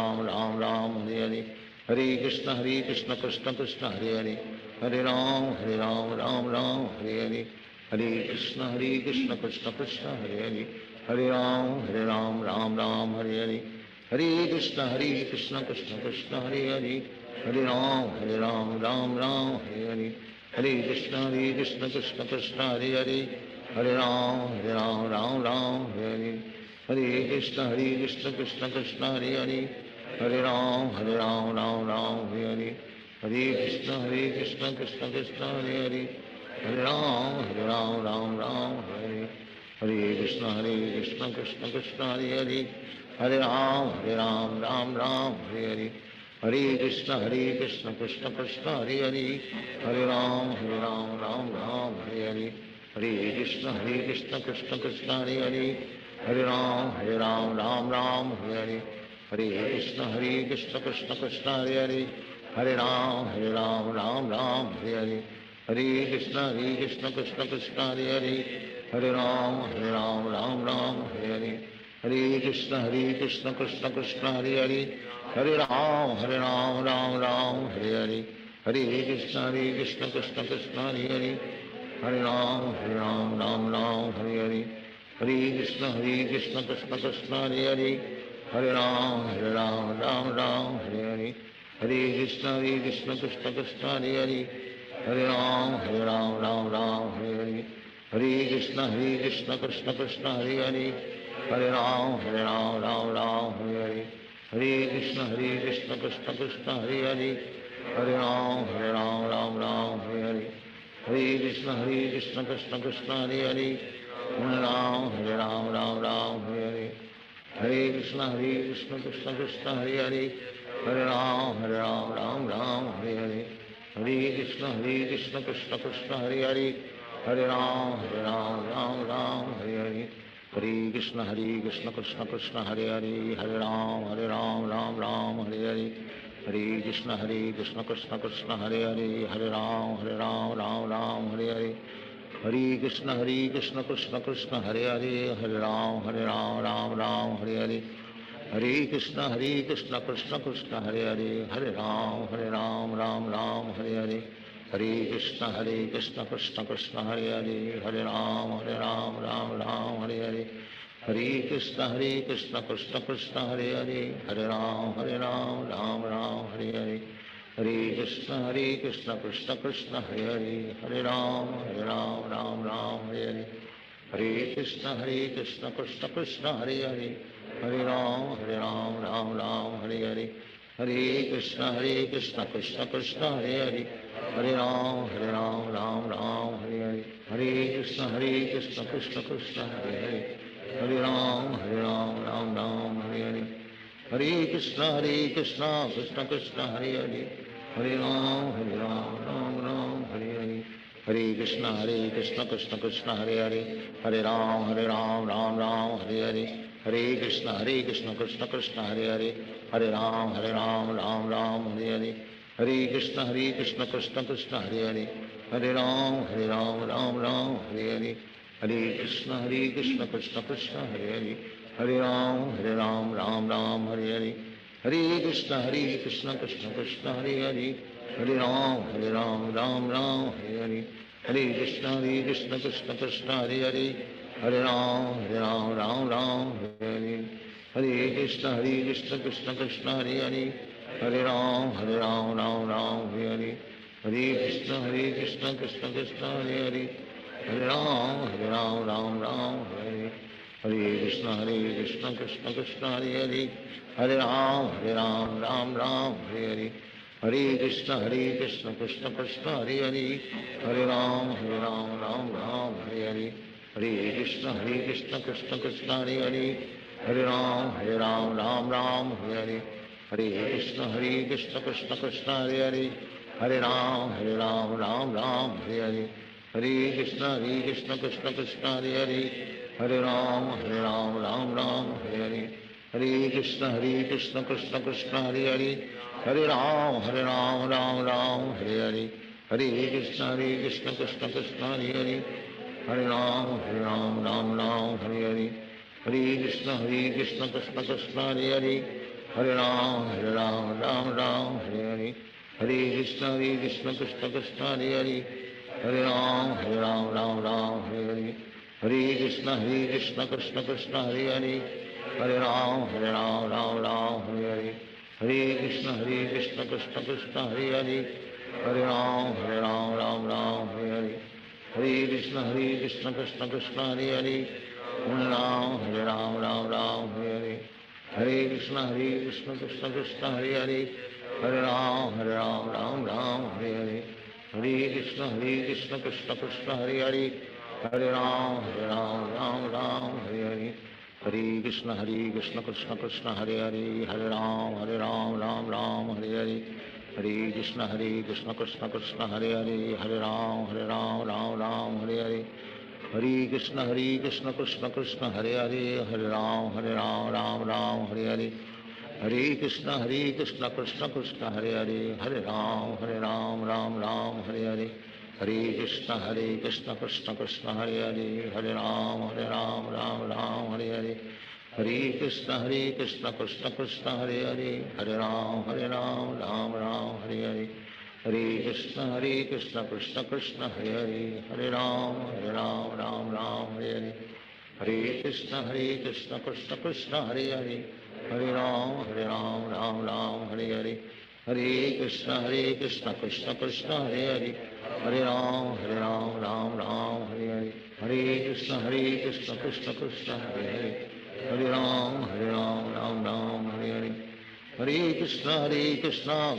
Hare Hare Ram Ram Hare Hare Hare Krishna Krishna Krishna Hare Hare Hare Ram Ram Hare Hare Hare Krishna Krishna Krishna Hare Hare Hare Ram Ram Hare Hare Hare Krishna Krishna Krishna Hare Hare Hare Ram Ram Hare Hare Hare Krishna Krishna Krishna Hare Hare Hare Ram Ram Hare Hare Hare Krishna Krishna Krishna Hare Hare Hare Ram Ram Hare Hare Hare Krishna Krishna Krishna Hare Hare Hare Ram Ram Hare Hare Hare Krishna Krishna Krishna Hare Hare Hare Ram Ram Hare Hare Hare Krishna Krishna Krishna Hare Hare Hare Ram Ram Ram Hare Hare Hare Krishna Krishna Krishna Hare Hare Hare Ram Ram Ram Hare Hare Hare Krishna Krishna Krishna Hare Hare Hare Ram Ram Ram Hare Hare Hare Krishna Krishna Krishna Hare Hare Hare Ram Ram Ram Hare Hare Hare Krishna Krishna Krishna Hare Hare Hare Ram Ram Ram Hare Hare Hare Krishna Krishna Krishna Hare Hare Hare Ram Ram Ram Hare Hare Hare Krishna Krishna Krishna Hare Hare Hare Ram Ram Ram Hare Hare Hare Krishna Krishna Krishna Hare Hare Hare Ram Ram Hare Hare Hare Krishna Krishna Krishna Hare Hare Hare Ram Ram Hare Hare Hare Krishna Krishna Krishna Hare Hare Hare Ram Ram Hare Hare Hare Krishna Krishna Krishna Hare Hare Hare Ram Ram Hare Hare Hare Krishna Krishna Krishna Hare Hare Hare Ram Ram Hare Hare Hare Krishna Krishna Krishna Hare Hare Hare Ram Ram Hare Hare Hare Krishna Krishna Krishna Hare Hare Hare Ram Ram Hare Hare Hare Krishna Krishna Krishna Hare Hare Hare Ram Ram Hare Hare Hare Krishna Krishna Krishna Hare Hare Hare Ram Ram Hare Hare Hare Krishna Krishna Krishna Hare Hare Hare Ram Ram Hare Hare Hare Krishna Krishna Krishna Hare Hare Hare Ram Ram Hare Hare Hare Krishna Krishna Krishna Hare Hare Hare Ram Ram Hare Hare Hare Krishna Krishna Krishna Hare Hare Hare Ram Ram Hare Hare Hare Krishna Krishna Krishna Hare Hare Hare Ram Ram Hare Hare Hare Krishna Krishna Krishna Hare Hare Hare Ram Ram Hare Hare Hare Krishna Krishna Krishna Hare Hare Hare Ram Ram Hare Hare Hare Krishna Krishna Krishna Hare Hare Hare Ram Ram Hare Hare Hare Krishna Krishna Krishna Hare Hare Hare Ram Ram Hare Hare Hare Krishna Krishna Krishna Hare Hare Hare Ram Ram Hare Hare Hare Krishna Krishna Krishna Hare Hare Hare Ram Ram Hare Hare Hare Krishna Krishna Krishna Hare Hare Hare Ram Ram Hare Hare Hare Krishna Krishna Krishna Hare Hare Hare Ram Ram Hare Hare Hare Krishna Krishna Krishna Hare Hare Hare Ram Ram Hare Hare Hare Krishna Krishna Krishna Hare Hare Hare Ram Ram Hare Hare Hare Krishna Krishna Krishna Hare Hare Hare Ram Ram Hare Hare Hare Krishna Krishna Krishna Hare Hare Hare Ram Ram Hare Hare Krishna Krishna Krishna Hare Hare Hare Ram Ram Hare Hare Hare Krishna Krishna Krishna Hare Hare Hare Ram Ram Hare Hare Hare Krishna Krishna Krishna Hare Hare Hare Ram Ram Hare Hare Hare Krishna Krishna Krishna Hare Hare Hare Ram Ram Hare Hare Hare Krishna Krishna Krishna Hare Hare Hare Ram Ram Hare Hare Hare Krishna Krishna Krishna Hare Hare Hare Ram Ram Hare Hare Hare Krishna Krishna Krishna Hare Hare Hare Ram Ram Hare Hare Hare Krishna Krishna Krishna Hare Hare Hare Ram Ram Hare Hare Hare Krishna Krishna Krishna Hare Hare Hare Ram Ram Hare Hare Hare Krishna Krishna Krishna Hare Hare Hare Ram Ram Hare Hare Hare Krishna Krishna Krishna Hare Hare Hare Ram Ram Hare Hare Hare Krishna Krishna Krishna Hare Hare Hare Ram Hare Hare Hare Krishna Krishna Krishna Hare Hare Hare Ram Hare Hare Hare Krishna Krishna Krishna Hare Hare Hare Ram Ram Hare Hare हरे कृष्ण कृष्ण कृष्ण हरे हरे, हरे राम राम राम हरे हरे, हरे कृष्ण कृष्ण कृष्ण हरे हरे, हरे राम राम हरे हरे, हरे कृष्ण कृष्ण कृष्ण हरे हरे, हरे राम राम हरे हरे, हरे कृष्ण कृष्ण कृष्ण हरे हरे, हरे राम राम हरे हरे, हरे कृष्ण कृष्ण कृष्ण हरे हरे, हरे राम राम हरे हरे, हरे कृष्ण कृष्ण कृष्ण हरे हरे, हरे राम राम हरे हरे, हरे कृष्ण कृष्ण कृष्ण हरे हरे, हरे राम राम हरे हरे, हरे कृष्ण कृष्ण कृष्ण हरे हरे, हरे राम राम हरे हरे, हरे कृष्ण कृष्ण कृष्ण हरे हरे, हरे राम राम हरे हरे, हरे कृष्ण कृष्ण कृष्ण हरे हरे, हरे राम राम हरे हरे, हरे कृष्ण कृष्ण कृष्ण हरे हरे, हरे राम हरे हरे, हरे कृष्ण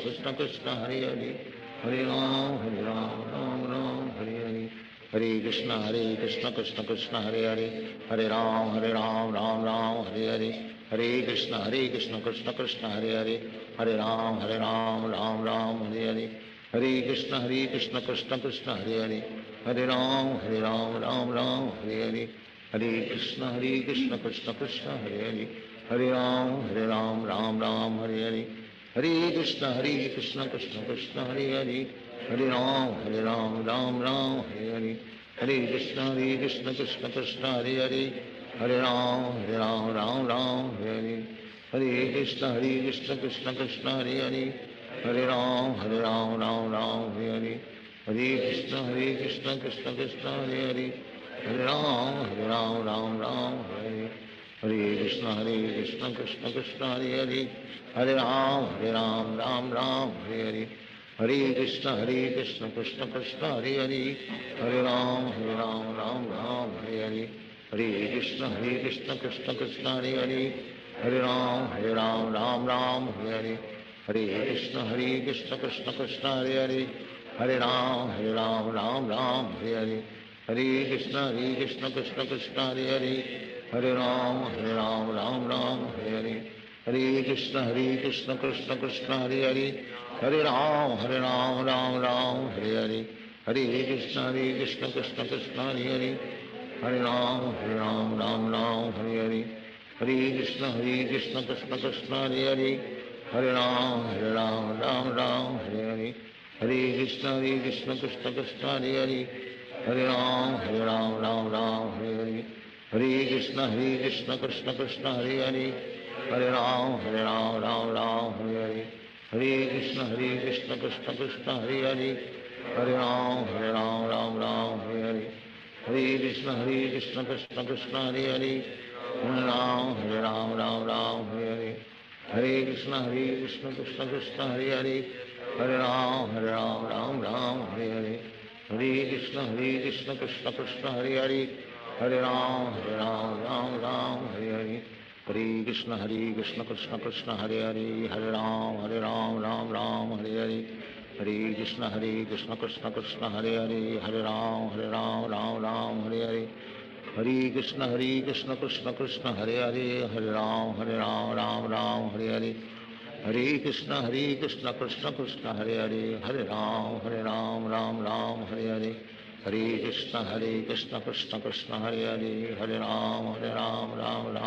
कृष्ण कृष्ण हरे हरे, हरे राम राम हरे हरे, हरे कृष्ण कृष्ण कृष्ण हरे हरे, हरे राम राम हरे हरे, हरे कृष्ण कृष्ण कृष्ण हरे हरे, हरे राम राम हरे हरे, हरे कृष्ण कृष्ण कृष्ण हरे हरे, हरे राम राम हरे हरे, हरे कृष्ण कृष्ण कृष्ण हरे हरे, हरे राम राम हरे हरे, हरे कृष्ण कृष्ण कृष्ण हरे हरे, हरे राम राम हरे हरे, हरे कृष्ण कृष्ण कृष्ण हरे हरे, हरे राम राम हरे हरे, हरे कृष्ण कृष्ण कृष्ण हरे हरे, हरे राम राम हरे हरे, हरे कृष्ण कृष्ण कृष्ण हरे हरे, हरे राम राम हरे हरे, हरे कृष्ण कृष्ण कृष्ण हरे हरे, हरे राम राम हरे हरे, हरे कृष्ण कृष्ण कृष्ण हरे हरे, हरे राम राम हरे हरे, हरे कृष्ण कृष्ण कृष्ण हरे हरे, हरे राम राम हरे हरे, हरे कृष्ण कृष्ण कृष्ण हरे हरे, हरे राम राम हरे हरे, हरे कृष्ण कृष्ण कृष्ण हरे हरे, हरे राम राम हरे हरे, हरे कृष्ण कृष्ण कृष्ण हरे हरे, हरे राम राम हरे हरे, हरे कृष्ण कृष्ण कृष्ण हरे हरे, हरे राम हरे हरे, हरे कृष्ण कृष्ण कृष्ण हरे हरे, हरे राम हरे हरे, हरे कृष्ण कृष्ण कृष्ण हरे हरे, हरे राम हरे हरे, हरे कृष्ण कृष्ण कृष्ण हरे हरे, हरे राम हरे हरे, हरे कृष्ण कृष्ण कृष्ण हरे हरे, हरे राम हरे हरे, हरे कृष्ण कृष्ण कृष्ण हरे हरे, हरे राम हरे हरे, हरे कृष्ण कृष्ण कृष्ण हरे हरे, हरे राम हरे हरे, हरे कृष्ण कृष्ण कृष्ण हरे हरे, हरे राम राम हरे हरे, हरे कृष्ण कृष्ण कृष्ण हरे हरे, हरे राम हरे हरे, हरे कृष्ण कृष्ण कृष्ण हरे हरे, हरे राम हरे हरे, हरे कृष्ण कृष्ण कृष्ण हरे हरे, हरे राम राम हरे हरे, हरे कृष्ण कृष्ण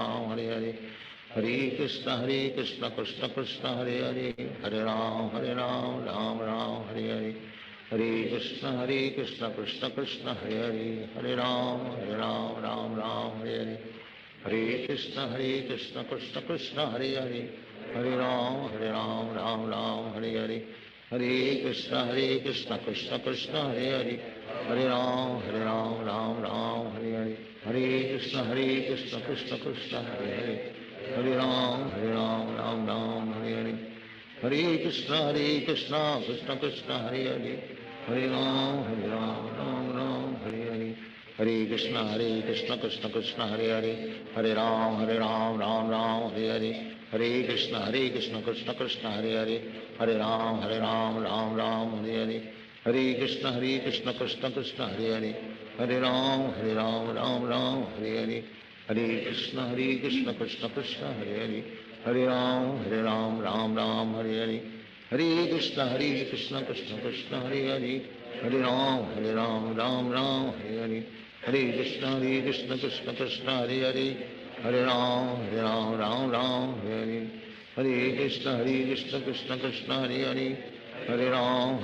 कृष्ण हरे हरे, हरे राम राम हरे हरे, हरे कृष्ण कृष्ण कृष्ण हरे हरे, हरे राम राम हरे हरे, हरे कृष्ण कृष्ण कृष्ण हरे हरे, हरे राम राम हरे हरे, हरे कृष्ण कृष्ण कृष्ण हरे हरे, हरे राम राम हरे हरे, हरे कृष्ण कृष्ण कृष्ण हरे हरे, हरे राम राम हरे हरे, हरे कृष्ण कृष्ण कृष्ण हरे हरे, हरे राम राम हरे हरे, हरे कृष्ण कृष्ण कृष्ण हरे हरे, हरे राम हरे हरे, हरे कृष्ण कृष्ण कृष्ण हरे हरे, हरे राम राम हरे हरे, हरे कृष्ण कृष्ण कृष्ण हरे हरे, हरे राम राम हरे हरे, हरे कृष्ण कृष्ण कृष्ण हरे हरे, हरे Ram Ram Hare Hare, Hare Krishna Krishna Krishna Hare Hare, Hare Ram Ram Ram Hare Hare, Hare Krishna Krishna Krishna Hare Hare, Hare Ram Ram Ram Hare Hare, Hare Krishna Krishna Krishna Hare Hare, Hare Ram Ram Hare Hare, Hare Krishna Krishna Krishna Hare Hare, Hare Ram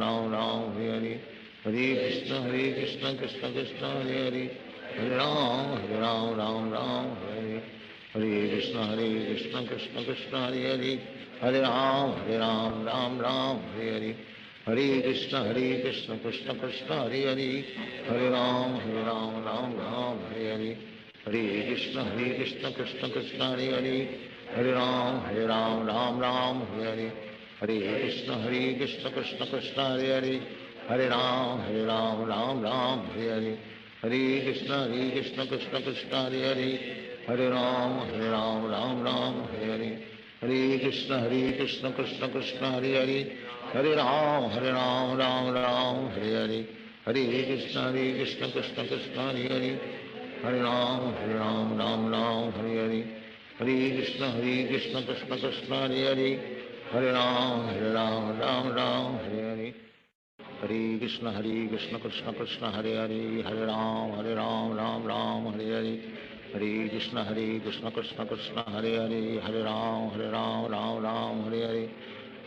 Ram Hare Hare, Hare Krishna Krishna Krishna Hare Hare, Hare Ram Ram Hare, Hare Krishna Krishna Krishna Hare Hare, Hare Ram Ram Hare, Hare Krishna Krishna Krishna Hare Hare, Hare Ram Ram Hare, Hare Krishna Krishna Krishna Hare Hare, Hare Ram Ram Hare, Hare Krishna Krishna Krishna Hare Hare, Hare Ram Hare, Hare Krishna Krishna Krishna Hare Hare, Hare Ram Hare, Hare Krishna Krishna Krishna Hare Hare, Hare Ram Hare, Hare Krishna Krishna Krishna Hare Hare, Hare Ram Hare, Hare Krishna Krishna Krishna Hare Hare, Hare Ram Hare, Hare Krishna Krishna Krishna Hare Hare, Hare Ram Ram Hare Hare, Hare Krishna Krishna Krishna Hare Hare, Hare Ram Ram Hare Hare, Hare Krishna Krishna Krishna Hare Hare, Hare Ram Ram Hare Hare, Hare Krishna Krishna Krishna Hare Hare, Hare Ram Ram Hare Hare,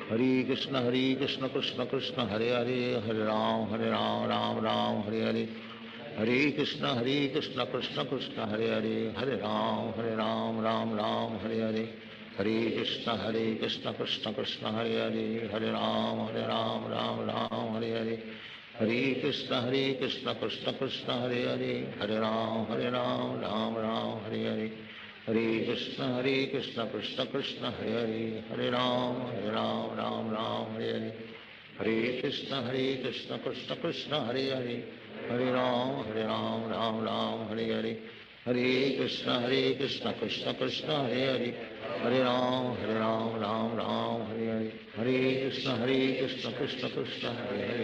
Hare Krishna Krishna Krishna Hare Hare, Hare Ram Ram Hare Hare, Hare Krishna Krishna Krishna Hare Hare, Hare Ram Ram Hare Hare, Hare Krishna Krishna Krishna Hare Hare, Hare Ram Ram Hare Hare, Hare Krishna Krishna Krishna Hare Hare, Hare Ram Ram Hare Hare, Hare Krishna Krishna Krishna Hare Hare, Hare Ram Ram Hare Hare, Hare Krishna Krishna Krishna Hare Hare, Hare Ram Ram Hare Hare, Hare Krishna Krishna Krishna Hare Hare, Hare Ram Hare Hare, Hare Krishna Krishna Krishna Hare Hare, Hare Ram Ram Hare Hare, Hare Krishna Krishna Krishna Hare Hare, Hare Ram Ram Hare Hare, Hare Krishna Krishna Krishna Hare Hare, Hare Ram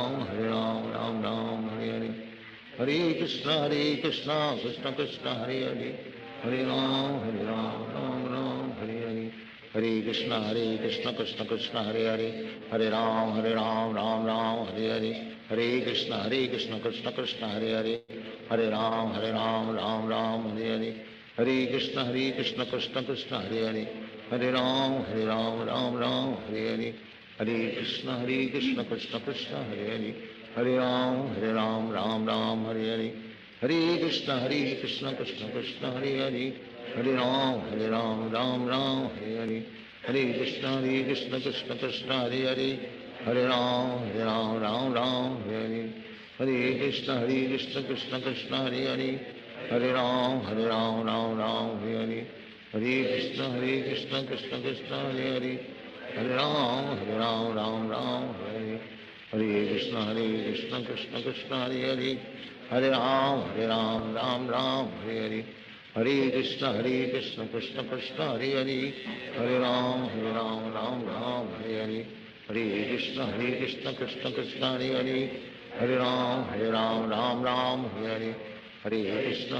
Ram Hare Hare, Hare Krishna Krishna Krishna Hare Hare, Hare Ram Ram Hare Hare, Hare Krishna Krishna Krishna Hare Hare, Hare Ram Ram Hare Hare, Hare Krishna Krishna Krishna Hare Hare, Hare Ram Ram Hare Hare, Hare Krishna Krishna Krishna Hare Hare, Hare Ram Ram Hare Hare, Hare Krishna Krishna Krishna Hare Hare, Hare Ram Ram Hare Hare, Hare Krishna Krishna Krishna Hare Hare, Hare Ram Hare Hare, Hare Krishna Krishna Krishna Hare Hare, Hare Ram Hare Hare, Hare Krishna Krishna Krishna Hare Hare, Hare Ram Hare Hare, Hare Krishna Krishna Krishna Hare Hare, Hare Ram Hare Hare, Hare Krishna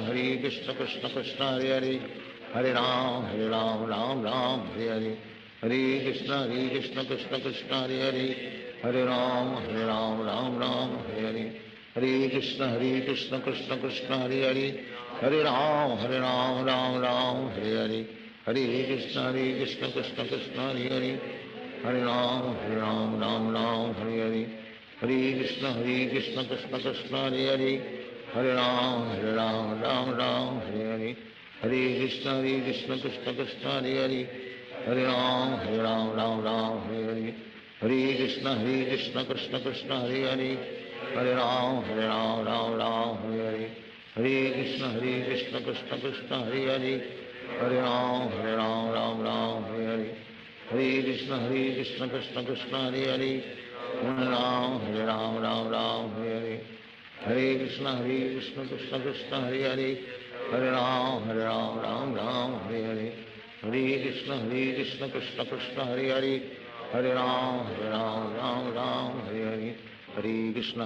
Krishna Krishna Hare Hare, Hare Ram Hare Hare, Hare Krishna Krishna Krishna Hare Hare, Hare Ram Hare Hare, Hare Krishna Krishna Krishna Hare Hare, Hare Ram Hare Hare, Hare Krishna Krishna Krishna Hare Hare, Hare Ram Hare Hare, Hare Krishna Krishna Krishna Hare Hare, Hare Ram Hare Hare, Hare Krishna Krishna Krishna Hare Hare, Hare Ram Hare Hare, Hare Krishna Krishna Krishna Hare Hare, Hare Ram Hare Hare, Hare Krishna Krishna Krishna Hare Hare, Hare Ram Hare Hare, Hare Krishna Krishna Krishna Hare Hare, Hare Ram Hare Hare, Hare Krishna Krishna Krishna Hare Hare, Hare Ram Hare Hare, हरे कृष्ण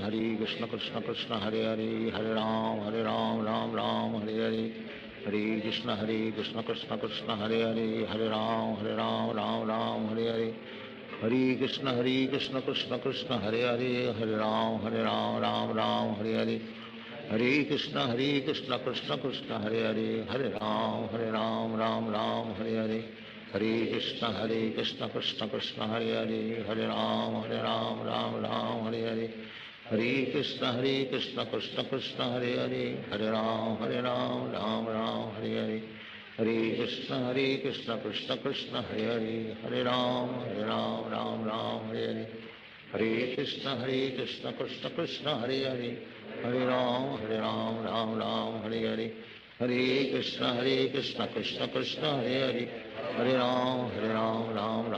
कृष्ण कृष्ण हरे हरे, हरे राम राम राम हरे हरे, हरे कृष्ण कृष्ण कृष्ण हरे हरे, हरे राम राम हरे हरे, हरे कृष्ण कृष्ण कृष्ण हरे हरे, हरे राम राम हरे हरे, हरे कृष्ण कृष्ण कृष्ण हरे हरे, हरे राम राम हरे हरे, हरे कृष्ण कृष्ण कृष्ण हरे हरे, हरे राम राम हरे हरे, हरे कृष्ण कृष्ण कृष्ण हरे हरे, हरे राम राम हरे हरे, हरे कृष्ण कृष्ण कृष्ण हरे हरे, हरे राम राम हरे हरे, हरे कृष्ण कृष्ण कृष्ण हरे हरे, हरे राम राम हरे हरे, हरे कृष्ण कृष्ण कृष्ण हरे हरे, हरे राम राम हरे हरे, हरे कृष्ण कृष्ण कृष्ण हरे हरे, हरे राम राम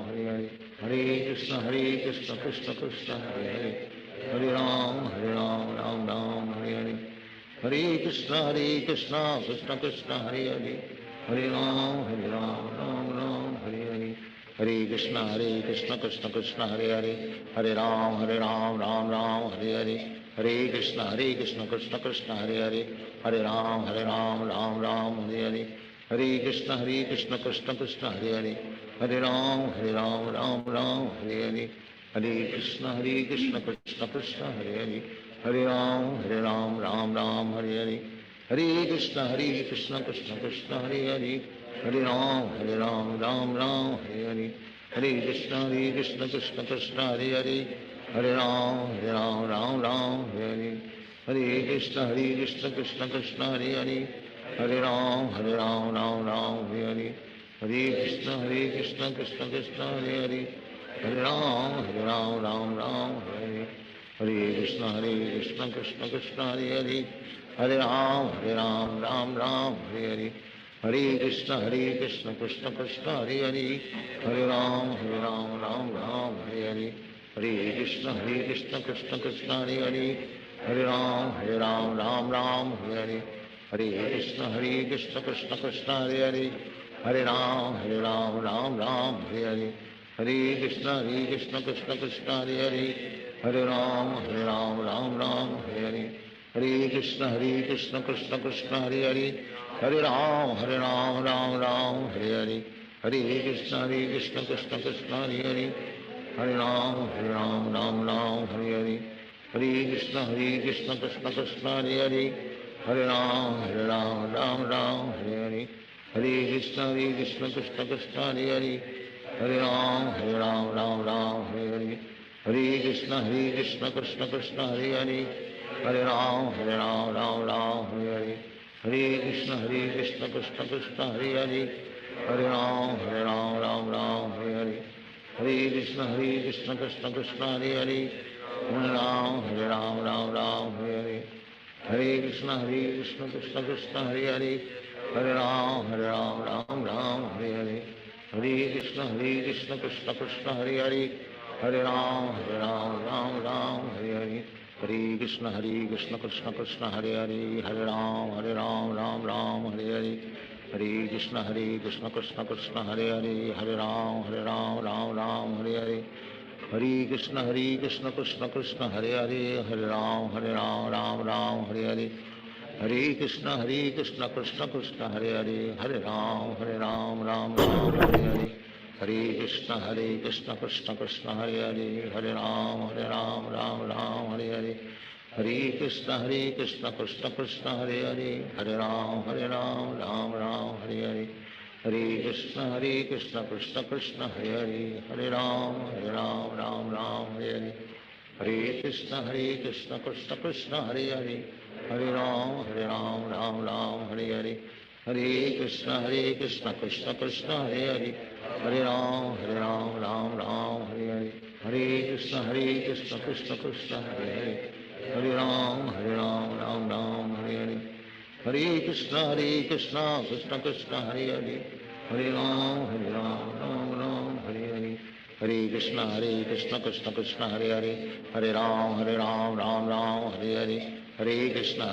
हरे हरे, हरे कृष्ण कृष्ण कृष्ण हरे हरे, हरे राम हरे हरे, हरे कृष्ण कृष्ण कृष्ण हरे हरे, हरे राम राम हरे हरे, हरे कृष्ण कृष्ण कृष्ण हरे हरे, हरे राम राम हरे हरे, हरे कृष्ण कृष्ण कृष्ण हरे हरे, हरे राम राम हरे हरे, हरे कृष्ण कृष्ण कृष्ण हरे हरे, हरे राम राम हरे हरे, हरे कृष्ण कृष्ण कृष्ण हरे हरे, हरे राम राम हरे हरे, हरे कृष्ण कृष्ण कृष्ण हरे हरे, हरे राम राम हरे हरे, हरे कृष्ण कृष्ण कृष्ण हरे हरे, हरे राम राम हरे हरे, हरे कृष्ण कृष्ण कृष्ण हरे हरे, हरे राम राम हरे हरे, हरे कृष्ण कृष्ण कृष्ण हरे हरे, हरे राम राम हरे हरे, हरे कृष्ण कृष्ण कृष्ण हरे हरे, हरे राम राम हरे हरे, हरे कृष्ण कृष्ण कृष्ण हरे हरे, हरे राम राम हरे हरे, हरे कृष्ण कृष्ण कृष्ण हरे हरे, हरे राम राम हरे हरे, हरे कृष्ण कृष्ण कृष्ण हरे हरे, हरे राम राम हरे हरे, हरे कृष्ण कृष्ण कृष्ण हरे हरे, हरे राम राम हरे हरे, हरे कृष्ण कृष्ण कृष्ण हरे हरे, हरे राम राम हरे हरे, हरे कृष्ण कृष्ण कृष्ण हरे हरे, हरे राम हरे हरे, हरे कृष्ण कृष्ण कृष्ण हरे हरे, हरे राम हरे हरे, हरे कृष्ण कृष्ण कृष्ण हरे हरे, हरे राम हरे हरे, हरे कृष्ण कृष्ण कृष्ण हरे हरे, हरे राम हरे हरे, हरे कृष्ण कृष्ण कृष्ण हरे हरे, हरे राम हरे हरे, हरे कृष्ण कृष्ण कृष्ण हरे हरे, हरे राम हरे हरे, हरे कृष्ण कृष्ण कृष्ण हरे हरे, हरे राम हरे हरे, हरे कृष्ण कृष्ण कृष्ण हरे हरे, हरे राम राम हरे हरे, हरे कृष्ण कृष्ण कृष्ण हरे हरे, हरे राम हरे हरे, हरे कृष्ण कृष्ण कृष्ण हरे हरे, हरे राम हरे हरे, हरे कृष्ण कृष्ण कृष्ण हरे हरे, हरे राम हरे हरे, हरे कृष्ण कृष्ण कृष्ण हरे हरे, हरे राम राम हरे हरे, हरे कृष्ण कृष्ण कृष्ण हरे हरे, हरे राम राम हरे हरे, हरे कृष्ण कृष्ण कृष्ण हरे हरे, हरे राम राम हरे हरे, हरे कृष्ण कृष्ण कृष्ण हरे हरे, हरे राम हरे हरे, हरे कृष्ण कृष्ण कृष्ण हरे हरे, हरे राम हरे हरे, हरे कृष्ण कृष्ण कृष्ण हरे हरे, हरे राम हरे हरे, हरे कृष्ण कृष्ण कृष्ण हरे हरे, हरे राम हरे हरे, हरे कृष्ण कृष्ण कृष्ण हरे हरे, हरे राम राम हरे हरे, हरे कृष्ण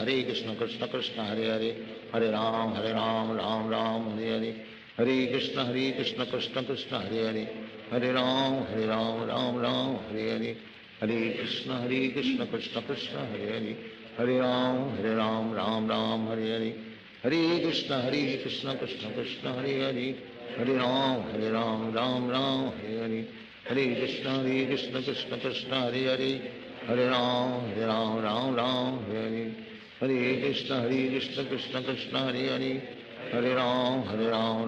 कृष्ण कृष्ण हरे हरे, हरे राम राम हरे हरे, हरे कृष्ण कृष्ण कृष्ण हरे हरे, हरे Ram Ram Hare Hare, Hare Krishna Krishna Krishna Hare Hare, Hare Ram Ram Ram Hare Hare, Hare Krishna Krishna Krishna Hare Hare, Hare Ram Ram Ram Hare Hare, Hare Krishna Krishna Krishna Hare Hare, Hare Ram Ram Ram Hare Hare, Hare Krishna Krishna Krishna Hare Hare, Hare Ram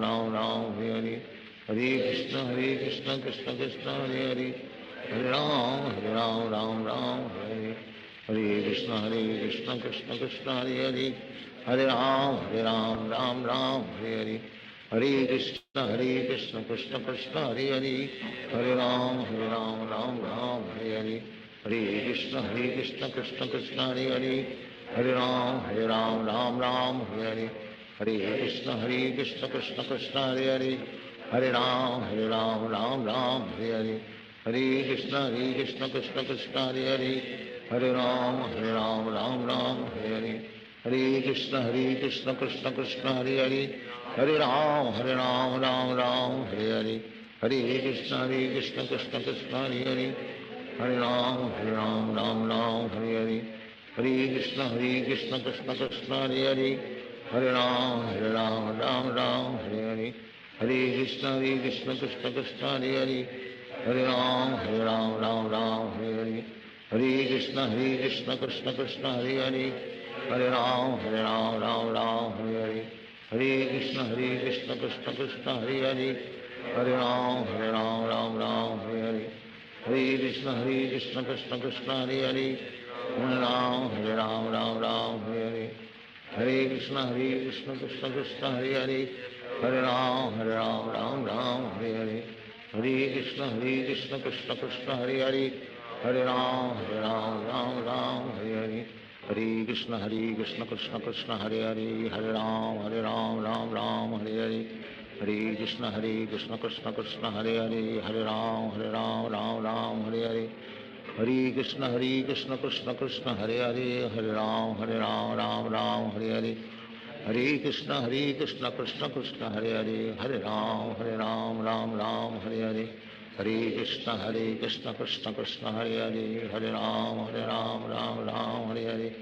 Ram Ram Hare Hare, Hare Krishna Krishna Krishna Hare Hare, Hare Ram Ram Ram Hare Hare, Hare Krishna Krishna Krishna Hare Hare, Hare Ram Ram Ram Hare Hare, Hare Krishna Krishna Krishna Hare Hare, Hare Ram Ram Ram Hare Hare, Hare Krishna Krishna Krishna Hare Hare, Hare Ram Ram Ram Hare Hare, Hare Krishna Krishna Krishna Hare Hare, Hare Ram Ram Ram Hare Hare, Hare Krishna Krishna Krishna Hare Hare, Hare Ram Ram Ram Hare Hare, Hare Krishna Krishna Krishna Hare Hare, Hare Ram Ram Ram Hare Hare, Hare Krishna Krishna Krishna Hare Hare, Hare Ram Ram Ram Hare Hare, Hare Krishna Krishna Krishna Hare Hare, Hare Ram Ram Ram Hare Hare, Hare Krishna Krishna Krishna Hare Hare, Hare Ram Ram Ram Hare Hare, Hare Krishna Krishna Krishna Hare Hare, Hare Ram Ram Ram Hare Hare, Hare Krishna Krishna Krishna Hare Hare, Hare Ram Ram Hare Hare, Hare Krishna Krishna Krishna Hare Hare, Hare Ram Ram Hare Hare, Hare Krishna Krishna Krishna Hare Hare, Hare Ram Ram Hare Hare, Hare Krishna Krishna Krishna Hare Hare, Hare Ram Ram Hare Hare, Hare Krishna Krishna Krishna Hare Hare, Hare Ram Ram Hare Hare, Hare Krishna Krishna Krishna Hare Hare, Hare Ram Ram Hare Hare, Hare Krishna Krishna Krishna Hare Hare, Hare Ram Ram Hare Hare, Hare Krishna Krishna Krishna Hare Hare, Hare Ram Ram Hare Hare, Hare Krishna Krishna Krishna Hare Hare, Hare Ram Ram Hare Hare,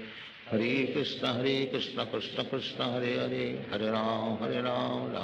Hare Krishna Krishna Krishna Hare Hare, Hare Ram